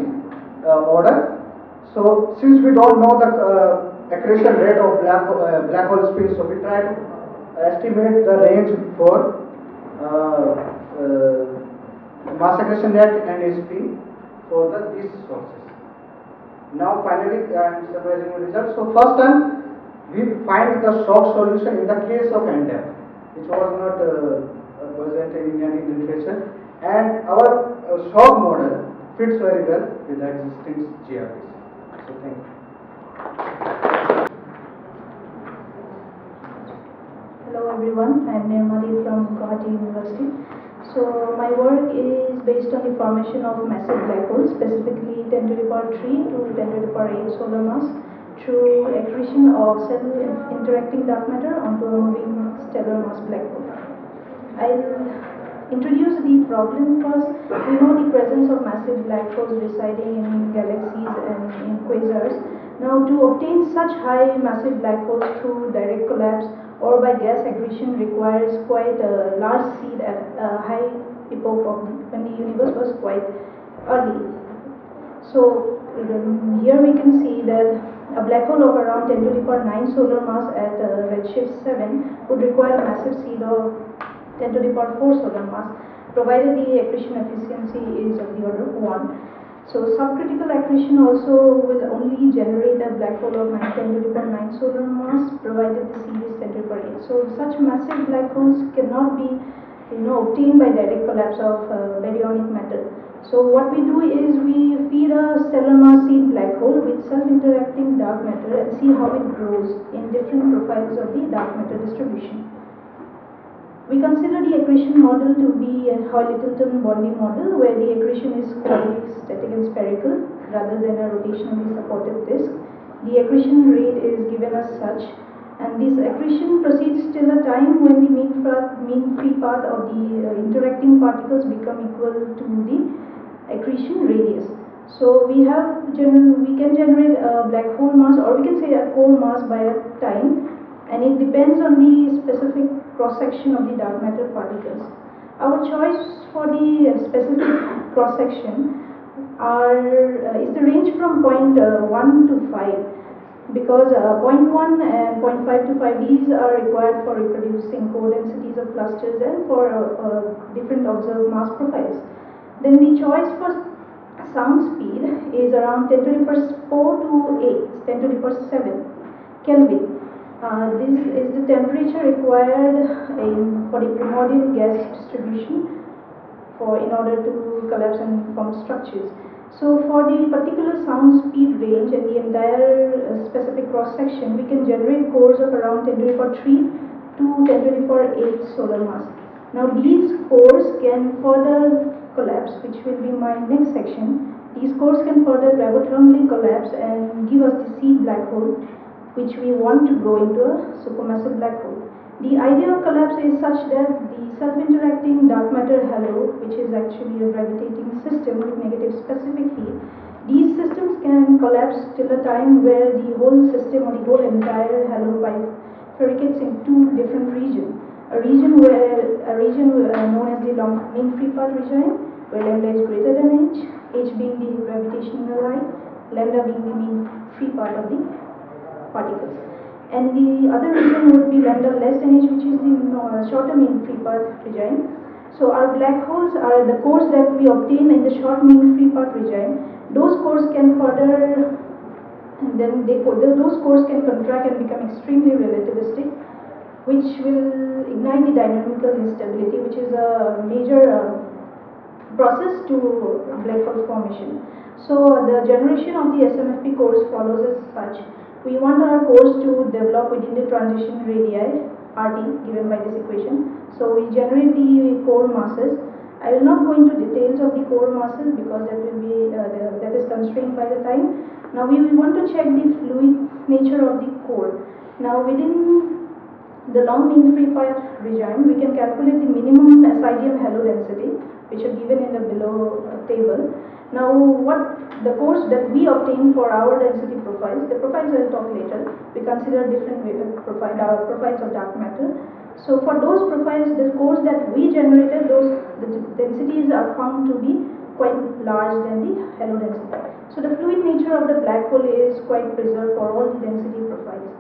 order. So since we don't know the accretion rate of black hole spin, so we try to estimate the range for mass accretion rate and SP for these sources. Now finally, and surprising result. So first time we find the shock solution in the case of NDEP, which was not present in Indian literature, and our shock model fits very well with the existing GRPs. So thank you. Hello everyone, I am NEMA-IX from Tezpur University. So my work is based on the formation of massive black holes, specifically 10 to the power 3 to 10 to the power 8 solar mass through accretion of self-interacting dark matter onto a moving stellar mass black hole. I'll introduce the problem first. We know the presence of massive black holes residing in galaxies and in quasars. Now to obtain such high massive black holes through direct collapse or by gas accretion requires quite a large seed at a high epoch of when the universe was quite early. So here we can see that a black hole of around 10 to the power 9 solar mass at redshift 7 would require a massive seed of 10 to the power 4 solar mass, provided the accretion efficiency is of the order of 1. So subcritical accretion also will only generate a black hole of 10 to the power 9 solar mass, provided the seed is 10 to the power 8. So such massive black holes cannot be obtained by direct collapse of baryonic matter. So what we do is we feed a stellar mass seed black hole with self-interacting dark matter and see how it grows in different profiles of the dark matter distribution. We consider the accretion model to be a Hoyle-Littleton-Bondi model, where the accretion is quasi-static and spherical rather than a rotationally supported disk. The accretion rate is given as such, and this accretion proceeds till a time when the mean free path of the interacting particles become equal to the accretion radius. So we can generate a black hole mass, or we can say a core mass by a time, and it depends on the specific cross-section of the dark matter particles. Our choice for the specific cross-section is the range from point 1 to 5, because point 1 and point 5 to 5, these are required for reproducing co-densities of clusters and for different observed mass profiles. Then the choice for sound speed is around 10 to the power 4 to 8, 10 to the power 7 Kelvin. This is the temperature required for the primordial gas distribution in order to collapse and form structures. So for the particular sound speed range and the entire specific cross section, we can generate cores of around 10 to the power 3 to 10 to the power 8 solar mass. Now these cores can further collapse, which will be my next section. These cores can further gravothermally collapse and give us the seed black hole, which we want to grow into a supermassive black hole. The idea of collapse is such that the self-interacting dark matter halo, which is actually a gravitating system with negative specific heat, these systems can collapse till a time where the whole system or the whole entire halo bifurcates in two different regions. A region known as the long mean free path region, where lambda is greater than h being the gravitational height, lambda being the mean free path of the particles. And the other region would be lambda less than h, which is the shorter mean free path region. So our black holes are the cores that we obtain in the short mean free path region. Those cores can further, and then those cores can contract and become extremely relativistic, which will ignite the dynamical instability, which is a major process to black hole formation. So the generation of the SMFP cores follows as such. We want our cores to develop within the transition radii, RT, given by this equation. So we generate the core masses. I will not go into details of the core masses because that will be that is constrained by the time. Now we want to check the fluid nature of the core. Now within the long mean free path regime, we can calculate the minimum SIDM halo density, which are given in the below table. Now what the cores that we obtain for our density profiles, the profiles I will talk later, we consider different profiles of dark matter. So for those profiles, the cores that we generated, the densities are found to be quite large than the halo density. So the fluid nature of the black hole is quite preserved for all the density profiles.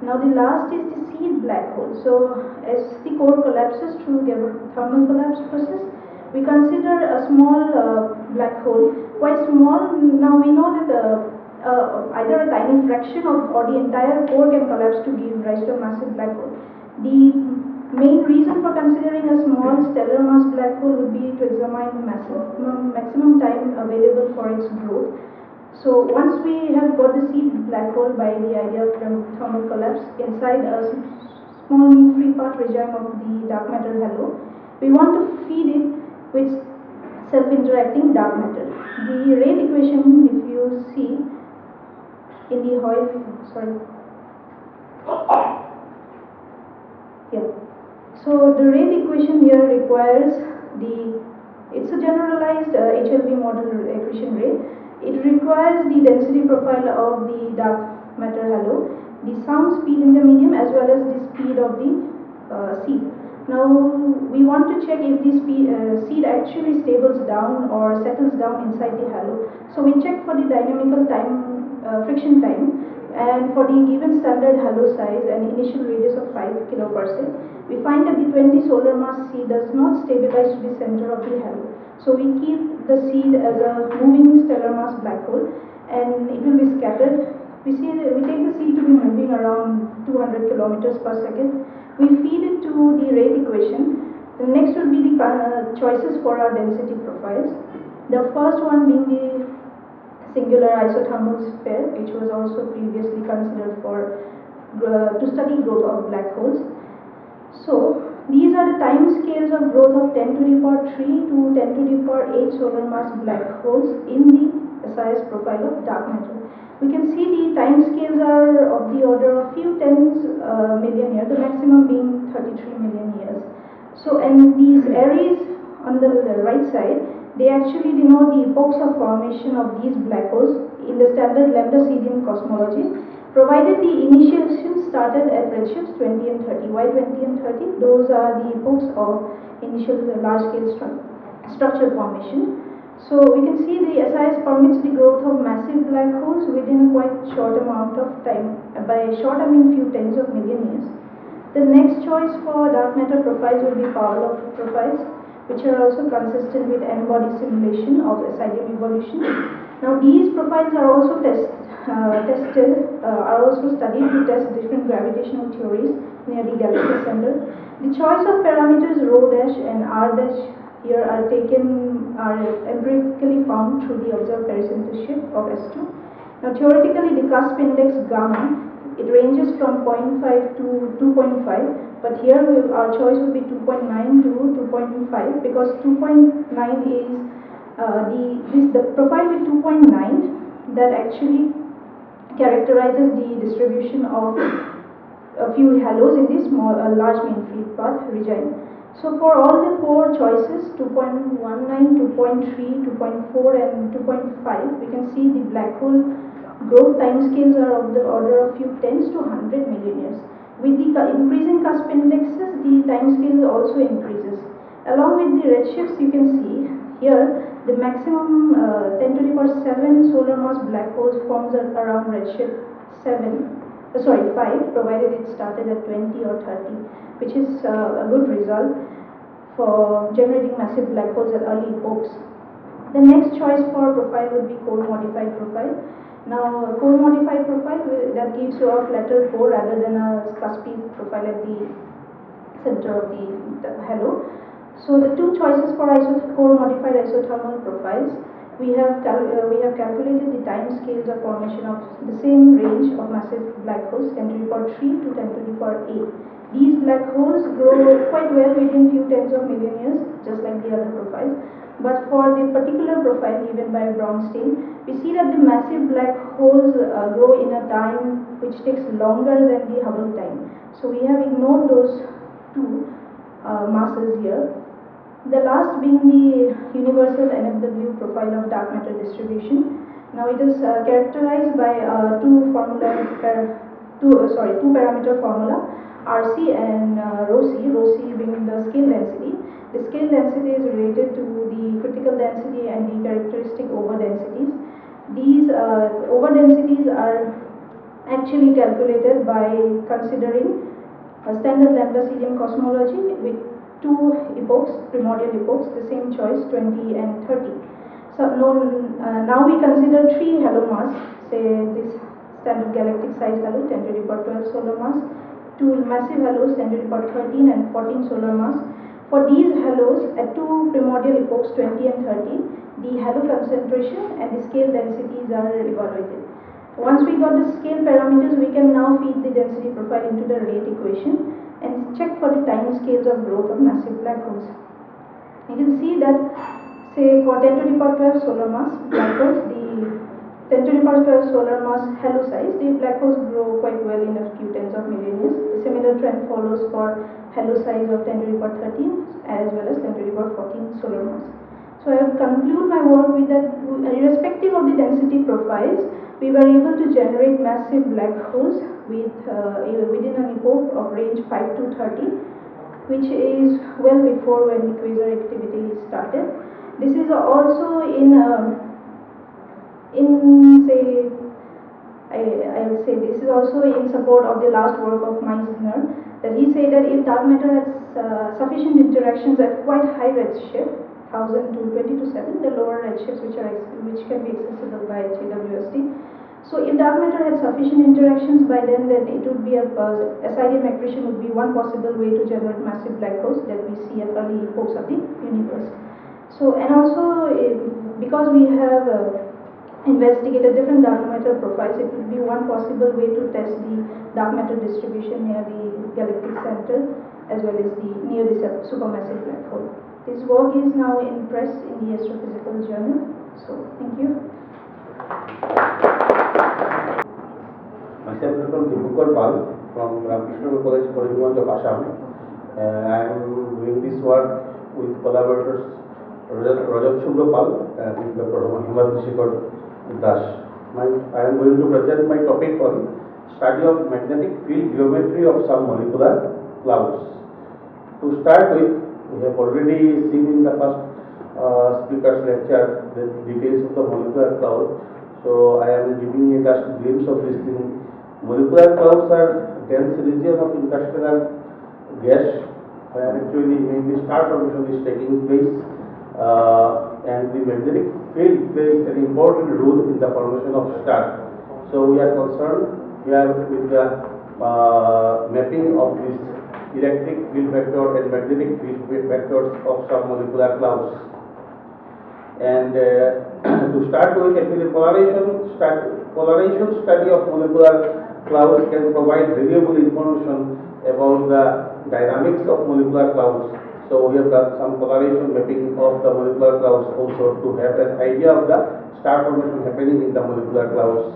Now the last is the seed black hole. So as the core collapses through thermal collapse process, We consider a small black hole, quite small. Now we know that either a tiny fraction or the entire core can collapse to give rise to a massive black hole. The main reason for considering a small stellar mass black hole would be to examine maximum time available for its growth. So once we have got the seed black hole by the idea of thermal collapse inside a small mean-free path regime of the dark matter halo, we want to feed it with self-interacting dark matter. The rate equation, if you see in the So the rate equation here requires it's a generalized HLV model accretion rate. It requires the density profile of the dark matter halo, the sound speed in the medium, as well as the speed of the seed. Now we want to check if this seed actually stables down or settles down inside the halo. So we check for the dynamical time, friction time, and for the given standard halo size and initial radius of 5 kiloparsec, we find that the 20 solar mass seed does not stabilize to the center of the halo. So we keep the seed as a moving stellar mass black hole, and it will be scattered. We take the seed to be moving around 200 kilometers per second. We feed it to the rate equation. The next will be the choices for our density profiles. The first one being the singular isothermal sphere, which was also previously considered for to study growth of black holes. So these are the time scales of growth of 10 to the power 3 to 10 to the power 8 solar mass black holes in the SIS profile of dark matter. We can see the time scales are of the order of few tens million years, the maximum being 33 million years. So, and these arrays on the right side, they actually denote the epochs of formation of these black holes in the standard lambda-Cedian cosmology, provided the initiation started at redshifts 20 and 30. Why 20 and 30? Those are the epochs of initial large-scale structure formation. So we can see the SIS permits the growth of massive black holes within a quite short amount of time. By short, I mean few tens of million years. The next choice for dark matter profiles will be Pavlov profiles, which are also consistent with n-body simulation of SIDM evolution. Now these profiles are also are also studied to test different gravitational theories near the galaxy center. The choice of parameters rho dash and r dash here are empirically found through the observed pericentre shift of S2. Now theoretically the cusp index gamma, it ranges from 0.5 to 2.5, but here our choice will be 2.9 to 2.5 because 2.9 is the profile with 2.9 that actually characterizes the distribution of a few halos in this large mean free path region. So for all the four choices, 2.19, 2.3, 2.4 and 2.5, we can see the black hole growth timescales are of the order of few tens to 100 million years. With the increasing cusp indexes, the timescale also increases. Along with the redshifts, you can see here the maximum 10 to the power 7 solar mass black holes forms at around redshift 5, provided it started at 20 or 30, which is a good result for generating massive black holes at early epochs. The next choice for profile would be core modified profile. Now, a core modified profile that gives you a flatter core rather than a cuspy profile at the center of the halo. So the two choices for core modified isothermal profiles, we have calculated the time scales of formation of the same range of massive black holes, 10 to the power 3 to 10 to the power 8. These black holes grow quite well within few tens of million years, just like the other profiles. But for the particular profile given by Brownstein, we see that the massive black holes grow in a time which takes longer than the Hubble time. So we have ignored those two masses here. The last being the universal NFW profile of dark matter distribution. Now it is characterized by two parameter formula, RC and rho C being the scale density. The scale density is related to the critical density and the characteristic overdensities. These overdensities are actually calculated by considering a standard lambda-Cedian cosmology two epochs, primordial epochs, the same choice, 20 and 30. So now we consider three halo mass, say this standard galactic size halo, 10 to the power 12 solar mass, two massive halos, 10 to the power 13 and 14 solar mass. For these halos at two primordial epochs, 20 and 30, the halo concentration and the scale densities are evaluated. Once we got the scale parameters, we can now feed the density profile into the rate equation and check for the time scales of growth of massive black holes. You can see that, say for 10 to the power 12 solar mass black holes, the 10 to the power 12 solar mass halo size, the black holes grow quite well in a few tens of million years. A similar trend follows for halo size of 10 to the power 13 as well as 10 to the power 14 solar mass. So I will conclude my work with that, irrespective of the density profiles, we were able to generate massive black holes with within an epoch of range 5 to 30, which is well before when the quasar activity started. This is also say, I will say this is also in support of the last work of Meissner, that he said that if dark matter has sufficient interactions at quite high redshift, 1000 to 20 to 7, the lower redshifts which can be accessible by HWST. So if dark matter had sufficient interactions by then it would be SIDM accretion would be one possible way to generate massive black holes that we see at early epochs of the universe. So, and also because we have investigated different dark matter profiles, it would be one possible way to test the dark matter distribution near the galactic center as well as near the supermassive black hole. This work is now in press in the Astrophysical Journal. So, thank you. Myself, Tezpur from Ramakrishna College, Karimganj of Assam. I am doing this work with collaborators Rajat Shubropal and Dr. Himadri Shekhar Das. I am going to present my topic on study of magnetic field geometry of some molecular clouds. To start with, we have already seen in the first speaker's lecture the details of the molecular cloud. So I am giving a just glimpse of this thing. Molecular clouds are dense region of interstellar gas where actually mainly star formation is taking place, and the magnetic field plays an important role in the formation of stars. So we are concerned here with the mapping of this electric field vector and magnetic field vectors of some molecular clouds. And to start with, actually polarization study of molecular clouds can provide valuable information about the dynamics of molecular clouds. So we have done some polarization mapping of the molecular clouds also to have an idea of the star formation happening in the molecular clouds.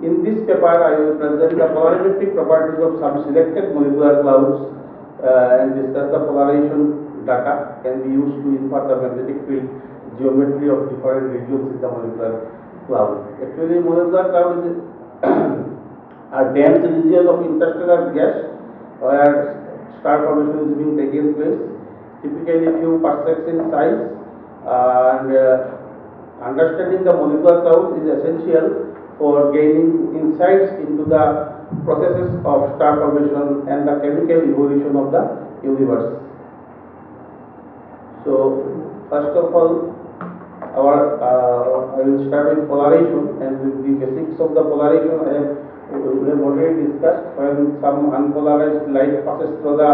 In this paper, I will present the polarimetric properties of some selected molecular clouds and discuss the polarization data can be used to infer the magnetic field geometry of different regions in the molecular cloud. Actually, molecular cloud is a dense region of interstellar gas where star formation is being taken place, typically few parsecs in size, and understanding the molecular cloud is essential for gaining insights into the processes of star formation and the chemical evolution of the universe. So, first of all, I will start with polarization, and with the basics of the polarization we have already discussed. When some unpolarized light passes through the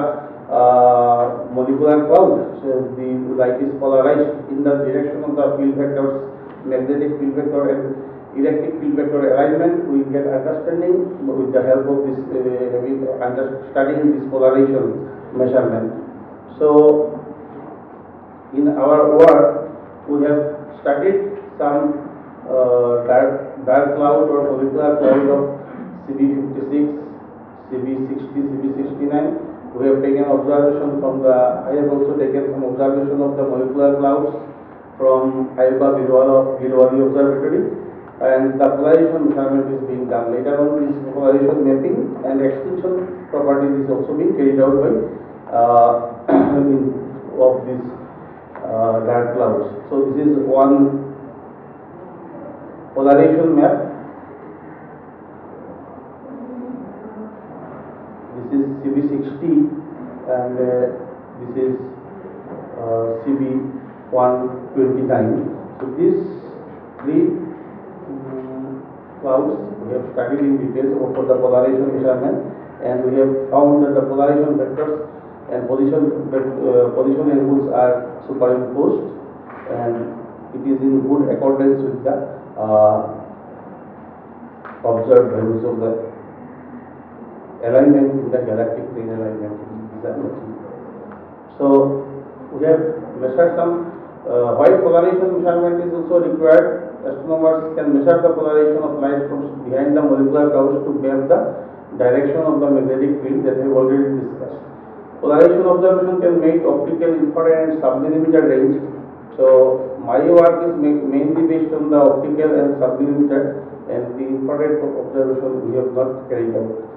molecular cloud, so the light is polarized in the direction of the field vectors, magnetic field vector and electric field vector alignment. We get understanding with the help of this studying this polarization measurement. So in our work we have studied some dark cloud or molecular cloud of CB56, CB60, CB69. We have taken observation from I have also taken some observation of the molecular clouds from IUCAA Gilwali Observatory, and the polarization measurement is being done. Later on, this polarization mapping and extinction properties is also being carried out by of these dark clouds. So this is one polarization map. This is CB60, and This is CB 129. So these three clouds we have studied in details for the polarization measurement, and we have found that the polarization vectors and position angles are superimposed, and it is in good accordance with the observed values of the alignment in the galactic plane alignment. So we have measured some while polarization measurement is also required. Astronomers can measure the polarization of light from behind the molecular clouds to map the direction of the magnetic field that we have already discussed. Polarization observation can make optical, infrared and sub-millimeter range. So my work is mainly based on the optical and sub-millimeter, and the infrared observation we have not carried out.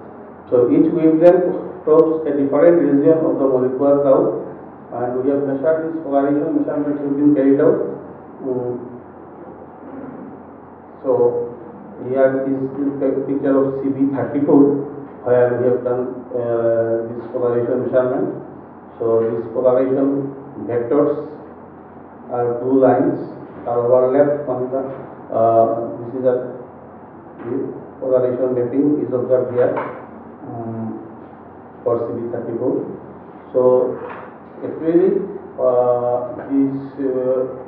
So each wavelength probes a different region of the molecular cloud, and we have measured this polarization measurements have been carried out. So here is the picture of CB34, where we have done this polarization measurement. So these polarization vectors are blue lines are overlapped on the this is a polarization mapping is observed here for CB34. So actually this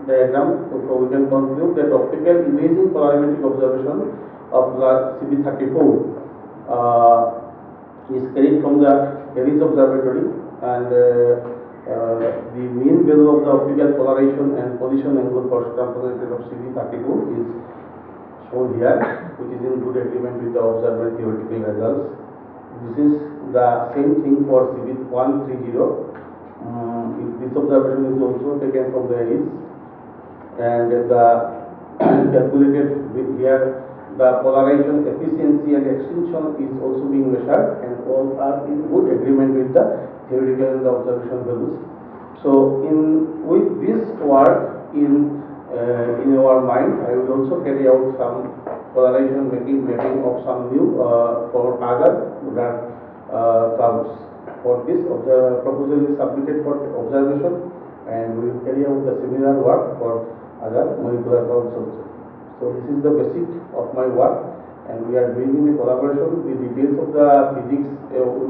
diagram, so we can conclude that optical imaging polarimetric observation of CB34 is carried from the Harris Observatory, and the mean value of the optical polarization and position angle for extrapolated of CB34 is shown here, which is in good agreement with the observed theoretical results. This is the same thing for CB130. This observation is also taken from the Harris, and the calculated with here the polarization efficiency and extinction is also being measured, and all are in good agreement with the theoretical and the observation values. So with this work in our mind, I will also carry out some polarization mapping of some new for other clouds. For this, the proposal is submitted for observation, and we will carry out the similar work for other molecular clouds also. So this is the basic of my work, and we are doing in a collaboration. The details of the physics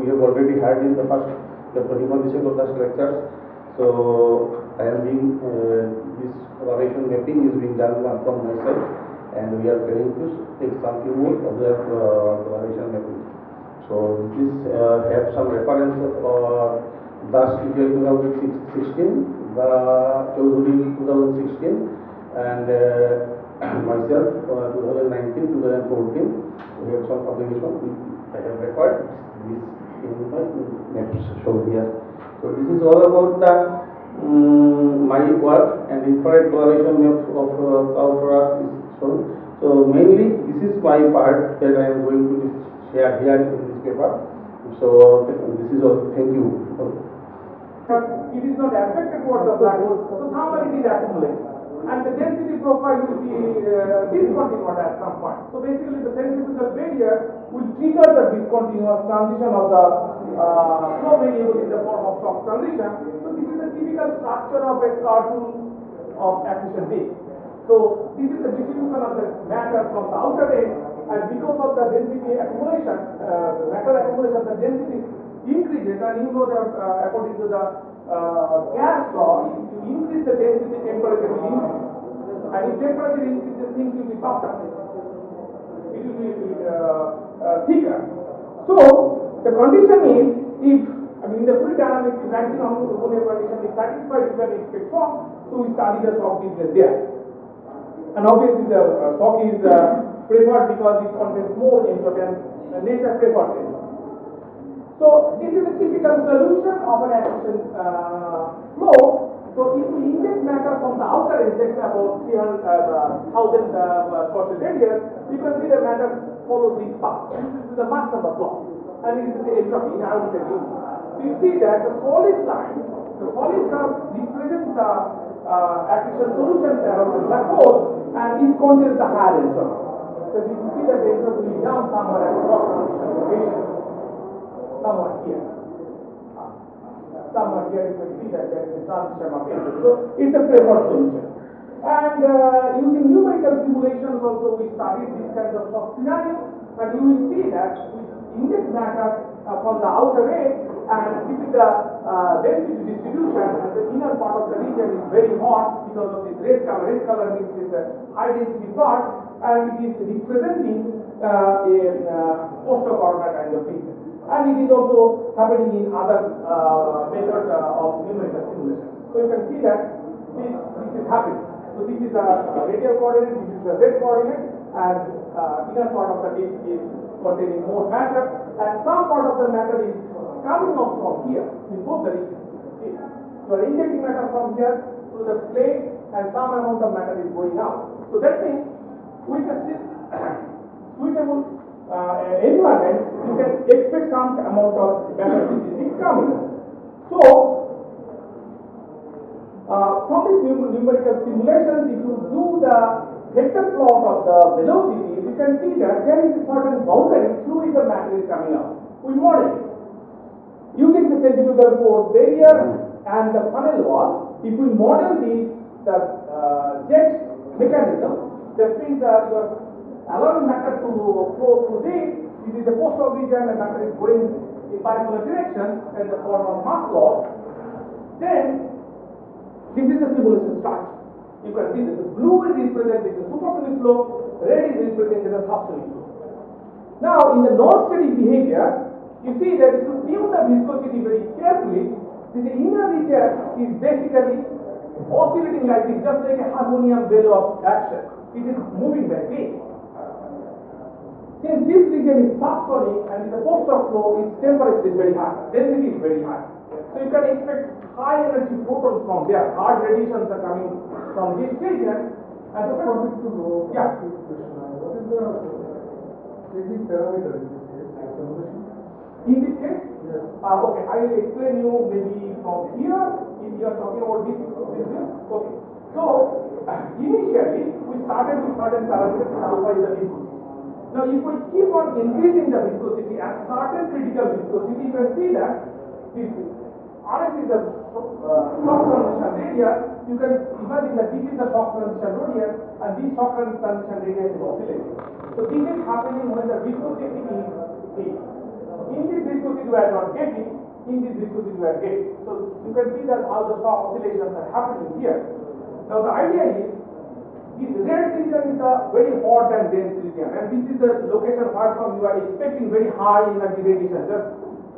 we have already heard in the first Dr. Himadisha's lectures. So I am doing this polarization mapping is being done from my side, and we are planning to take something more of the polarization mapping. So this have some reference of Das 2016, the Chaudhuri 2016, and myself 2019, 2014. We have some publication. I have referred this in my maps shown here. So this is all about the my work, and infrared polarization map of cloud is shown. So mainly this is my part that I am going to share here in this paper. So this is all. Thank you. But it is not affected towards the black hole, so somewhere it is accumulated. And the density profile will be discontinuous at some point. So basically the centrifugal barrier will trigger the discontinuous transition of the flow variable in the form of shock transition. So this is the typical structure of a cartoon of accretion disk. So this is the distribution of the matter from the outer end, and because of the density accumulation, matter accumulation, the density increases, and you know that according to the gas law, if you increase the density, temperature will increase, and if temperature increases, things will be softer. It will be thicker. So the condition is, if in the fluid dynamics, if Rankine Honnold condition is satisfied with an expect shock, so we study the shock business there. And obviously the shock is preferred because it contains more entropy, and nature prefers it. So this is a typical solution of an accretion flow. So if we inject matter from the outer edge, that's about 300,000 Schwarzschild radius, you can see the matter follows this path. This is the mass number plot, and this is the entropy in orbital unit. So you see that the solid lines, the solid curve represents the accretion solution around the black hole, and it contains the higher entropy. Because you can see that the entropy will be down somewhere at the shock transition location. Somewhat here. somewhere here you can see that there is a transition of energy. So it's a preferred solution. And using numerical simulations also we studied this kind of shock scenario, and you will see that we inject matter from the outer edge, and this is the density distribution, and the inner part of the region is very hot because of this red color. Red color means it's a high density part, and it is representing a post-corona kind of thing. And it is also happening in other methods of numerical simulation. So you can see that this is happening. So this is the radial coordinate, this is the z coordinate, and inner part of the disk is containing more matter, and some part of the matter is coming out from here in both the regions. See, you are injecting matter from here through the plate, and some amount of matter is going out. So that means with a suitable environment, you can expect some amount of matter which is coming. So from these numerical simulations, if you do the vector plot of the velocities, you can see that there is a certain boundary through which the matter is coming out. We model it. Using the centrifugal force barrier and the funnel wall, if we model this, the jet mechanism, that means you are allowing matter to flow through this. This is the post-hoc region, and matter is going in bipolar directions and the form of mass loss. Then this is the simulation structure. You can see that the blue is representing the supersonic flow, red is representing the subsonic flow. Now, in the non-steady behavior, you see that if you tune the viscosity very carefully, this inner region is basically oscillating like this, just like a harmonium bell of action. It is moving like this. Since this region is subsonic and the post-hoc flow, its temperature is very high, density is very high. So you can expect high energy photons from there. Hard radiations are coming from this region. And just wanted to know, yeah. What is the staging parameter in this case? In this case? Yes. Okay, I will explain you maybe from here. If you are talking about this. Okay. So initially we started with certain parameters. Alpha is the viscosity. Now if we keep on increasing the viscosity at certain critical viscosity, you can see that this RS is the shock transition radius. You can imagine that this is the shock transition radius, and this shock transition radius is oscillating. So this is happening when the viscosity is this. In this viscosity we are not getting, in this viscosity we are getting. So you can see that how the shock oscillations are happening here. Now the idea is, this red region is a very hot and dense region, and this is the location where from you are expecting very high energy radiation. Just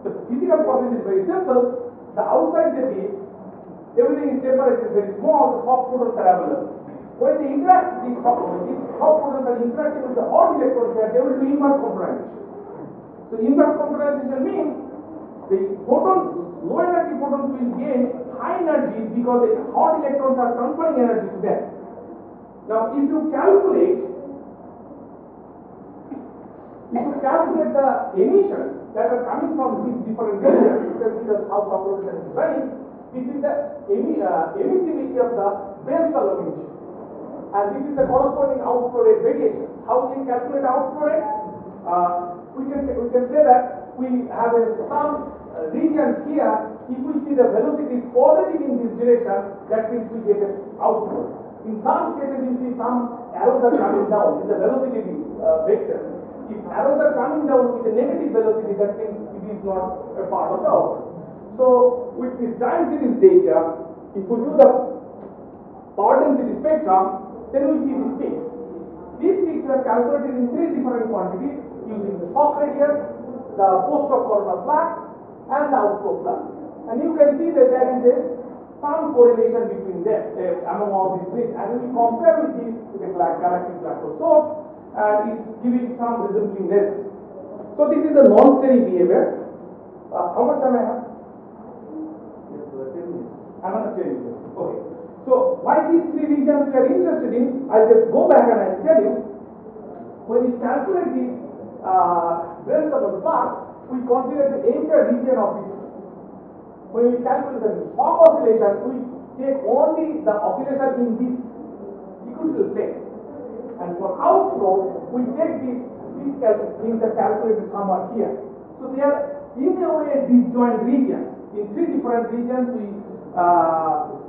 the physical process is very simple. The outside the disk, everything is temperature is very small, the soft photons are available. When they interact, these soft photons are interacting with the hot electrons here, they will do inverse componentization. So inverse componentization means the photons, low energy photons will gain high energies because the hot electrons are transferring energy to them. Now if you calculate the emissions that are coming from these different regions, you can see that how shock rotation is varying. This is the emissivity of the Bell-Sallow emission, and this is the corresponding outflow rate variation. How we can calculate outflow rate? We can say that we have some regions here. If we see the velocity is positive in this direction, that means we get an outflow. In some cases, you see some arrows are coming down in the velocity vector. If arrows are coming down with a negative velocity, that means it is not a part of the output. So with this time series data, if we do the power density spectrum, then we see these peaks. These peaks are calculated in three different quantities using the shock radius, the post-shock coronal flux, and the outflow flux. And you can see that there is some correlation between them among all these things. And we compare with this with a galactic black hole source, and it's giving some resembling results. So this is the non-steady behavior. How much time I have? Another 10 minutes. Okay. So why these three regions we are interested in? I'll just go back and I'll tell you. When we calculate this Bell-Sallow flux, we consider the entire region of this. When we calculate the shock oscillation, we take only the oscillation in this equatorial plane. And for outflow, we take these things are calculated somewhat here. So they are in a way disjoint regions. In 3 different regions, we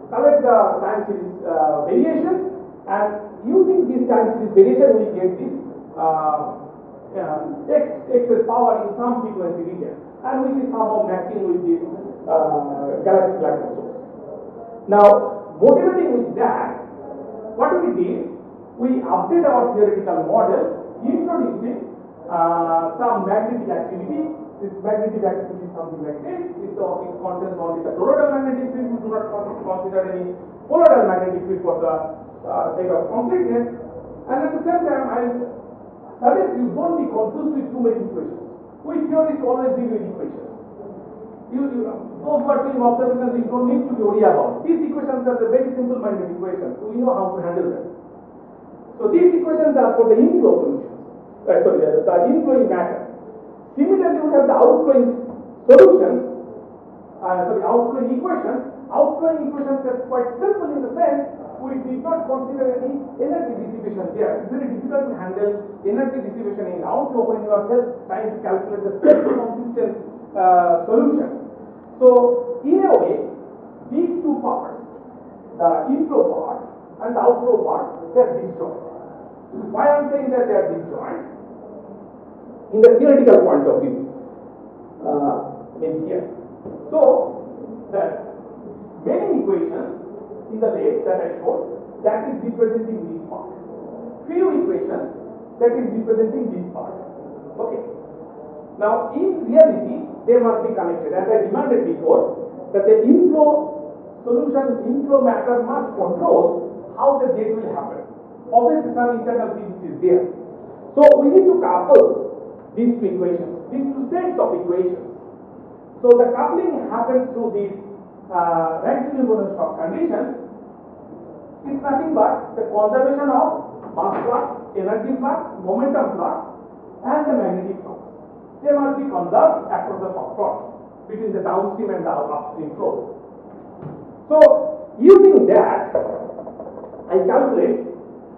collect the time series variation, and using this time series variation, we get this excess power in some frequency region, and which is somehow matching with this galactic black hole source. Now, motivating with that, what we did, we update our theoretical model, introducing some magnetic activity. This magnetic activity is something like this. It contains only the toroidal magnetic field. We do not consider any polarized magnetic field for the sake of completeness. And at the same time, I suggest you don't be confused with too many equations. We theorists always deal with equations. Those who are doing observations, you don't need to worry about. These equations are the very simple magnetic equations, so we know how to handle them. So these equations are for the inflow solutions. The inflowing matter. Similarly, we have the outflowing solutions, outflowing equations. Outflowing equations are quite simple in the sense we did not consider any energy dissipation there. It's very difficult to handle energy dissipation in outflow when you are trying to calculate the self-consistent solution. So, in a way, these two parts, the inflow part and the outflow part, they are disjoint. Why I am saying that they are disjoint? In the theoretical point of view, maybe here. So, the many equations in the left that I showed, that is representing this part. Few equations that is representing this part. Okay. Now, in reality, they must be connected. As I demanded before, that the inflow solution, inflow matter must control how the jet will happen. Obviously, some internal physics is there. So, we need to couple these two equations, these two sets of equations. So, the coupling happens through these Rankine-Leibniz-Shock conditions. Is nothing but the conservation of mass flux, energy flux, momentum flux, and the magnetic flux. They must be conserved across the shock front between the downstream and the upstream flows. So, using that, I calculate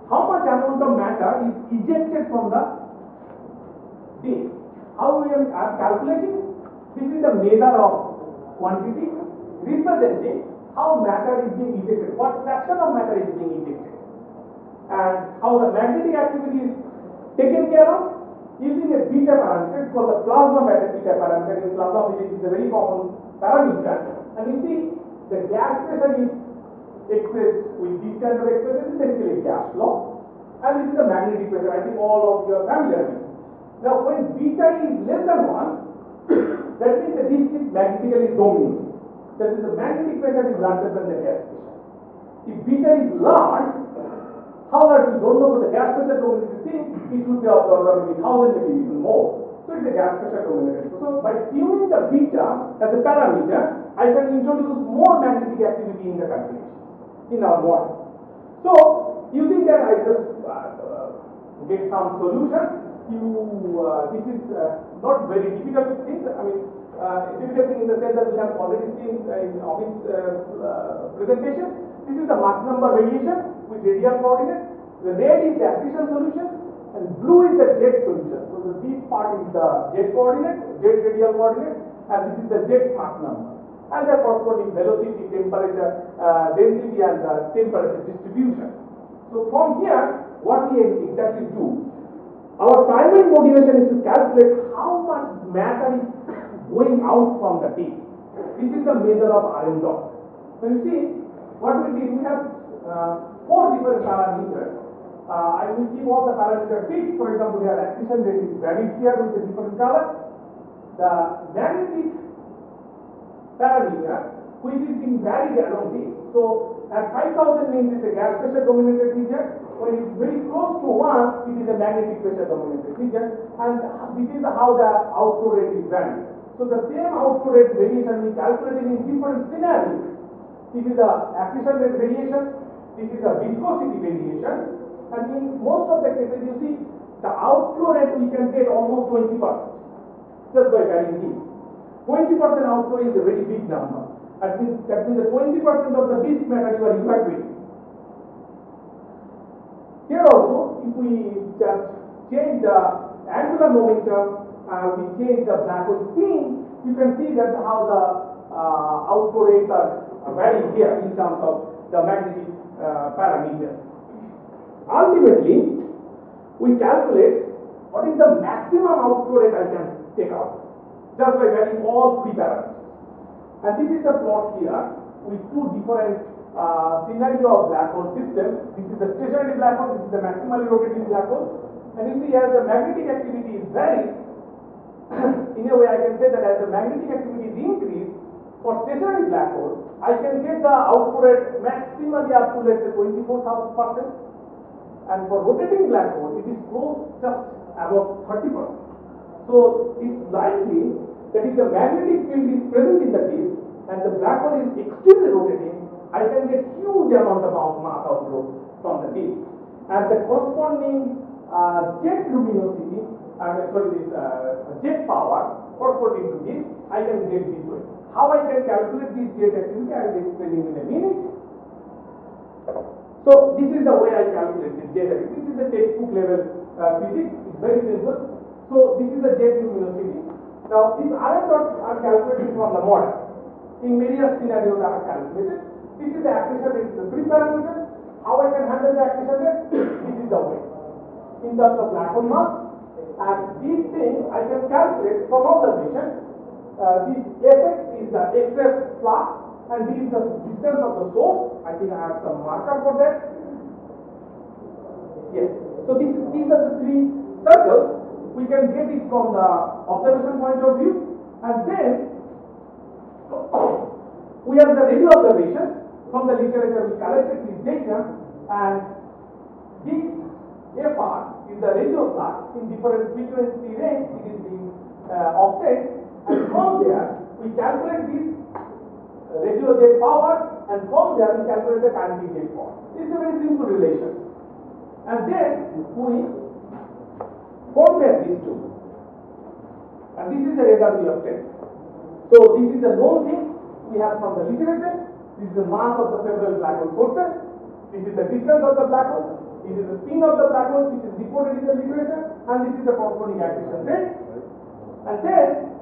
how much amount of matter is ejected from the disk. How we are calculating? This is the measure of quantity representing how matter is being ejected, what fraction of matter is being ejected, and how the magnetic activity is taken care of using a beta parameter. It's called the plasma beta parameter. In plasma physics, is a very common parameter. And you see, the gas pressure is expressed with this kind of expression. It's basically gas law, and this is the magnetic pressure. I think all of you are familiar with. Now, when beta is less than 1, that means the disk is magnetically dominated. That is, the magnetic pressure is larger than the gas pressure. If beta is large, however, we don't know what the gas pressure dominated thing, it should be observed maybe 1000, maybe even more. So it's a gas pressure dominated. So by tuning the beta as a parameter, I can introduce more magnetic activity in the calculation in our model. So using that, I just get some solutions. This is not very difficult things. I mean, difficult thing in the sense that we have already seen in Ovid's presentation. This is the Mach number variation with radial coordinate. The red is the accretion solution, and blue is the jet solution. So this part is the jet coordinate, jet radial coordinate, and this is the jet Mach number. And the corresponding velocity, temperature, density, and temperature distribution. So from here, what we exactly do? Our primary motivation is to calculate how much matter is going out from the disk. This is the measure of Rm dot. So you see, what we did, we have 4 different parameters. I will keep all the parameters fixed. For example, we have accretion rate is varied here with a different color. The magnetic parameter, which is being varied along this. So at 5000 means it's a gas pressure dominated region. When it's very close to 1, it is a magnetic pressure dominated region, and this is how the outflow rate is varied. So the same outflow rate variation we calculated in different scenarios. This is the accretion rate variation, this is the viscosity variation, and in most of the cases you see the outflow rate we can get almost 20% just by varying this. 20% outflow is a very big number. That means the 20% of the disk matter you are evacuating. Here also, if we just change the angular momentum, we change the black hole spin, you can see that how the outflow rates are varying here in terms of the magnetic parameters. Ultimately, we calculate what is the maximum outflow rate I can take out just by varying all three parameters. And this is the plot here with two different scenario of black hole system. This is the stationary black hole, this is the maximally rotating black hole. And you see, as the magnetic activity is varying, in a way I can say that as the magnetic activity is increased, for stationary black hole, I can get the outflow rate maximally up to, let's say, 24,000%. And for rotating black hole, it is close just above 30%. So it's likely that if the magnetic field is present in the disk and the black hole is extremely rotating, I can get huge amount of mass outflow from the disk. And the corresponding jet luminosity, this jet power corresponding to this, I can get this way. How I can calculate this jet activity, I will explain you in a minute. So this is the way I calculate this jet activity. This is the textbook level physics. It's very simple. So this is the jet luminosity. Now these RF dots are calculated from the model. In various scenarios I have calculated. This is the accretion rate, the three parameters. How I can handle the accretion rate? This is the way. In terms of black hole mass. And these things I can calculate from observation. This Fx is the XF flux, and this is the distance of the source. I think I have some marker for that. Yes. So these are the three circles. We can get it from the observation point of view, and then we have the radio observations. From the literature we collected this data, and this Fr is the radio flux in different frequency range. It is being obtained, and from there we calculate this radio jet power, and from there we calculate the kinetic jet power. This is a very simple relation, and then we compare these two, and this is the result we obtain. So this is the known things we have from the literature. This is the mass of the several black hole sources. This is the distance of the black hole. This is the spin of the black hole, which is reported in the literature, and this is the corresponding accretion rate. And then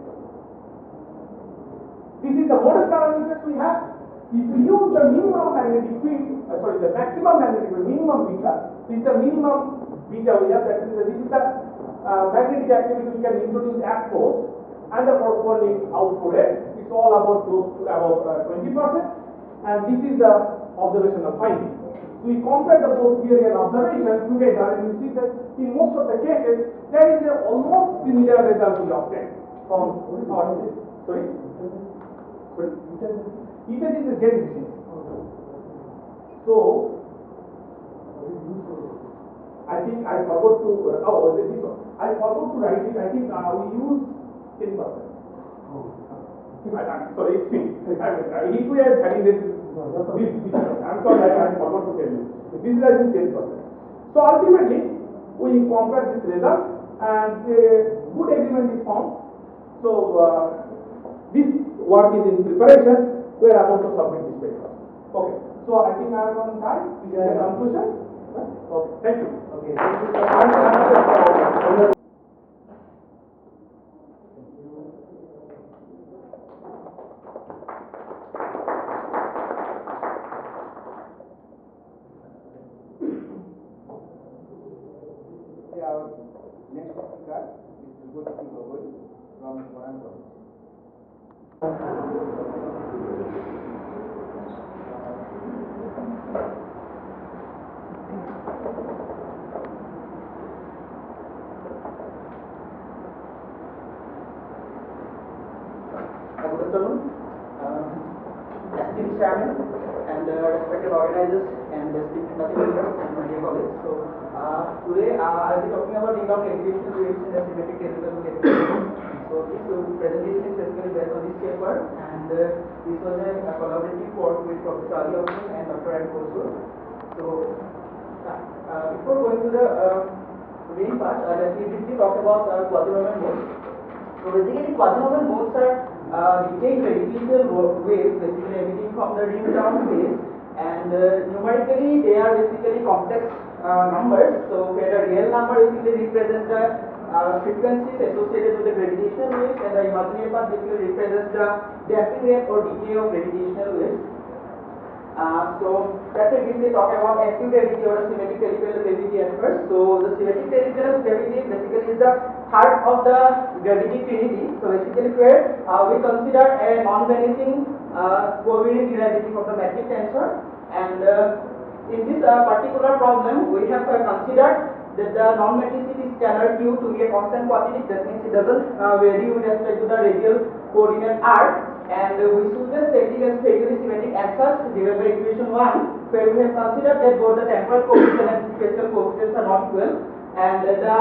this is the model parameters we have. If we use the minimum magnetic field, the maximum magnetic field, minimum beta, this is the minimum beta we have. That is, this is the magnetic activity we can introduce at post, and the corresponding outflow rate. It's all about close to about 20%. And this is the observational finding. So we compare the both theory and observation together, and you see that in most of the cases there is a almost similar result we obtain from our sorry. Eta is the jet efficiency. So I think I forgot to this one. I forgot to write it. I think we used 10%. Sorry, if we had had this, I'm sorry, I forgot to tell you. This is I think 10%. So ultimately, we compare this result, and good agreement is found. So this work is in preparation. We are about to submit this paper. Okay. So I think I am on time. This is the conclusion. Okay. Thank you. Okay. Thank you so much. Our next speaker is Tezpur from Pune. Good afternoon, esteemed chairman and respected organizers and esteemed faculty members and my dear colleagues. So today I'll be talking about in-ground gravitational waves in a symmetric theoretical equation. So this presentation is basically based on this paper, and this was a collaborative work with Professor Ali Austin and Dr. M. Tezpur. So before going to the main part, let me briefly talk about quasi-normal modes. So basically quasi-normal modes are detailed gravitational waves basically emitting from the ring down phase, and numerically they are basically complex numbers. So where the real number basically represents the frequencies associated with the gravitational waves, and the imaginary part basically represents the damping rate or decay of gravitational waves. So let me briefly talk about active gravity or symmetric peripheral gravity at first. So the symmetric peripheral gravity basically is the heart of the gravity trinity. So basically where we consider a non-vanishing covariant derivative of the metric tensor, and in this particular problem we have considered that the non-metricity scalar q to be a constant quantity. That means it doesn't vary with respect to the radial coordinate r, and we choose the static and spatially symmetric as such given by equation 1, where we have considered that both the temporal coefficient and spatial coefficients are not equal, and the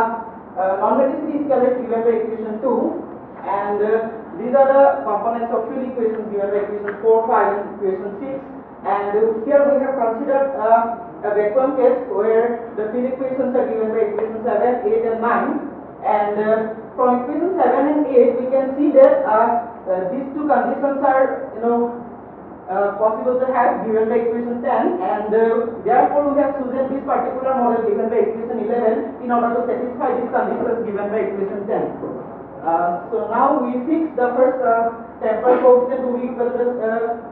non-metricity scalar is given by equation 2, and these are the components of field equations given by equation 4, 5 and equation 6, and here we have considered a vacuum case where the field equations are given by equation 7, 8 and 9, and from equation 7 and 8 we can see that these two conditions are possible to have given by equation 10, and therefore we have chosen this particular model given by equation 11 in order to satisfy these conditions given by equation 10. So now we fix the first temporal coefficient to be equal to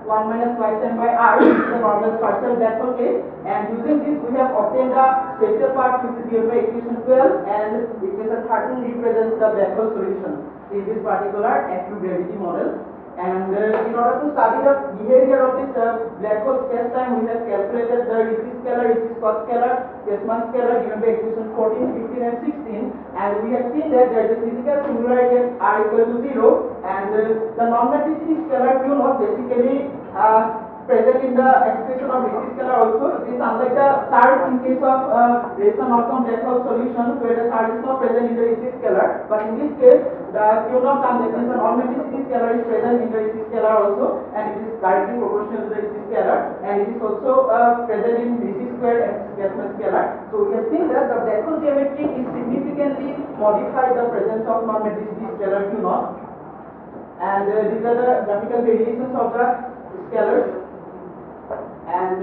1 minus twice m by r, which is the normal partial black hole case, and using this we have obtained the spatial part which is given by equation 12, and equation 13 represents the black hole solution in this particular active gravity model. And in order to study the behavior of this black hole space-time, we have calculated the Ricci scalar, Ricci cos scalar, Tezpur scalar given by equation 14, 15 and 16, and we have seen that there is a physical singularity at r equal to 0, and the non-metricity scalar q naught basically present in the expression of Ricci scalar also. It is unlike the surge in case of rational Norton black hole solution, where the surge is not present in the Ricci scalar, but in this case the q naught term, that means the non-metricity scalar is present in the Ricci scalar also, and it is directly proportional to the Ricci scalar, and it is also present in Ricci squared and Tezpur scalar. So we have seen that the black hole geometry is significantly modified the presence of non-metricity scalar q naught, and these are the graphical variations of the scalars. And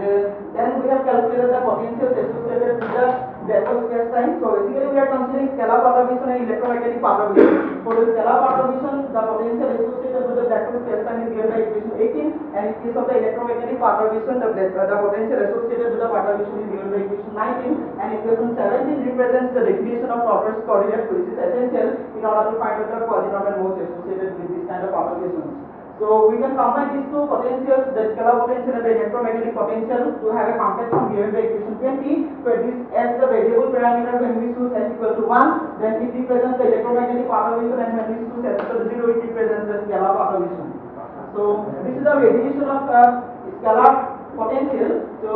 then we have calculated the potentials associated with the black hole space-time. So basically we are considering scalar perturbation and electromagnetic perturbation. For the scalar perturbation, the potential associated with the black hole space-time is given by equation 18, and in case of the electromagnetic perturbation, the potential associated with the perturbation is given by equation 19, and equation 17 represents the definition of torus coordinate, which is essential in order to find out the quadrinomial modes associated with this kind of perturbations. So we can combine these two potentials, the scalar potential and the electromagnetic potential, to have a compaction given by equation 20, where this as the variable parameter when we choose s equal to 1, then it represents the electromagnetic perturbation, and when we choose s equal to 0, it represents the scalar perturbation. So this is the variation of scalar potential. So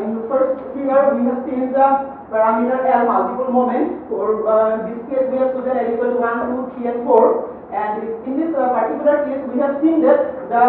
in the first figure we have seen the parameter L multiple moment. For this case we have chosen L equal to 1, 2, 3 and 4. And in this particular case, we have seen that the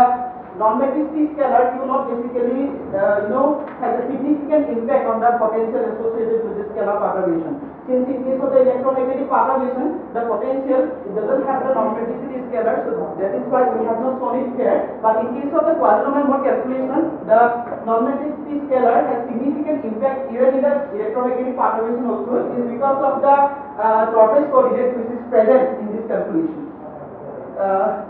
non-metricity scalar q naught basically has a significant impact on the potential associated with the scalar perturbation. Since in case of the electromagnetic perturbation, the potential doesn't have the non-metricity scalar, so that is why we have not shown it here. But in case of the quadrinomial mode calculation, the non-metricity scalar has significant impact even in the electromagnetic perturbation also. It is because of the torus coordinate which is present in this calculation.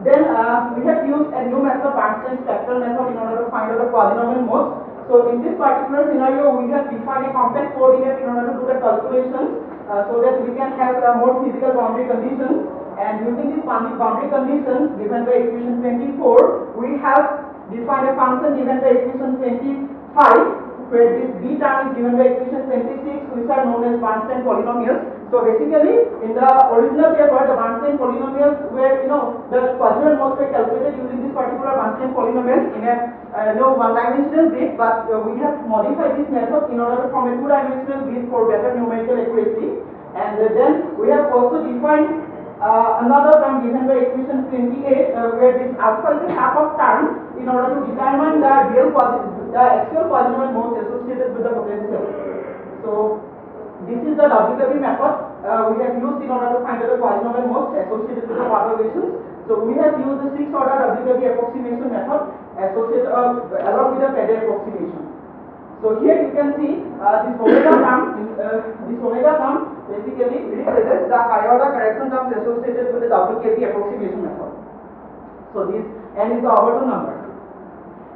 Then we have used a new method, Bernstein spectral method, in order to find out the quadrinomial modes. So in this particular scenario, we have defined a compact coordinate in order to do the calculations, so that we can have more physical boundary conditions. And using these boundary conditions given by equation 24, we have defined a function given by equation 25, where this b term is given by equation 26, which are known as Bernstein polynomials. So basically, in the original paper, the Bernstein polynomials were, the quadrinomial modes were calculated using this particular Bernstein polynomial in a one-dimensional grid, but we have modified this method in order to form a two-dimensional grid for better numerical accuracy. And then we have also defined another term given by equation 28, where this alpha is a half of term in order to determine the actual quadrinomial modes associated with the potential. So this is the WKB method we have used in order to find out the quadrinomial modes associated with the perturbations. So we have used the 6th order WKB approximation method associated along with the Pede approximation. So here you can see this omega term basically represents the higher order correction terms associated with the WKB approximation method. So this n is the order number.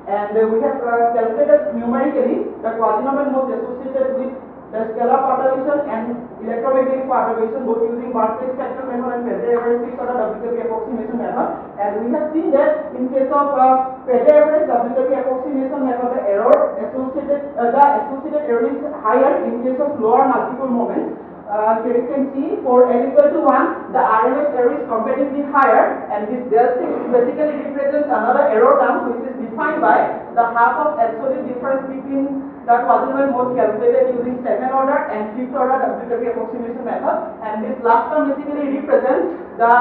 And we have calculated numerically the quasi-normal modes associated with the scalar perturbation and electromagnetic perturbation, both using birthday spectral method and Faraday average 6 order WKB approximation method. And we have seen that in case of Faraday average WKB approximation method, the associated error is higher in case of lower multiple moments. Here you can see for n equal to 1, the RMS error is comparatively higher, and this del 6 basically represents another error term which is defined by the half of absolute difference between the quasi-normal modes calculated using 2nd order and 5th order WKB approximation method, and this last term basically represents the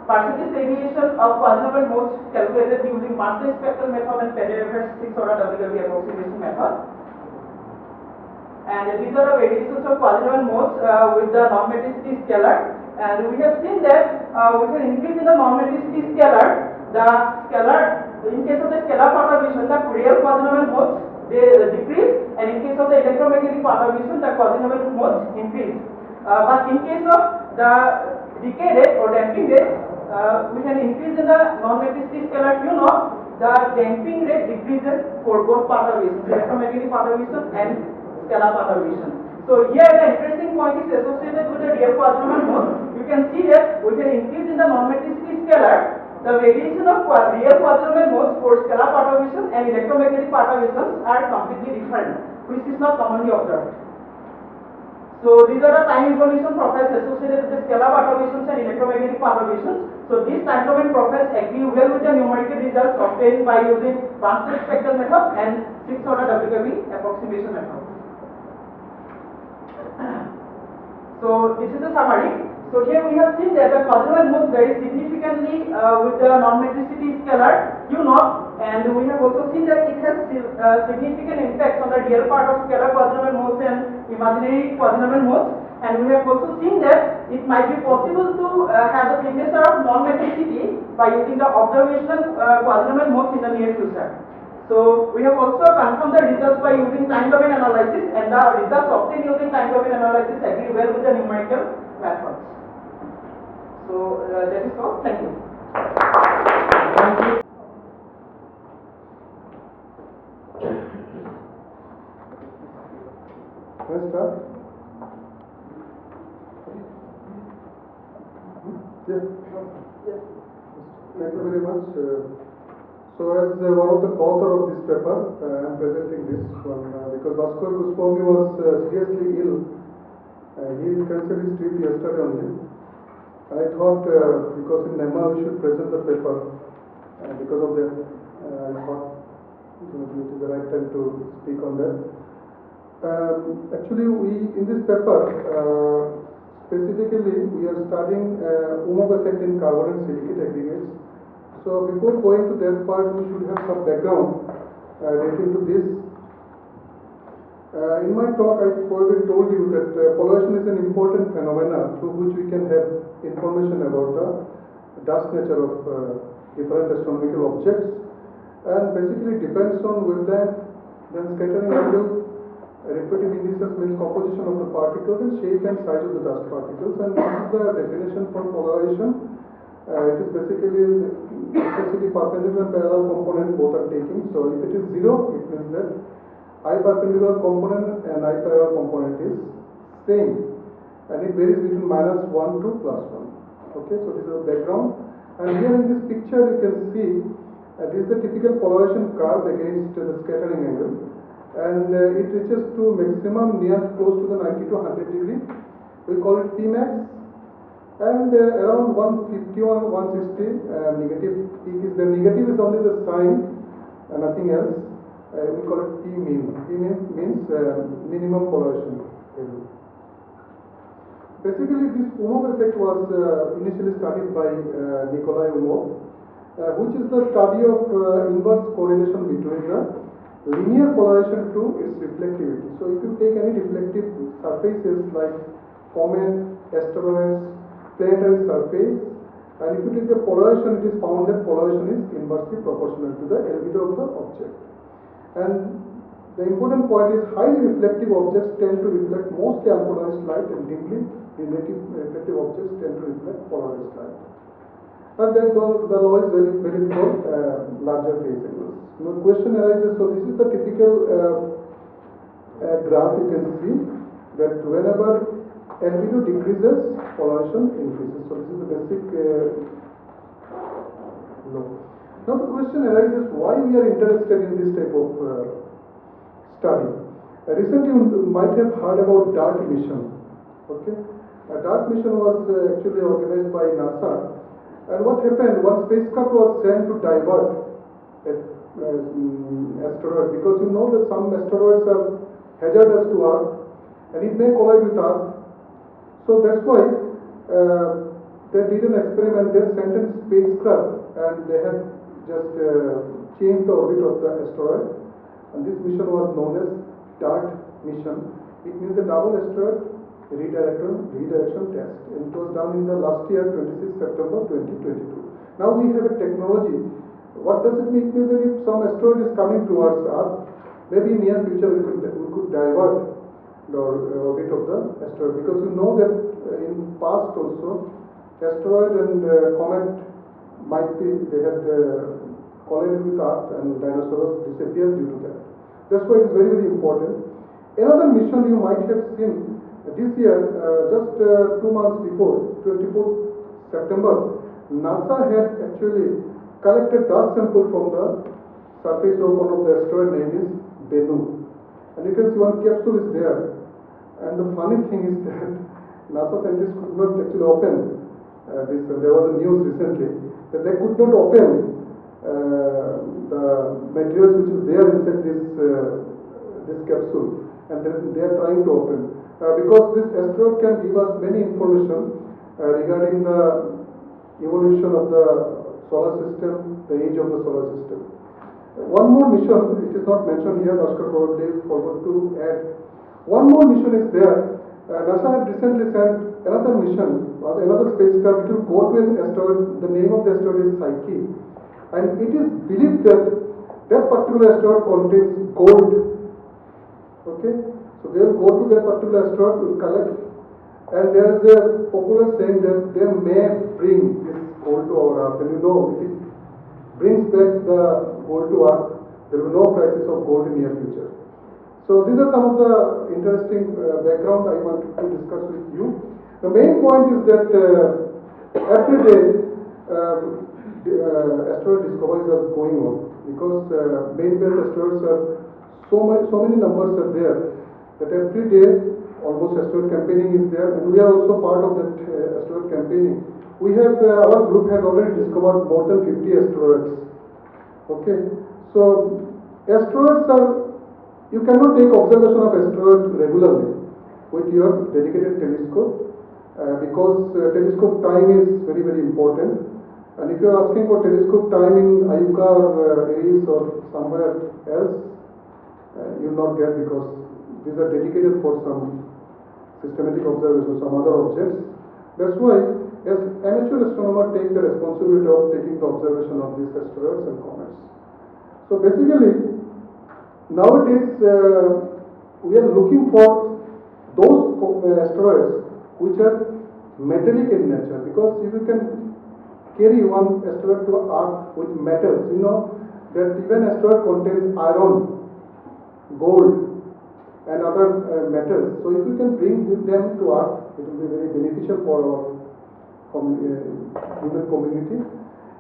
percentage deviation of quasi-normal modes calculated using master spectral method and Faraday average 6th order WKB approximation method. And these are the variations of quasi-normal modes with the non-metricity scalar. And we have seen that with an increase in the non-metricity scalar, in case of the scalar perturbation, the real quasi-normal modes they decrease, and in case of the electromagnetic perturbation, the quasi-normal modes increase. But in case of the decay rate or damping rate, with an increase in the non-metricity scalar Q naught, the damping rate decreases for both perturbations, electromagnetic perturbation and scalar perturbation. So here the interesting point is associated with the real quasi-normal modes. You can see that with an increase in the non-metricity scalar, the variation of real quasi-normal modes for scalar perturbation and electromagnetic perturbations are completely different, which is not commonly observed. So these are the time evolution profiles associated with the scalar perturbations and electromagnetic perturbations. So these time domain profiles agree well with the numerical results obtained by using Basler spectral method and 6th order WKB approximation method. So this is the summary. So here we have seen that the quasi-normal moves vary significantly with the non-metricity scalar Q naught, and we have also seen that it has significant impacts on the real part of scalar quasi-normal modes and imaginary quasi-normal modes. And we have also seen that it might be possible to have the signature of non-metricity by using the observational quasi-normal modes in the near future. So we have also confirmed the results by using time domain analysis, and the results obtained using time domain analysis agree well with the numerical methods. So that is all. Thank you. Thank you. Let's start. Yes. Yes. Thank you very much. So as one of the author of this paper, I am presenting this one because Bhaskar Goswami was seriously ill. He cancelled his trip yesterday only. I thought because in NEMA we should present the paper, because of that I thought it is the right time to speak on that. Actually in this paper specifically we are studying Umov effect in carbon and silicate aggregates. So before going to that part, we should have some background relating to this. In my talk, I probably told you that polarization is an important phenomenon through which we can have information about the dust nature of different astronomical objects, and basically depends on wavelength, then scattering angle, refractive indices means composition of the particles, and shape and size of the dust particles. And this is the definition for polarization. It is basically intensity perpendicular and parallel component both are taking. So if it is 0, it means that I perpendicular component and I parallel component is same, and it varies between -1 to +1. Okay, so this is the background. And here in this picture you can see this is the typical polarization curve against the scattering angle, and it reaches to maximum near close to the 90 to 100 degree. We call it Pmax. And around 150 or 160 negative peak is the negative is only the sign and nothing else. We call it P mean. P means minimum polarization. Basically, this Umov effect was initially studied by Nikolai Umov, which is the study of inverse correlation between the linear polarization to its reflectivity. So if you take any reflective surfaces like comet, asteroids, planetary surface, and if you take the polarization, it is found that polarization is inversely proportional to the albedo of the object. And The important point is highly reflective objects tend to reflect mostly unpolarized light, and dimly relative reflective objects tend to reflect polarized light. And then the law is very valid for larger phase angles. The question arises, so this is the typical graph. You can see that whenever albedo decreases, polarization increases. So this is the basic law. Now the question arises, why we are interested in this type of study. Recently you might have heard about DART mission. Okay, DART mission was actually organized by NASA, and what happened, one spacecraft was sent to divert an asteroid, because you know that some asteroids are hazardous to Earth and it may collide with Earth. So that's why they did an experiment. They sent a spacecraft and they had just changed the orbit of the asteroid. And this mission was known as DART mission. It means the double asteroid redirection test. And it was done in the last year, 26 September 2022. Now we have a technology. What does it mean? It means that if some asteroid is coming towards Earth, maybe in near future we could divert the orbit of the asteroid, because you know that in past also asteroid and comet might be, they had collided with Earth and dinosaurs disappeared due to that. That's why it's very, very important. Another mission you might have seen this year, just 2 months before, 24th September, NASA had actually collected dust sample from the surface of one of the asteroid, name is Bennu. And you can see one capsule is there. And the funny thing is that NASA scientists could not actually open this. There was a news recently that they could not open the materials which is there inside this capsule, and they are trying to open because this asteroid can give us many information regarding the evolution of the solar system, the age of the solar system. One more mission, it is not mentioned here, Bhaskar probably forgot to add. One more mission is there. NASA had recently sent another mission, another spacecraft. It will go to an asteroid. The name of the asteroid is Psyche, and it is believed that that particular asteroid contains gold. Okay, so they will go to that particular asteroid, will collect, and there is a popular saying that they may bring this gold to our Earth. And you know, if it brings back the gold to Earth, there will be no crisis of gold in near future. So these are some of the interesting background I wanted to discuss with you. The main point is that every day asteroid discoveries are going on, because main belt asteroids are so many numbers are there that every day almost asteroid campaigning is there, and we are also part of that asteroid campaigning. We have our group has already discovered more than 50 asteroids. Okay, so asteroids are, you cannot take observation of asteroid regularly with your dedicated telescope because telescope time is very, very important. And if you are asking for telescope time in IUCAA or ARIES or somewhere else, you will not get, because these are dedicated for some systematic observation, some other objects. That's why as amateur astronomer take the responsibility of taking the observation of these asteroids and comets. So basically, nowadays we are looking for those asteroids which are metallic in nature, because if you can carry one asteroid to Earth with metals, you know that even asteroid contains iron, gold and other metals. So if you can bring them to Earth, it will be very beneficial for our human community.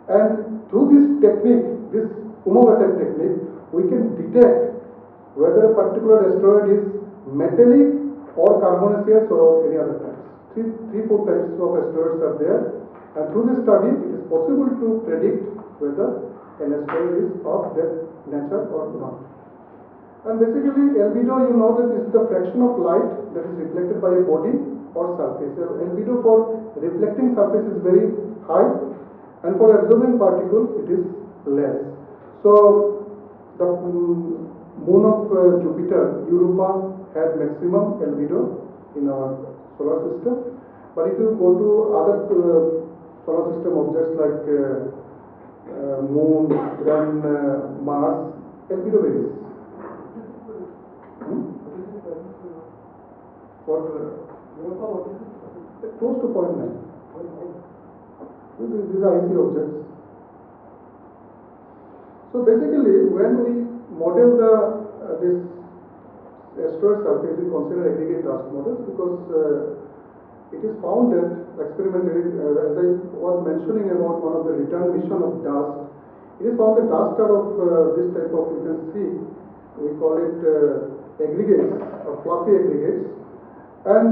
And through this technique, this method technique, we can detect whether a particular asteroid is metallic or carbonaceous or any other types. Three, four types of asteroids are there, and through this study it is possible to predict whether an asteroid is of that nature or not. And basically albedo, you know that is the fraction of light that is reflected by a body or surface. Albedo for reflecting surface is very high, and for absorbing particle it is less. So the moon of Jupiter, Europa, had maximum albedo in our solar system. But if you go to other solar system objects like moon, then Mars, albedo varies. what close to 0.9. These are IC objects. So basically, when we model this asteroid surface, we consider aggregate dust models because it is found that experimentally, as I was mentioning about one of the return mission of dust, it is found that dust out of this type of, you can see, we call it aggregates or fluffy aggregates, and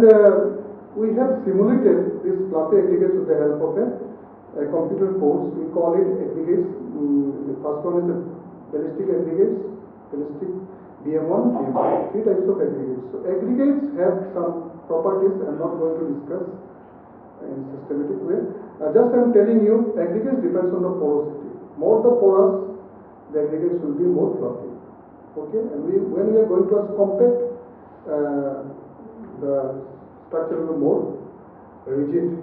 we have simulated these fluffy aggregates with the help of a computer course. We call it aggregates. The first one is the ballistic aggregates, ballistic BM1, BM2, three types of aggregates. So aggregates have some properties I'm not going to discuss in systematic way. Just I'm telling you, aggregates depends on the porosity. More the porous, the aggregates will be more fluffy. Okay, and when we are going to compact, the structure will be more rigid.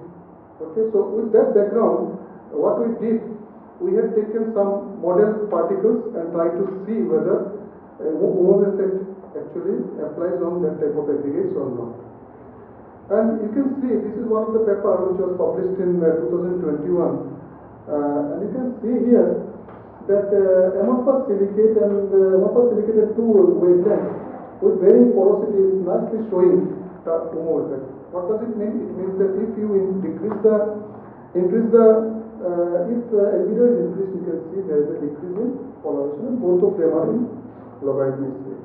Okay, so with that background, what we did, we had taken some model particles and tried to see whether Ohm's effect actually applies on that type of aggregates or not. And you can see this is one of the paper which was published in 2021, and you can see here that amorphous silicate and amorphous silicate at two wavelengths with varying porosity is nicely showing the Ohm effect. What does it mean? It means that if you increase the if albedo is increased, you can see there is a decrease in polarization, and both of them are in logarithmic scale.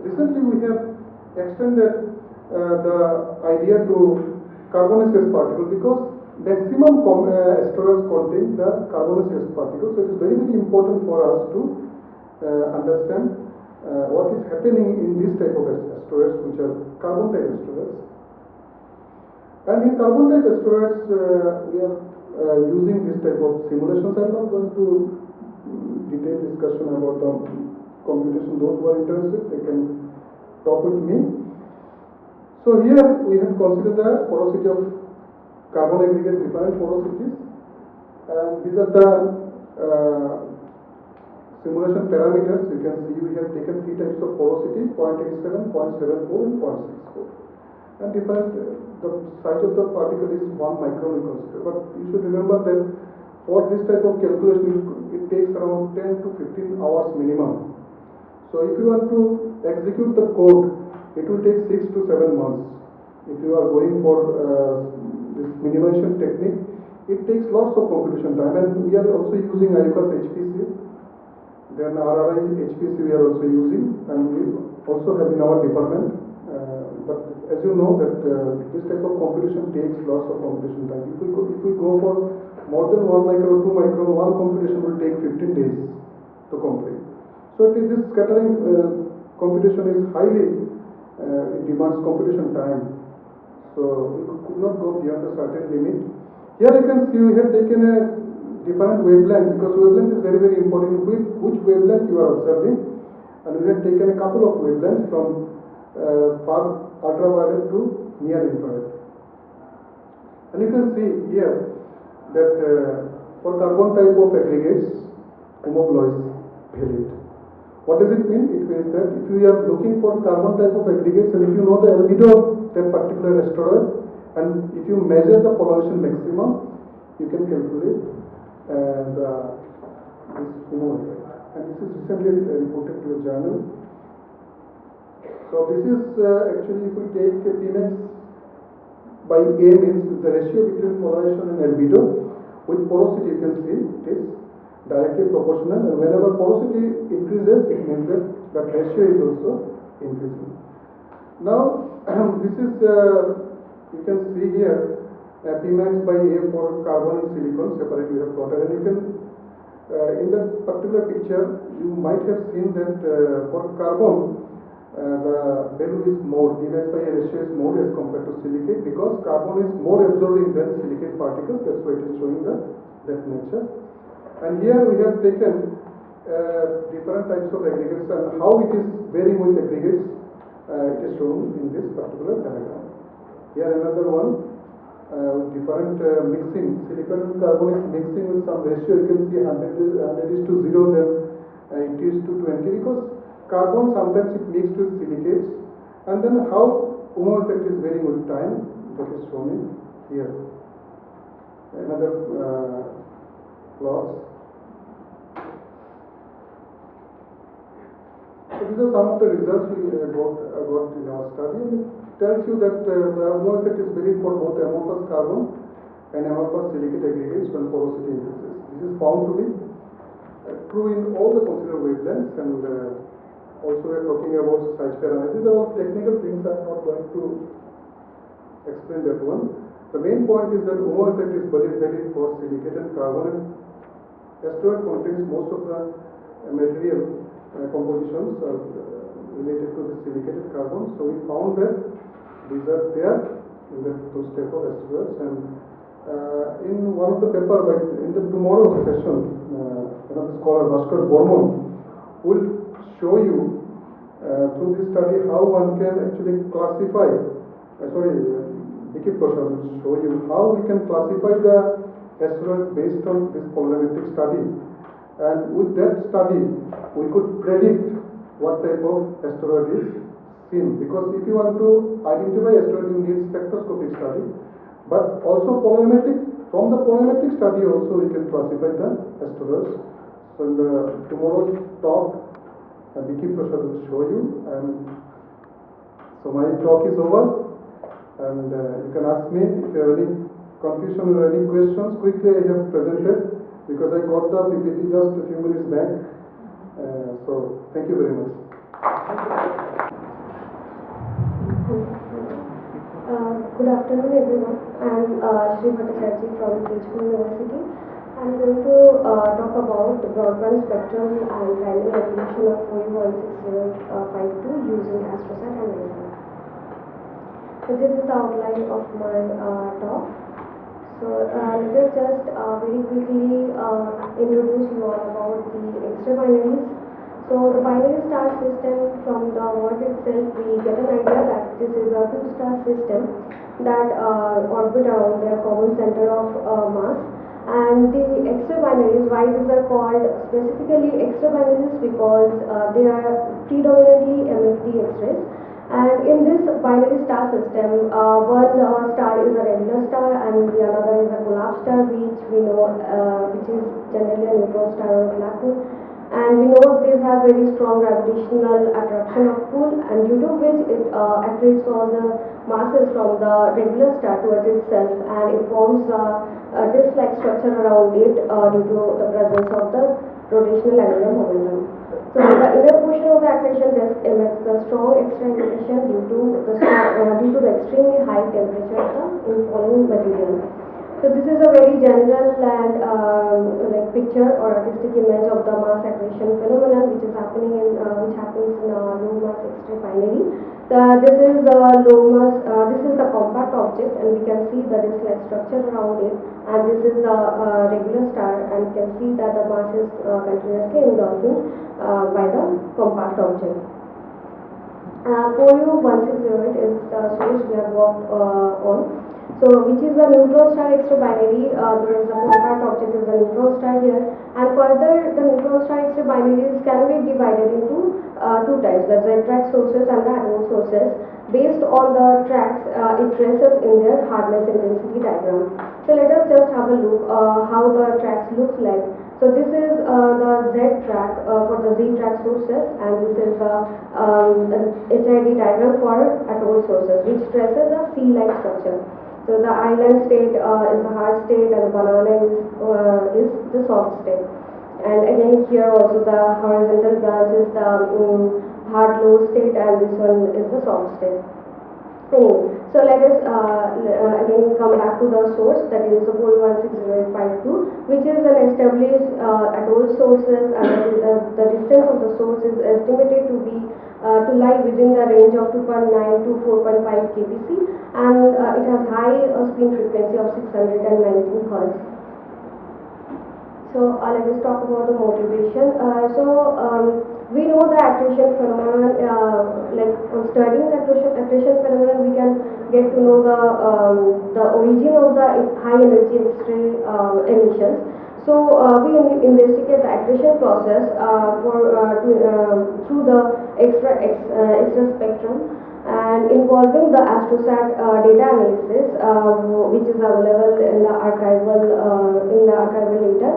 Recently, we have extended the idea to carbonaceous particle because maximum asteroids contain the carbonaceous particle. So it is very, very important for us to understand what is happening in this type of asteroids, which are carbon type asteroids. And in carbon type asteroids, we are using this type of simulations. I am not going to detailed discussion about the computation. Those who are interested, they can talk with me. So here we have considered the porosity of carbon aggregates, different porosities, and these are the simulation parameters. You can see we have taken three types of porosity: 0.87, 0.74, and 0.64. And different, the size of the particle is 1 micron we consider. But you should remember that for this type of calculation, it takes around 10 to 15 hours minimum. So if you want to execute the code, it will take 6 to 7 months. If you are going for this minimization technique, it takes lots of computation time. And we are also using IUCAA HPC. Then RRI HPC we are also using, and we also have in our department. But as you know that this type of computation takes lots of computation time. If we go for more than 1 micron or 2 micron, one computation will take 15 days to complete. So this scattering computation is highly, it demands computation time. So we could not go beyond a certain limit. Here you can see we have taken a different wavelength, because wavelength is very, very important. Which wavelength you are observing, and we have taken a couple of wavelengths from far ultraviolet to near infrared. And you can see here that for carbon type of aggregates, Ohm is valid. What does it mean? It means that if you are looking for carbon type of aggregates, and if you know the albedo of that particular asteroid, and if you measure the polarization maximum, you can calculate this Ohm effect. And this is recently reported to a journal. So this is actually, if we take Pmax by A, means the ratio between polarization and albedo. With porosity, you can see it is directly proportional, and whenever porosity increases, it means that that ratio is also increasing. Now this is you can see here Pmax by A for carbon and silicon separately we have plotted, and you can in that particular picture you might have seen that for carbon the value is more, Pmax by A ratio is more as compared to silicate, because carbon is more absorbing than silicate particles. That's why it is showing that nature. And here we have taken different types of aggregates and how it is varying with aggregates. It is shown in this particular diagram. Here another one with different mixing. Silicon and carbon is mixing with some ratio. You can see 100 is to 0, then it is to 20, because carbon sometimes it mixed with silicates. And then how UMO effect is varying with time, that is shown here. Another plots. So these are some of the results we got in our study, and it tells you that the UMO effect is valid for both amorphous carbon and amorphous silicate aggregates when porosity increases. This is found to be true in all the considered wavelengths, and also we are talking about size parameters. These are all technical things. I am not going to explain that one. The main point is that UMO effect is valid for silicate and carbon, and asteroid contains most of the material compositions related to the silicated carbon. So we found that these are there in those type of asteroids, and in one of the paper, in the tomorrow's session, another scholar, Bhaskar Bormon, will show you through this study how one can actually classify, Vicky Prasad will show you how we can classify the asteroids based on this polarimetric study. And with that study, we could predict what type of asteroid is seen. Because if you want to identify asteroid, you need spectroscopic study. But also polarimetric, from the polarimetric study also we can classify the asteroids. So in the tomorrow's talk, Vicky Prasad will show you. And so my talk is over, and you can ask me if you have any confusion or any questions. Quickly I have presented because I got the PPT just a few minutes back. So thank you very much. Good afternoon everyone. I am Shri Bhattacharya from Tezpur University. I am going to talk about the broadband spectrum and timing application of 416052 using AstroSat and NEMA-IX. So this is the outline of my talk. So let us just very quickly introduce you all about the extra binaries. So the binary star system, from the word itself we get an idea that this is a two-star system that orbit around their common center of mass. And the extra binaries, why these are called specifically extra binaries? Because they are predominantly emit the X-rays. And in this binary star system, one star is a regular star and the another is a collapsed star, which we know which is generally a neutron star or a black hole. And we know these have very strong gravitational attraction of pull, and due to which it accretes all the masses from the regular star towards itself, and it forms a disk-like structure around it due to the presence of the rotational angular momentum. So the inner portion of the accretion disk emits the strong extra emission due to the extremely high temperature of the infalling material. So this is a very general and picture or artistic image of the mass accretion phenomenon which is happening in which happens in a low mass X-ray binary. This is the low mass. This is the compact object, and we can see the disk-like structure around it. And this is the regular star, and you can see that the mass is continuously engulfing by the compact object. 4160 is the source we have worked on. So which is a neutron star extra binary, because the compact object is a neutron star here, and further the neutron star extra binaries can be divided into two types, the Z-track sources and the anode sources. Based on the tracks it traces in their hardness intensity diagram. So let us just have a look how the tracks look like. So this is the Z track for the Z track sources, and this is an HID diagram for atoll sources, which traces a C-like structure. So the island state is the hard state, and the banana is the soft state. And again here also the horizontal branch is the hard low state, and this one is the soft state. Anyway, so let us again come back to the source, that is 416052, which is an established atoll sources, and the distance of the source is estimated to be to lie within the range of 2.9 to 4.5 kpc, and it has high spin frequency of 619 Hz. So let us talk about the motivation. We know the accretion phenomenon, like on studying the accretion phenomenon, we can get to know the origin of the high energy X-ray emissions. So we investigate the accretion process through the extra spectrum. and involving the AstroSat data analysis, which is available in the archival data.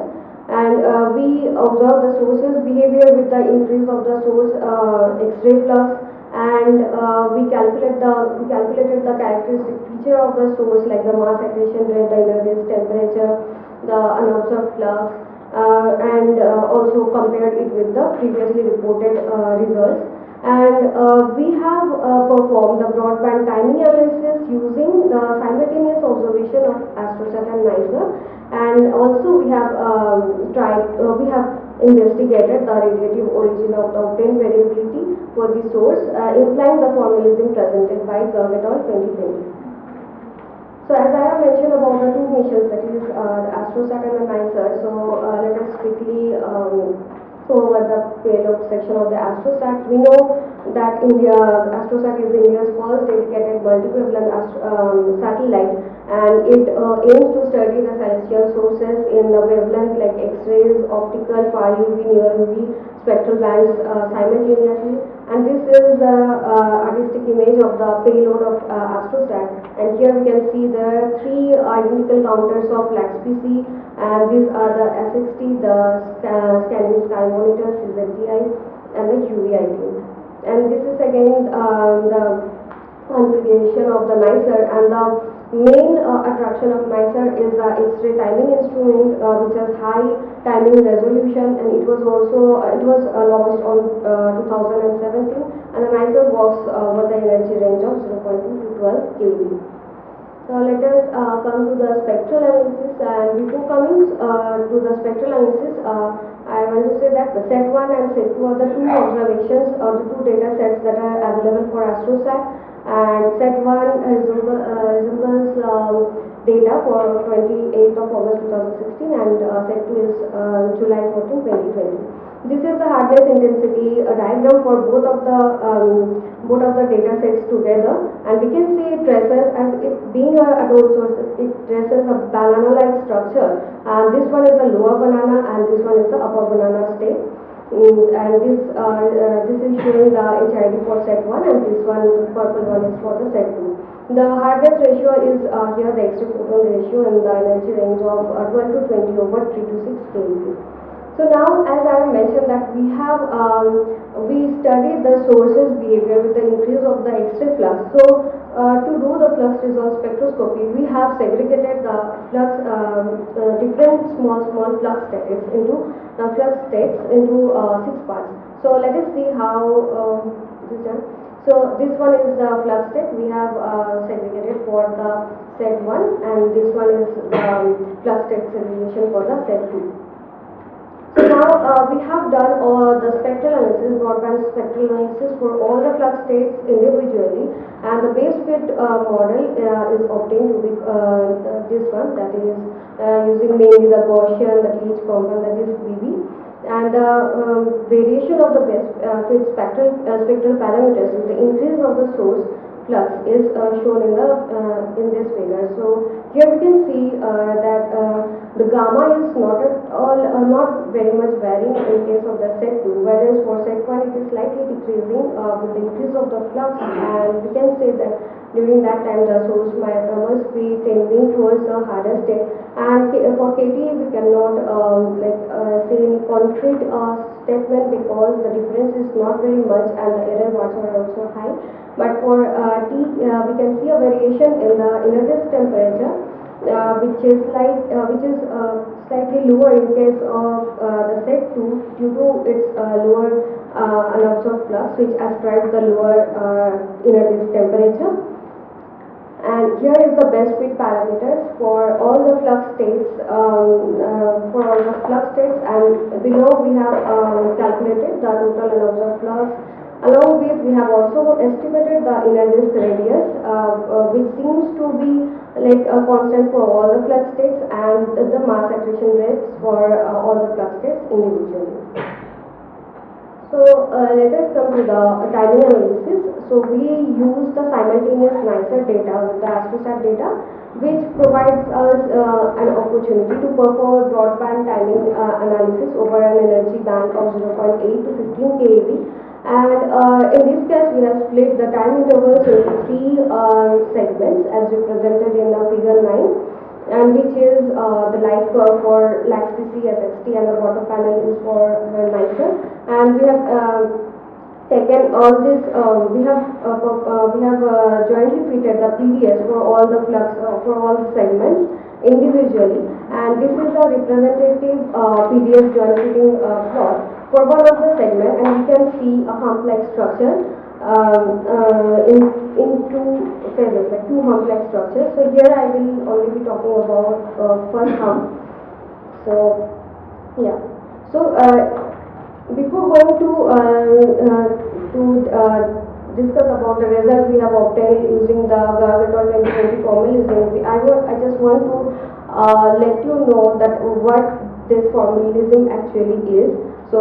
And we observe the source's behavior with the increase of the source X-ray flux, and we calculated the characteristic feature of the source, like the mass accretion rate, the inner disk temperature, the unobserved flux, and also compared it with the previously reported results. And we have performed the broadband timing analysis using the simultaneous observation of AstroSat and NICER, and also we have investigated the radiative origin of the obtained variability for the source, implying the formalism presented by Gerg et al. 2020. So as I have mentioned about the two missions, that is the AstroSat and the NICER, so let us quickly go over the payload section of the AstroSat. We know that AstroSat is India's first dedicated multi-wavelength satellite, and it aims to study the celestial sources in the wavelength like X-rays, optical, far UV, near UV, spectral bands simultaneously. And this is the artistic image of the payload of AstroSat. And here we can see there are three identical counters of LAX-PC, and these are the S60, the scanning sky monitor, CZTI, and the QVIT. And this is again the configuration of the NICER, and the main attraction of NICER is the X-ray timing instrument, which has high timing resolution, and it was launched on 2017, and the NICER works with the energy range of 0.2 to 12 keV. So let us come to the spectral analysis, and before coming to the spectral analysis, I want to say that the set1 and set2 are the two observations or the two data sets that are available for AstroSat, and set1 resembles data for 28th of August 2016, and set2 is July 14, 2020. This is the hardness intensity diagram for both of the data sets together, and we can see it traces, as it being a dot source, it traces a banana-like structure. This one is the lower banana, and this one is the upper banana state. And this is showing the HID for set1, and this one, the purple one, is for the set2. The hardness ratio is here the X-ray photon ratio in the energy range of 12 to 20 over 3 to 6 keV. So now, as I have mentioned, that we studied the source's behavior with the increase of the X-ray flux. So to do the flux resonance spectroscopy, we have segregated the flux, different small flux states into 6 parts. So let us see how this is done. So this one is the flux state we have segregated for the set1, and this one is the flux state segregation for the set2. So now we have done the spectral analysis, broadband spectral analysis for all the flux states individually, and the base fit model is obtained to be this one, that is using mainly the Gaussian, the TH component, that is BB, and the variation of the base fit spectral parameters with the increase of the source flux is shown in this figure. So here we can see that the gamma is not very much varying in case of the set2, whereas for set1 it is slightly decreasing with the increase of the flux, and we can say that during that time the source must be tending towards the harder state. And for KT we cannot say any concrete statement, because the difference is not very much and the error bars are also high. But for T, we can see a variation in the inner disk temperature, which is slightly lower in case of the set2 due to its lower unobserved flux, which ascribes the lower inner disk temperature. And here is the best fit parameters for all the flux states. And below we have calculated the total unobserved flux. Along with, we have also estimated the inner disk radius, which seems to be like a constant for all the flux states, and the mass accretion rates for all the flux states individually. So let us come to the timing analysis. So we use the simultaneous NICER data with the AstroSat data, which provides us an opportunity to perform broadband timing analysis over an energy band of 0.8 to 15 keV. And in this case, we have split the time intervals into three segments as represented in the figure 9, and which is the light curve for LAX-PC, SXT, and the water panel is for NICER. And we have taken all this, we have jointly fitted the PDS for all the flux, for all the segments individually, and this is a representative PDS joint fitting plot for one of the segment, and we can see a complex structure in two phases, like two complex structures. So here I will only be talking about first hump. So yeah, so before going to discuss about the result we have obtained using the Garg et al. 2020 formalism, I just want to let you know that what this formalism actually is. So,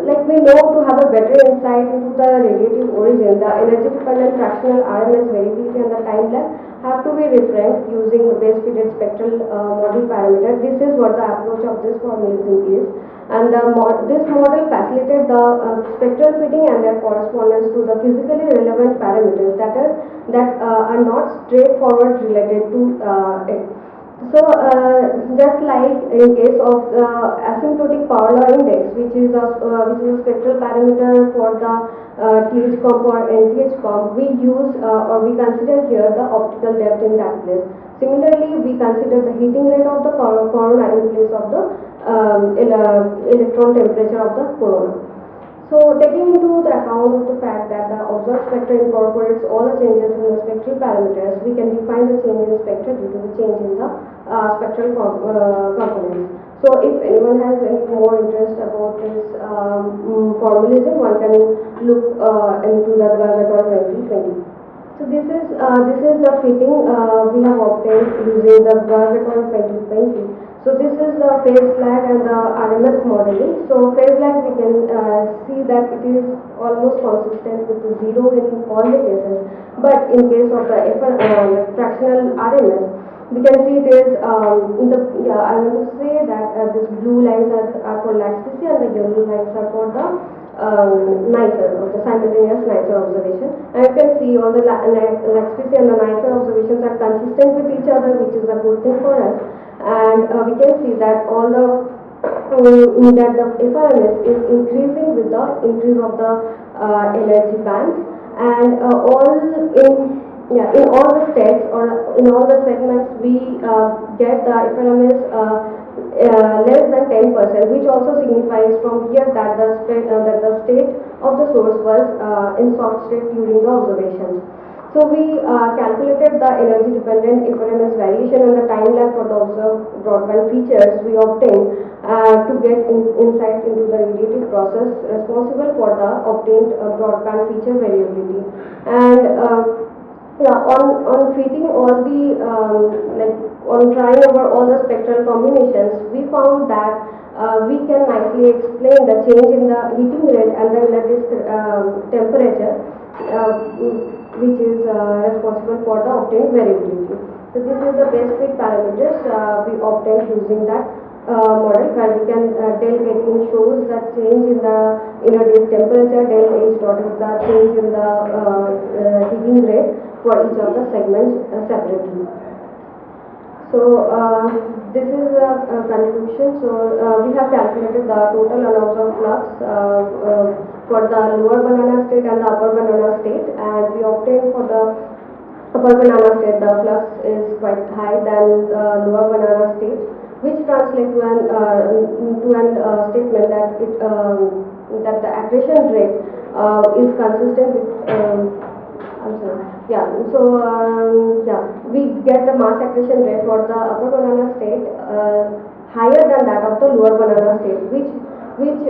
like we know, to have a better insight into the radiative origin, the energy dependent fractional RMS variability and the time lag have to be reframed using the base fitted spectral model parameter. This is what the approach of this formalism is, and this model facilitated the spectral fitting and their correspondence to the physically relevant parameters that are not straightforward related to it. So, just like in case of the asymptotic power law index, which is a spectral parameter for the TH comp or NTH comp, we use or we consider here the optical depth in that place. Similarly, we consider the heating rate of the corona in place of the electron temperature of the corona. So, taking into the account of the fact that the observed spectra incorporates all the changes in the spectral parameters, we can define the change in the spectra due to the change in the spectral components. So, if anyone has any more interest about this formalism, one can look into the Garg et al. 2020. So, this is the fitting we have obtained using the Garg et al. 2020. So this is the phase lag and the RMS modeling. So phase lag, we can see that it is almost consistent with the 0 in all the cases. But in case of the fractional RMS, we can see it is I want to say that this blue lines are for LAX-PC and the yellow lines are for the NICER, or the simultaneous NICER observation. And you can see all the LAX-PC and the NICER observations are consistent with each other, which is a good thing for us. And we can see that all the FRMS is increasing with the increase of the energy bands, and in all the states or in all the segments we get the FRMS less than 10%, which also signifies from here that the state of the source was in soft state during the observations. So we calculated the energy dependent FRMS variation and the time lag for the observed broadband features we obtained to get insight into the radiative process responsible for the obtained broadband feature variability. And on fitting all the on trying over all the spectral combinations, we found that we can nicely explain the change in the heating rate and the lattice temperature, which is responsible for the obtained variability. So this is the base fit parameters we obtained using that model, where we can del K shows the change in the inner disk temperature, del H dot is the change in the heating rate for each of the segments separately. So this is a conclusion. So we have calculated the total unobserved flux for the lower banana state and the upper banana state, and we obtained for the upper banana state the flux is quite high than the lower banana state, which translates to an statement that that the accretion rate is consistent with we get the mass accretion rate for the upper banana state higher than that of the lower banana state, which is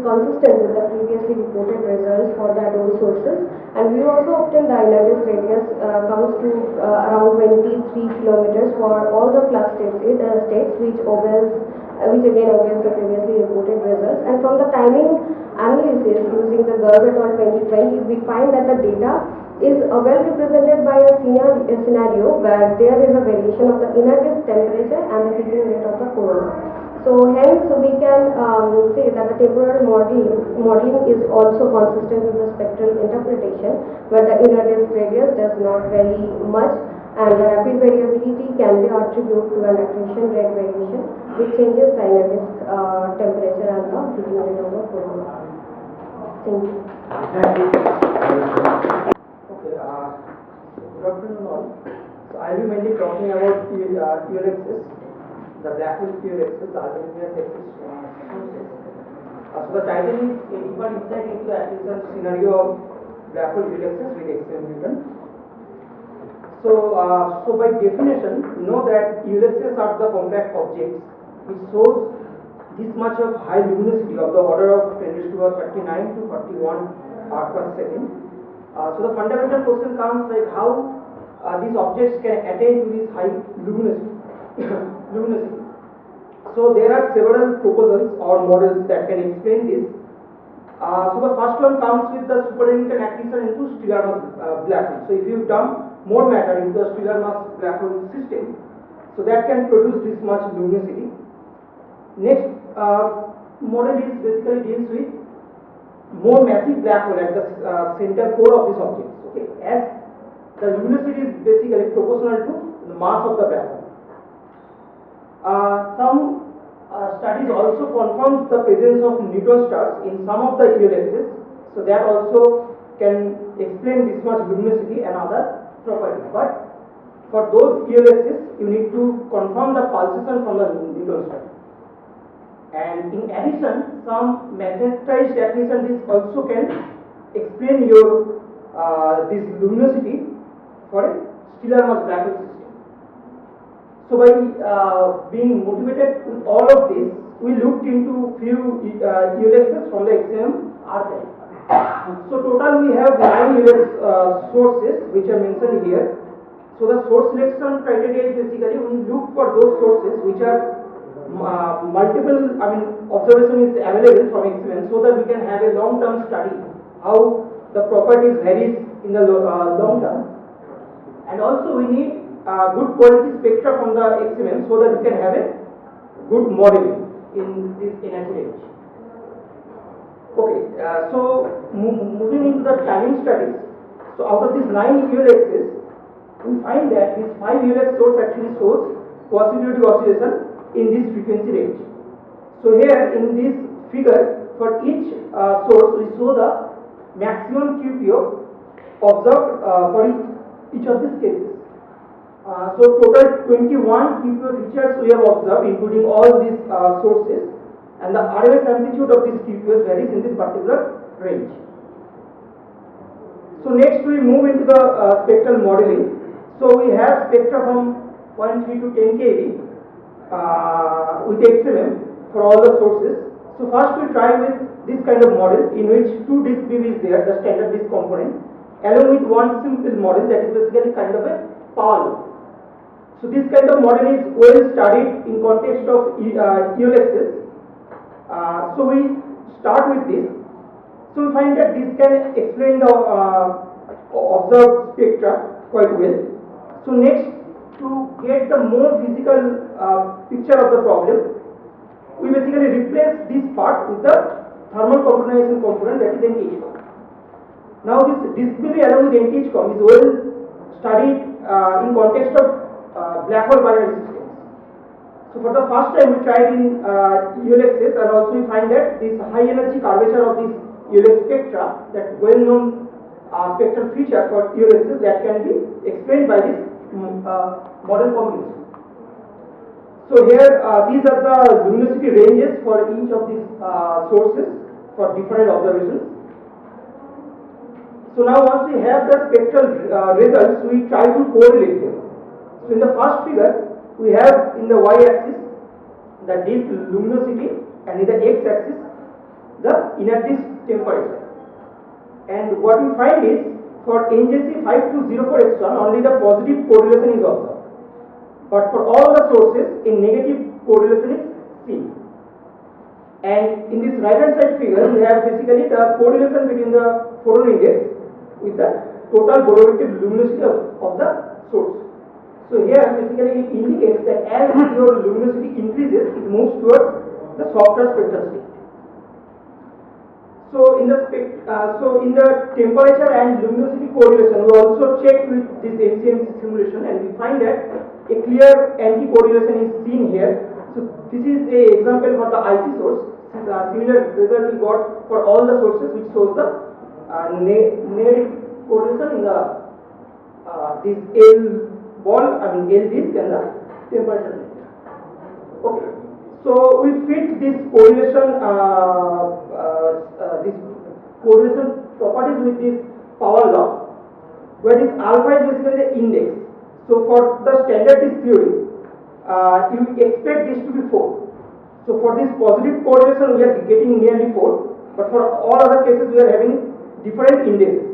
consistent with the previously reported results for the adult sources. And we also obtained the inner disk radius comes to around 23 kilometers for all the flux states, which again obeys the previously reported results. And from the timing analysis using the Garg et al. 2020, we find that the data is well represented by a scenario where there is a variation of the inner disk temperature and the heating rate of the corona. So hence we can say that the temporal modeling is also consistent with the spectral interpretation, but the inner disk radius does not vary much, and the rapid variability can be attributed to an accretion rate variation, which changes the inner disk temperature and the heating rate of the corona. Thank you. Okay, good afternoon all. So I will be mainly talking about ULXs, the black hole ULXs, the alternative axis sources. So the title is a deeper insight into the accretion scenario of black hole ULXs with XM Newton. So by definition, we know that ULXs are the compact objects which shows this much of high luminosity of the order of 10 to the power 39 to 41 arc per second. So the fundamental question comes like how these objects can attain to this high luminosity. So there are several proposals or models that can explain this. So the first one comes with the superluminous accretion into stellar mass black hole. So if you dump more matter into the stellar mass black hole system, so that can produce this much luminosity. Next model is basically deals with more massive black hole at the center core of this object. Okay, as the luminosity is basically proportional to the mass of the black hole. Some studies also confirms the presence of neutron stars in some of the ULXs, so that also can explain this much luminosity and other properties. But for those ULXs, you need to confirm the pulsation from the neutron star. And in addition, some magnetized accretion disk also can explain your this luminosity for a stellar mass black hole system. So by being motivated with all of this, we looked into few ULXs from the XM archive. So total we have 9 ULX sources which are mentioned here. So the source selection criteria is basically we look for those sources which are multiple observation is available from XM, so that we can have a long-term study how the properties varies in the long term, and also we need good quality spectra from the XM so that we can have a good modeling in this energy range. Okay, so moving into the timing studies. So out of these 9 ULXs, we find that this 5 ULX source actually shows quasi-periodic oscillation in this frequency range. So here in this figure, for each source we show the maximum QPO observed for each of these cases. So total 21 QPO features we have observed, including all these sources, and the RMS amplitude of these QPOs varies in this particular range. So next we move into the spectral modeling. So we have spectra from 0.3 to 10 keV with XMM for all the sources. So first we try with this kind of model in which 2 disk BB is there, the standard disk component, along with one simple model that is basically kind of a power loop. So this kind of model is well studied in context of ULXs. So we start with this. So we find that this can explain the observed spectra quite well. So next, to get the more physical picture of the problem, we basically replace this part with the thermal componentization component, that is NTH-com. Now this disk BB along with NTH-com is well studied in context of black hole binary systems. So for the first time we tried in ULXs, and also we find that this high energy curvature of this ULX spectra, that well known spectral feature for ULXs, that can be explained by this model combination. So here these are the luminosity ranges for each of these sources for different observations. So now once we have the spectral results, we try to correlate them. So in the first figure, we have in the y-axis the disk luminosity, and in the x-axis the inner disk temperature. And what we find is for NJC 5204X1 only the positive correlation is observed, but for all the sources in negative correlation is seen. And in this right hand side figure we have basically the correlation between the photon index with the total borometric luminosity of the source. So here basically it indicates that as your luminosity increases, it moves towards the softer spectral state. So in the temperature and luminosity correlation, we also checked with this NCMC simulation, and we find that a clear anti-correlation is seen here. So this is a example for the IC source. Similar result we got for all the sources, which shows the negative correlation in the this L bond, L disk and the temperature. Okay. So we fit this correlation properties with this power law, where this alpha is basically the index. So for the standard disk theory, you expect this to be 4. So for this positive correlation, we are getting nearly 4, but for all other cases, we are having different indices.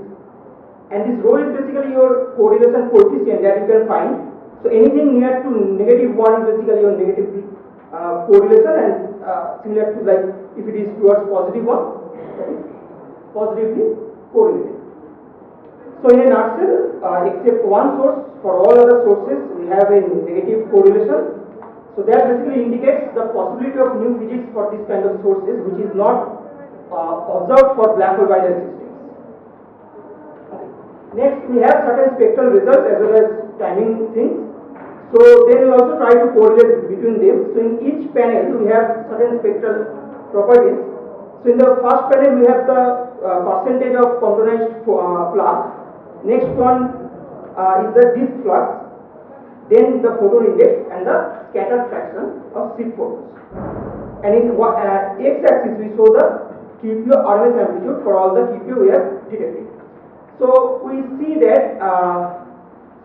And this rho is basically your correlation coefficient that you can find. So anything near to negative 1 is basically your negative correlation, and similar to like if it is towards positive 1, that is positively correlated. So in a nutshell, except one source, for all other sources we have a negative correlation. So that basically indicates the possibility of new physics for this kind of sources, which is not observed for black hole binary systems. Next, we have certain spectral results as well as timing things. So then we also try to correlate between them. So in each panel we have certain spectral properties. So in the first panel we have the percentage of componentized flux. Next one is the disk flux. Then the photon index and the scatter fraction of seed photons. And in x-axis we show the QPO RMS amplitude for all the QPO we have detected. So we see that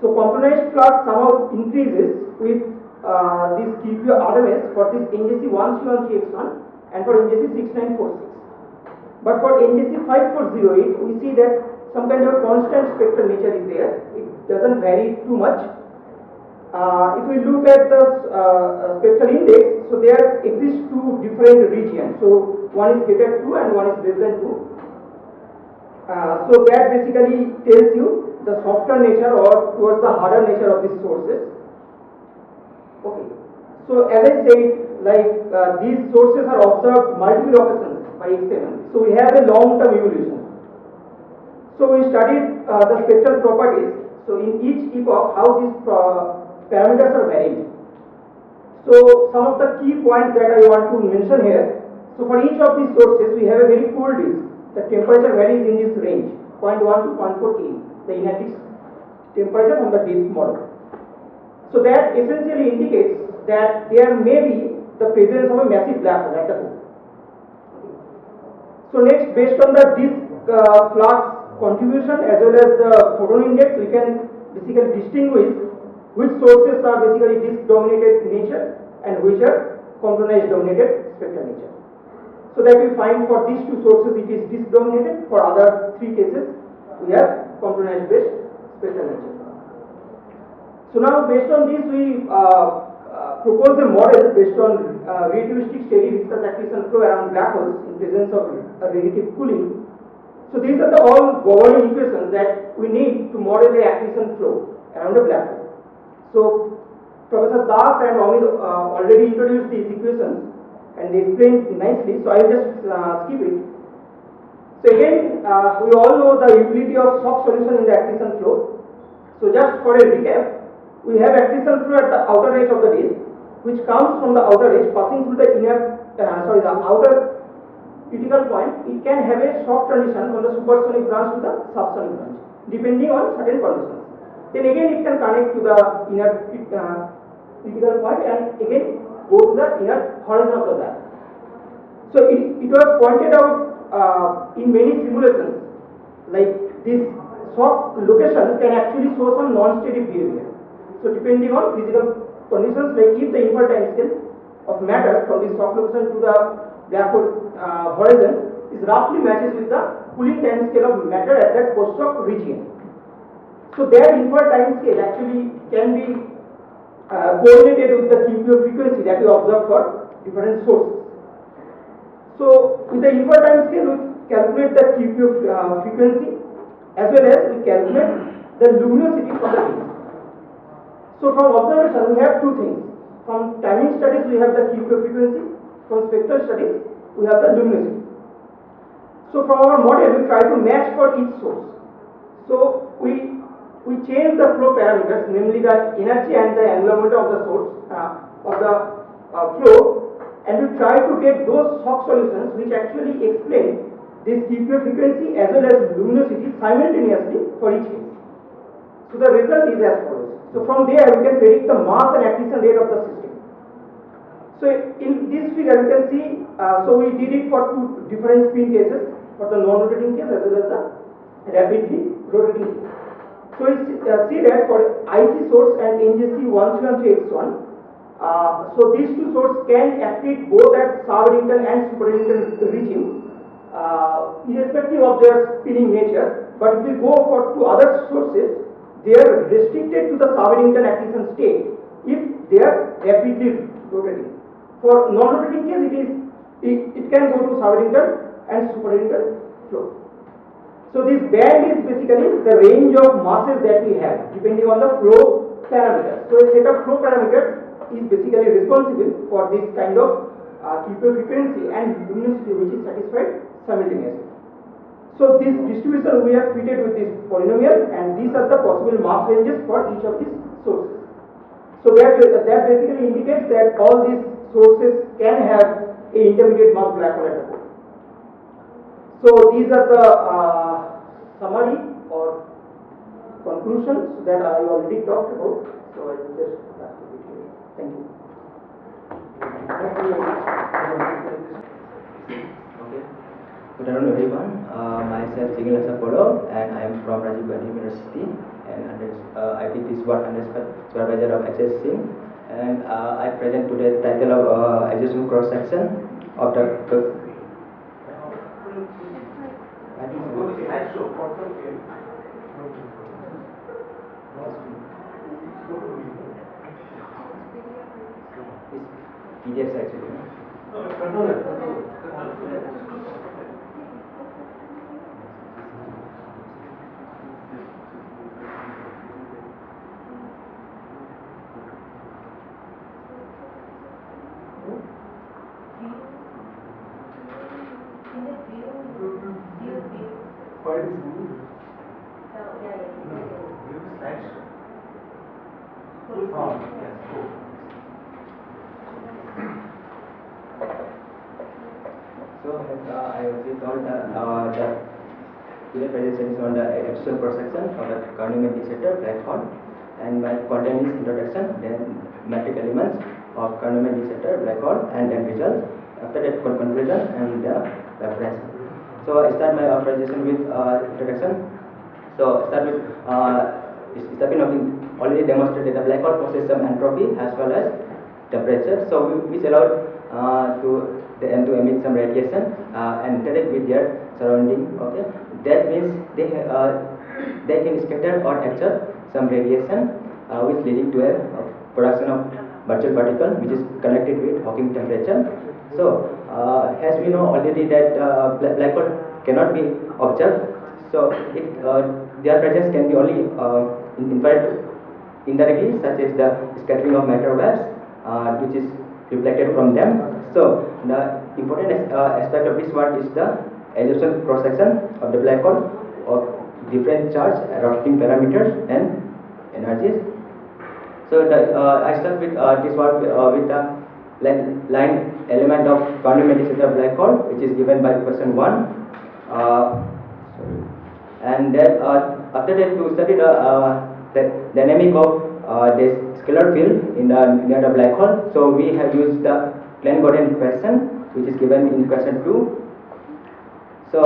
so componentized flux somehow increases with this QPO RMS for this NJC 1313X1 and for NJC 6946. But for NJC 5408 we see that some kind of constant spectral nature is there. It doesn't vary too much. If we look at the spectral index, so there exist two different regions. So one is greater 2 and one is less than 2. So that basically tells you the softer nature or towards the harder nature of these sources. Okay. So as I said, like these sources are observed multiple occasions by XMM. So we have a long-term evolution. So we studied the spectral properties. So in each epoch, how these parameters are varying. So some of the key points that I want to mention here. So for each of these sources, we have a very cool disk. The temperature varies in this range, 0.1 to 0.4 Kelvin, the inner disk temperature from the disk model. So that essentially indicates that there may be the presence of a massive black hole at the core. So next, based on the disk flux contribution as well as the photon index, we can basically distinguish which sources are basically disk dominated nature and which are componentized dominated spectral nature. So that we find for these two sources it is disk dominated, for other three cases we have componentized based spectral nature. So now based on this we propose a model based on relativistic steady viscous accretion flow around black holes in presence of relative cooling. So these are the all governing equations that we need to model the accretion flow around a black hole. So Professor Das and Amit already introduced these equations and they explained nicely, so I will just skip it. So again, we all know the utility of shock solution in the accretion flow. So just for a recap, we have accretion flow at the outer edge of the disk, which comes from the outer edge passing through the the outer critical point. It can have a shock transition from the supersonic branch to the subsonic branch, depending on certain conditions. Then again it can connect to the inner critical point and again go to the inner horizon of the black. So it was pointed out in many simulations, like this shock location can actually show some non-steady behavior. So depending on physical conditions, like if the infer time scale of matter from this shock location to the black hole horizon is roughly matches with the cooling time scale of matter at that post-shock region. So their infer time scale actually can be correlated with the QPO frequency that we observe for different sources. So with the infer time scale we calculate the QPO frequency as well as we calculate the luminosity for the disk. So from observation we have two things. From timing studies we have the QPO frequency. from spectral studies, we have the luminosity. So from our model, we try to match for each source. So we change the flow parameters, namely the energy and the angular momentum of the source flow, and we try to get those shock solutions which actually explain this QPO frequency as well as luminosity simultaneously for each case. So the result is as follows. So from there we can predict the mass and accretion rate of the system. So in this figure you can see, so we did it for two different spin cases, for the non-rotating case as well as the rapidly rotating case. So we see that for IC source and NGC 1313X1, so these two sources can accrete both at sub-Eddington and super-Eddington regime, irrespective of their spinning nature. But if we go for two other sources, they are restricted to the sub-Eddington accretion state if they are rapidly rotating. For non-rotating case, it can go to sub-Eddington and super-Eddington flow. So this band is basically the range of masses that we have depending on the flow parameters. So a set of flow parameters is basically responsible for this kind of QPO frequency and luminosity which is satisfied simultaneously. So this distribution we have fitted with this polynomial, and these are the possible mass ranges for each of these sources. So that basically indicates that all these sources can have a intermediate mass black hole at the core. So these are the summary or conclusions that I already talked about. So I will just thank you. Okay. Good afternoon, everyone. Myself Jingil Polo, and I am from Rajiv Gandhi University, and I did this work under supervisor of HSC, and I present today the title of adjacent cross section of the. PDFs actually. So as I already told, the today presentation is on the epsilon cross section of the Carnot detector black hole, and my content is introduction, then metric elements of Carnot detector black hole, and then results. After that, conclusion and reference. So I start my presentation with introduction. So start with Stephen Hawking already demonstrated the black hole possesses some entropy as well as temperature. So which allowed them to emit some radiation and interact with their surrounding. Okay, that means they can scatter or absorb some radiation, which leading to a production of virtual particle, which is connected with Hawking temperature. So as we know already that black hole cannot be observed. So their presence can be only inferred indirectly, such as the scattering of matter waves, which is reflected from them. So the important aspect of this work is the adjacent cross section of the black hole of different charge, rotating parameters, and energies. So I start with this work with the line element of Carnot black hole, which is given by question 1. And then after that, to study the dynamic of this scalar field near the black hole, so we have used the Klein-Gordon equation, which is given in question 2. So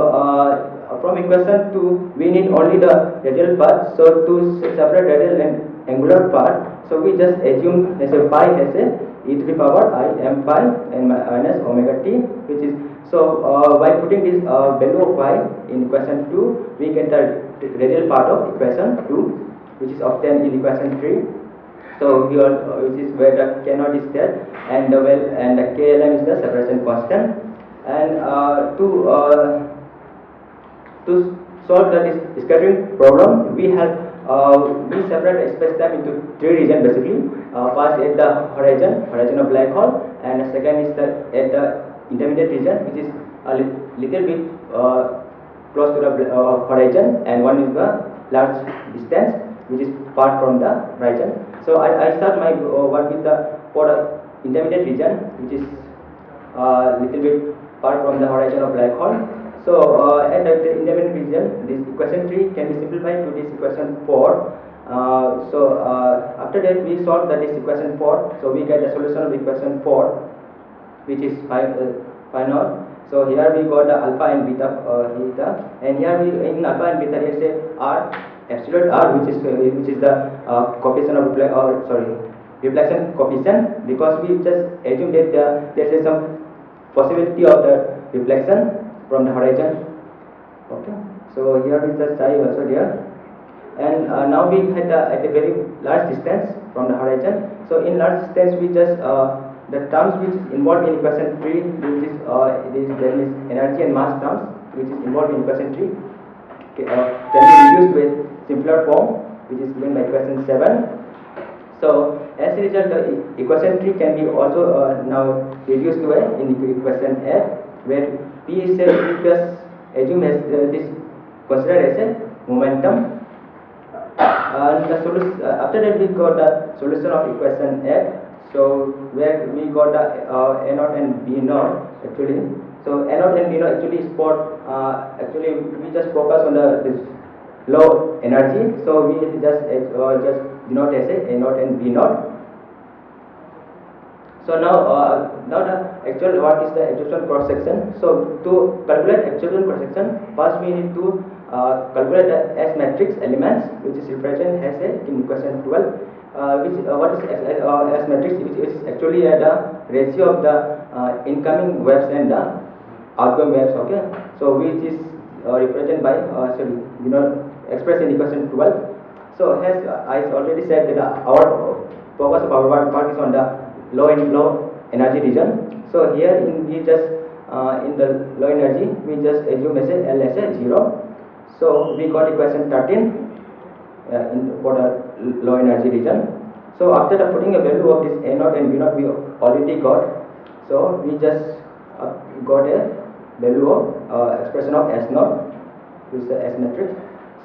from equation 2, we need only the radial part. So to separate radial and angular part, so we just assume as a pi as a e to the power I m pi and minus omega t, which is so by putting this value of pi in equation 2, we get the radial part of equation 2, which is obtained in equation 3. So here, which is where the k naught is there, and the KLM is the separation constant. And to solve the scattering problem, we have we separate space-time into three regions basically. First at the horizon of black hole, and the second is at the intermediate region, which is a little bit close to the horizon, and one is the large distance, which is far from the horizon. So I start my work with for the intermediate region, which is little bit far from the horizon of black hole. So at the intermediate region, this equation 3 can be simplified to this equation 4. After that we solve this equation 4, so we get the solution of equation 4, which is 5 naught. So here we got the alpha and beta, and here we in alpha and beta let's say r, absolute r, which is the coefficient of reflection coefficient, because we just assume that there is some possibility of the reflection from the horizon. Okay, so here is the psi also there, and now we had at a very large distance from the horizon. So in large distance we just the terms which is involved in equation 3, which is there is energy and mass terms, which is involved in equation 3, can be reduced with simpler form, which is given by equation 7. So as a result, the equation 3 can be also now reduced to in equation F, where P is a assume as this considered as a momentum. And the solution after that we got the solution of equation F. So where we got the A naught and B naught actually. So A naught and B naught actually is for actually we just focus on this low energy. So we just denote as A naught and B naught. So now the actual what is the absorption cross section. So to calculate absorption cross section, first we need to calculate the S matrix elements, which is represented as in equation 12. What is S matrix? Which is actually the ratio of the incoming waves and the outgoing waves. Okay, so which is represented by expressed in equation 12. So as I already said that our focus of our work is on the low energy region. So here we just in the low energy we just assume as L as a 0. So we got equation 13 for the low energy region. So after the putting a value of this A naught and B naught we already got. So we just got a value of expression of S naught, which is the S matrix.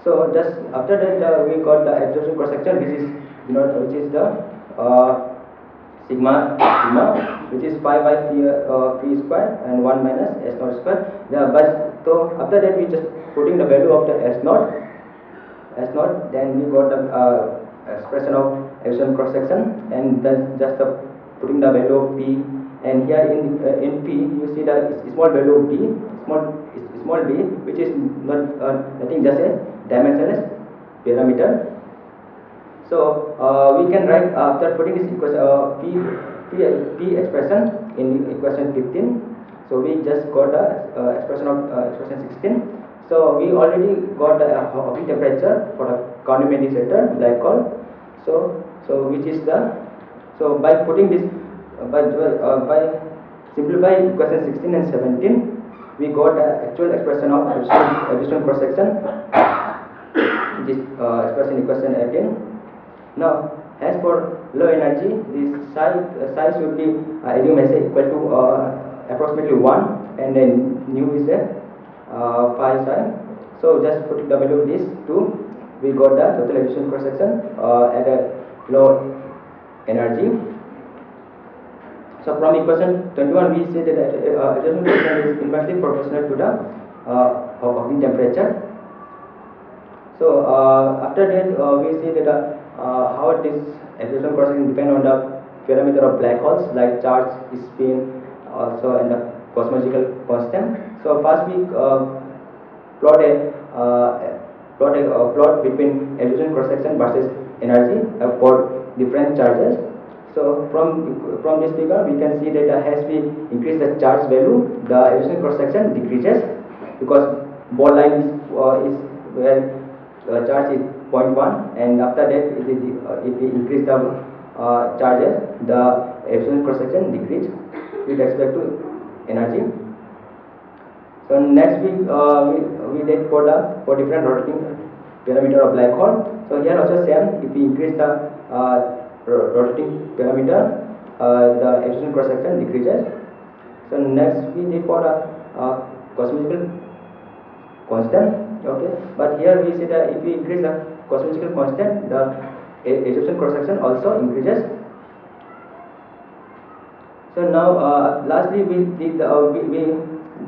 So just after that we got the absorption cross section, which is which is the sigma, which is 5 by p square and 1 minus S naught square. So after that we just putting the value of the S naught, then we got the expression of absorption cross section, and then just putting the value of P, and here in P you see the small value of B, small b, which is nothing, just a dimensionless parameter. So we can write after putting this equation P expression in equation 15. So we just got the expression of expression 16. So we already got the Hawking temperature for the quantum indicator black hole. So which is the, so by putting this by simplifying equation 16 and 17, we got the actual expression of absorption cross section, which is expressed in equation 18. Now, as for low energy, this psi should be assumed as equal to approximately 1, and then nu is a phi psi. So just putting the value of this 2, we got the total absorption cross section at a low energy. So from equation 21 we say that absorption cross section is inversely proportional to the Hawking temperature. So after that we see that how this absorption cross section depend on the parameter of black holes like charge, spin, also and the cosmological constant. So first we plot between absorption cross section versus energy for different charges. So from this figure we can see that as we increase the charge value, the absorption cross section decreases, because ball line is where charge is 0.1, and after that if we increase the charges, the absorption cross section decrease with respect to energy. So next we did for different rotating parameter of black hole. So here also same, if we increase the rotating parameter, the extrusion cross section decreases. So next we did for a cosmological constant, okay, but here we see that if we increase the cosmological constant, the extrusion cross section also increases. So now lastly we did we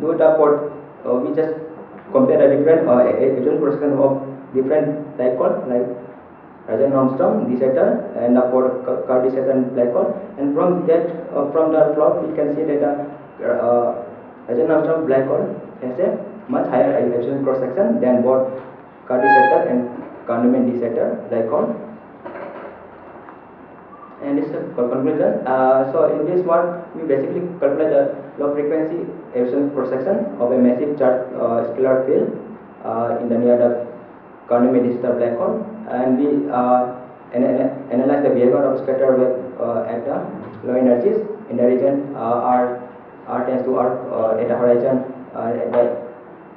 do the for we just compare the different extrusion cross section of different black hole like Rajan Armstrong de-Sitter and for Kerr de-Sitter black hole, and from that from the plot we can see that Rajan Armstrong black hole has a much higher extrusion cross section than both Kerr de-Sitter and Kahneman de-Sitter black hole. And this is a conclusion. So in this one, we basically calculate the low frequency extrusion cross section of a massive charged scalar field in the near the Kahneman de-Sitter black hole, and we analyze the behavior of scatter wave at the low energies in the region R tends to R at the horizon at the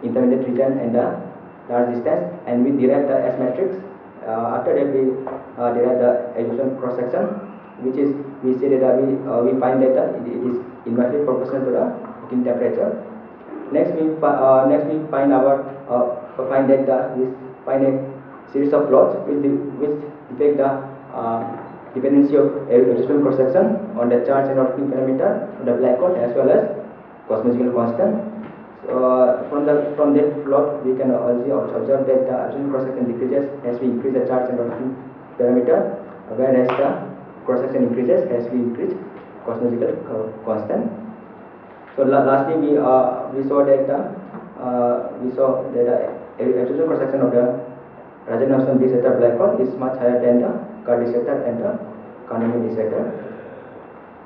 intermediate region and the large distance, and we derive the S matrix. After that we derive the extrusion cross section, which is we see that we find that it is inversely proportional to the working temperature. Next we find that we find a series of plots which depict the dependency of extrusion cross section on the charge and working parameter of the black hole as well as cosmological constant. So from that plot we can also observe that the extrusion cross section decreases as we increase the charge and working parameter, whereas the cross section increases as we increase cosmological constant. So lastly we saw that the extrusion cross section of the Rajan Armstrong de-Sitter black hole is much higher than the Kerr de-Sitter and the Kahneman de-Sitter.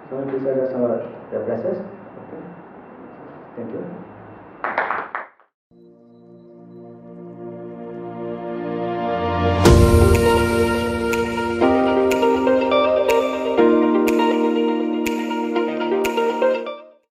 So these are some references. Okay. Thank you.